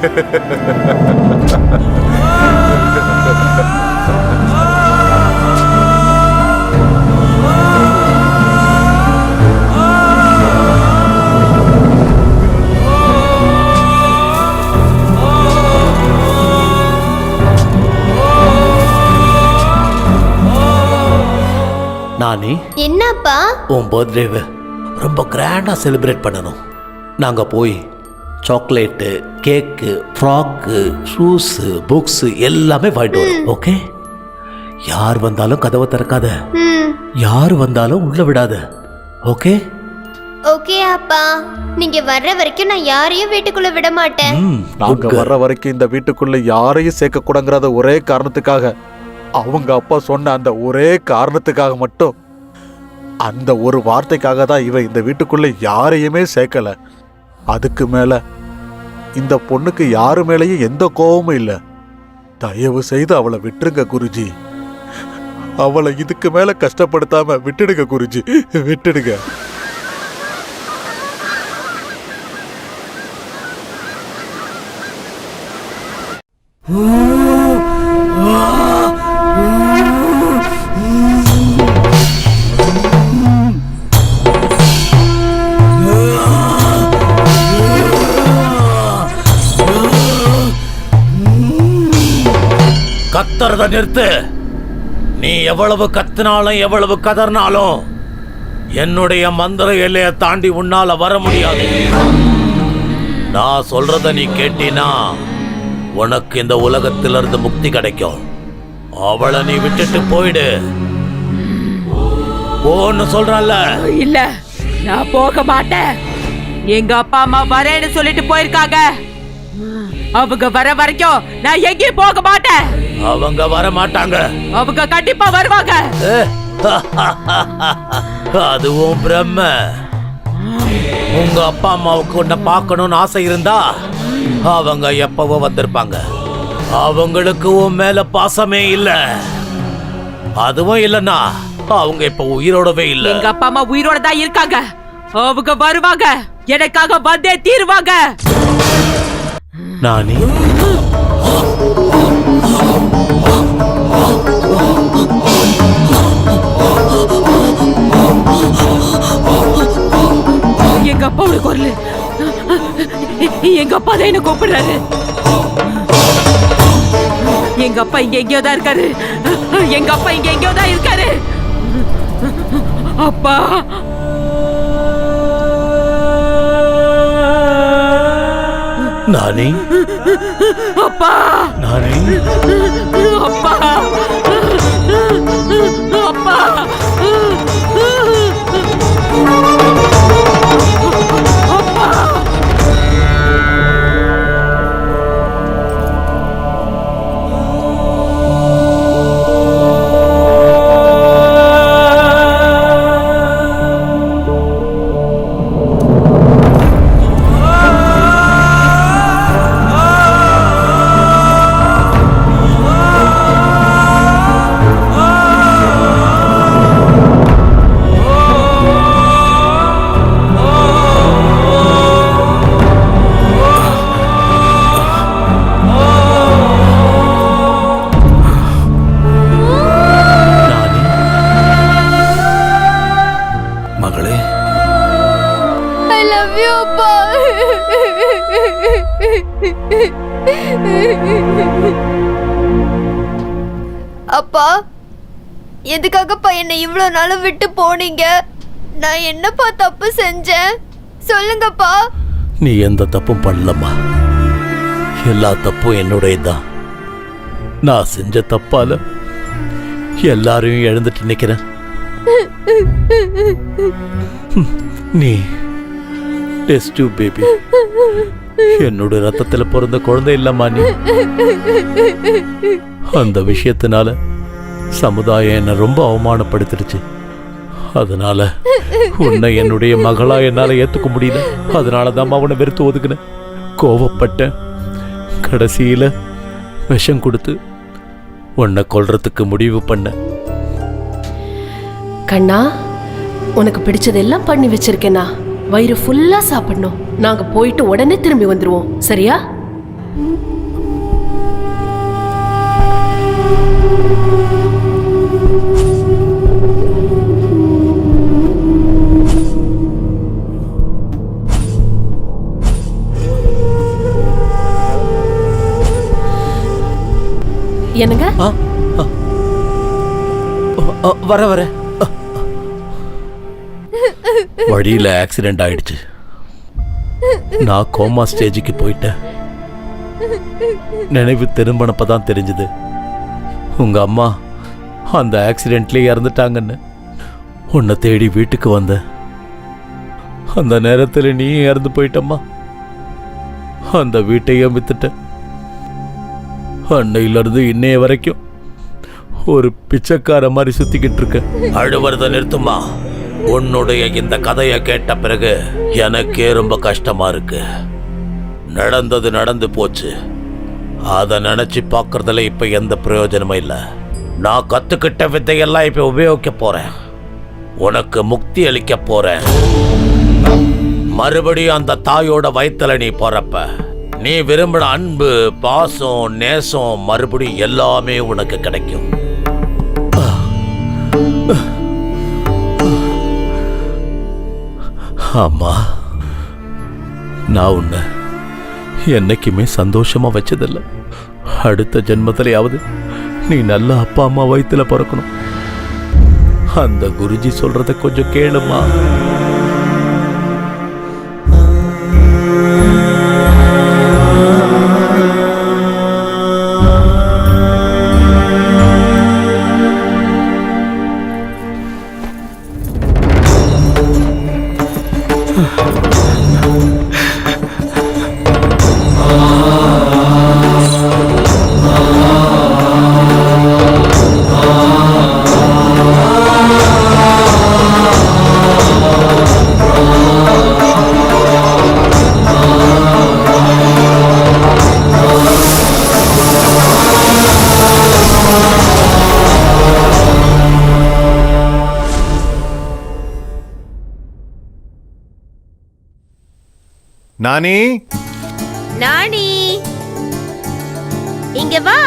நானி, என்னப்பா? உன் பர்த்டேவை ரொம்ப கிராண்டா செலிப்ரேட் பண்ணணும். நாங்க போய் சாக்லேட்டு, கேக்கு, ஃப்ராக்கு, ஷூஸு, புக்ஸு எல்லாமே வாங்கிட்டு வரோம். ஓகே? யார் வந்தாலும் கதவை திறக்காத, யார் வந்தாலும் உள்ள விடாத. ஓகே? ஓகே அப்பா. நீங்க வர்ற வரைக்கும் நான் யாரையும் வீட்டுக்குள்ள விட மாட்டேன். நாங்க வர்ற வரைக்கும் இந்த வீட்டுக்குள்ள யாரையும் சேர்க்க கூடாங்கிறத ஒரே காரணத்துக்காக, அவங்க அப்பா சொன்ன அந்த ஒரே காரணத்துக்காக மட்டும், அந்த ஒரு வார்த்தைக்காக தான் இவன் இந்த வீட்டுக்குள்ள யாரையுமே சேர்க்கல. அதுக்கு மேல இந்த பொண்ணுக்கு யாரு மேலேயும் எந்த கோபமும் இல்லை. தயவு செய்து அவளை விட்டுருங்க குருஜி. அவளை இதுக்கு மேல கஷ்டப்படுத்தாம விட்டுடுங்க குருஜி, விட்டுடுங்க. கத்துறத நிறுத்து. நீ எவ்வளவு கத்தினாலும் எவ்வளவு கதறினாலும் என்னுடைய மந்திர எல்லையை தாண்டி உன்னால வர முடியாது. நான் சொல்றத நீ கேட்டினா உனக்கு இந்த உலகத்திலிருந்து முக்தி கிடைக்கும். அவளை நீ விட்டுட்டு போயிடு. போன்னு சொல்றல்ல. இல்ல, நான் போக மாட்டேன். எங்க அப்பா அம்மா வரேன்னு சொல்லிட்டு போயிருக்காங்க. அவங்க வர வரைக்கும் நான் எங்கேயும் போக மாட்டேன். அவங்க வர மாட்டாங்க. அவங்க கண்டிப்பா வருவாங்க. அதுவும் பிரம்ம. உங்க அப்பா அம்மாவுக்கு உன்னை பார்க்கணும்னு ஆசை இருந்தா அவங்க எப்பவோ வந்திருப்பாங்க. அவங்களுக்கு உன் மேல பாசமே இல்ல. அதுவும் இல்லன்னா அவங்க இப்ப உயிரோடவே இல்ல. எங்க அப்பா அம்மா உயிரோட தான் இருக்காங்க. அவங்க வருவாங்க, எனக்காக வந்தே தீருவாங்க. நானி, எங்க அப்பாவோட குரல். எங்க அப்பா தான் என்ன கூப்பிடுறாரு. எங்க அப்பா இங்க எங்கேயோ தான் இருக்காரு. எங்க அப்பா இங்க எங்கேயோ தான் இருக்காரு. அப்பா, நானி, அப்பா, நானி, அப்பா, அப்பா. அப்பா, எதுக்காகப்பா என்னை இவ்வளவு நாளும் விட்டு போனீங்க? நான் என்னப்பா தப்பு செஞ்சேன்? சொல்லுங்கப்பா. நீ எந்த தப்பும் பண்ணலம்மா. எல்லா தப்பும் என்னுடையதான். நான் செஞ்ச தப்பால எல்லாரையும் இழந்துட்டு நிக்கிறேன். நீ டெஸ்ட் டியூப் பேபி, என்னோட ரத்தத்துல பிறந்த குழந்தை இல்லம்மா நீ. அந்த விஷயத்தினால சமுதாயம் என்னை ரொம்ப அவமானப்படுத்திடுச்சு. அதனால உன்னை என்னுடைய மகளா என்னால ஏத்துக்க முடியல. அதனால தான் அவனை வெறுத்து ஒதுக்குனேன், கோவப்பட்டேன். கடைசியில விஷம் கொடுத்து உன்னை கொல்றதுக்கு முடிவு பண்ண. கண்ணா, உனக்கு பிடிச்சதெல்லாம் பண்ணி வச்சிருக்கேனா. வயிறு ஃபுல்லா சாப்பிடணும். நாங்க போயிட்டு உடனே திரும்பி வந்துருவோம், சரியா? என்னங்க? வர வர வழியில ஆக்சிடென்ட் ஆயிடுச்சு. நான் கோமா ஸ்டேஜுக்கு போயிட்டேன். நினைவு திரும்பினப்பதான் தெரிஞ்சது உங்க அம்மா அந்த ஆக்சிடென்ட்லயே இறந்துட்டாங்கன்னு. உன்னை தேடி வீட்டுக்கு வந்த அந்த நேரத்தில் நீ இறந்து போயிட்டம்மா. அந்த வீட்டையும் வித்துட்ட. அன்னையிலிருந்து இன்னைய வரைக்கும் ஒரு பிச்சைக்கார மாதிரி சுத்திக்கிட்டு இருக்க. அழுவறத நிறுத்துமா. உன்னுடைய இந்த கதையை கேட்ட பிறகு எனக்கே ரொம்ப கஷ்டமா இருக்கு. நடந்தது நடந்து போச்சு. அதை நினைச்சு பார்க்கறதுல இப்ப எந்த பிரயோஜனமும் இல்லை. நான் கத்துக்கிட்ட வித்தையெல்லாம் இப்ப உபயோகிக்க போறேன். உனக்கு முக்தி அளிக்க போறேன். மறுபடியும் அந்த தாயோட வயித்துல நீ போறப்ப நீ விரும்பின அன்பு, பாசம், நேசம் மறுபடியும் எல்லாமே உனக்கு கிடைக்கும். ஆமா, நான் உன்னை என்னைக்குமே சந்தோஷமா வச்சதில்லை. அடுத்த ஜென்மத்திலேயாவது நீ நல்ல அப்பா அம்மா வயித்துல பிறக்கணும். அந்த குருஜி சொல்றத கொஞ்சம் கேளுமா. நானி, நானி, இங்க வா.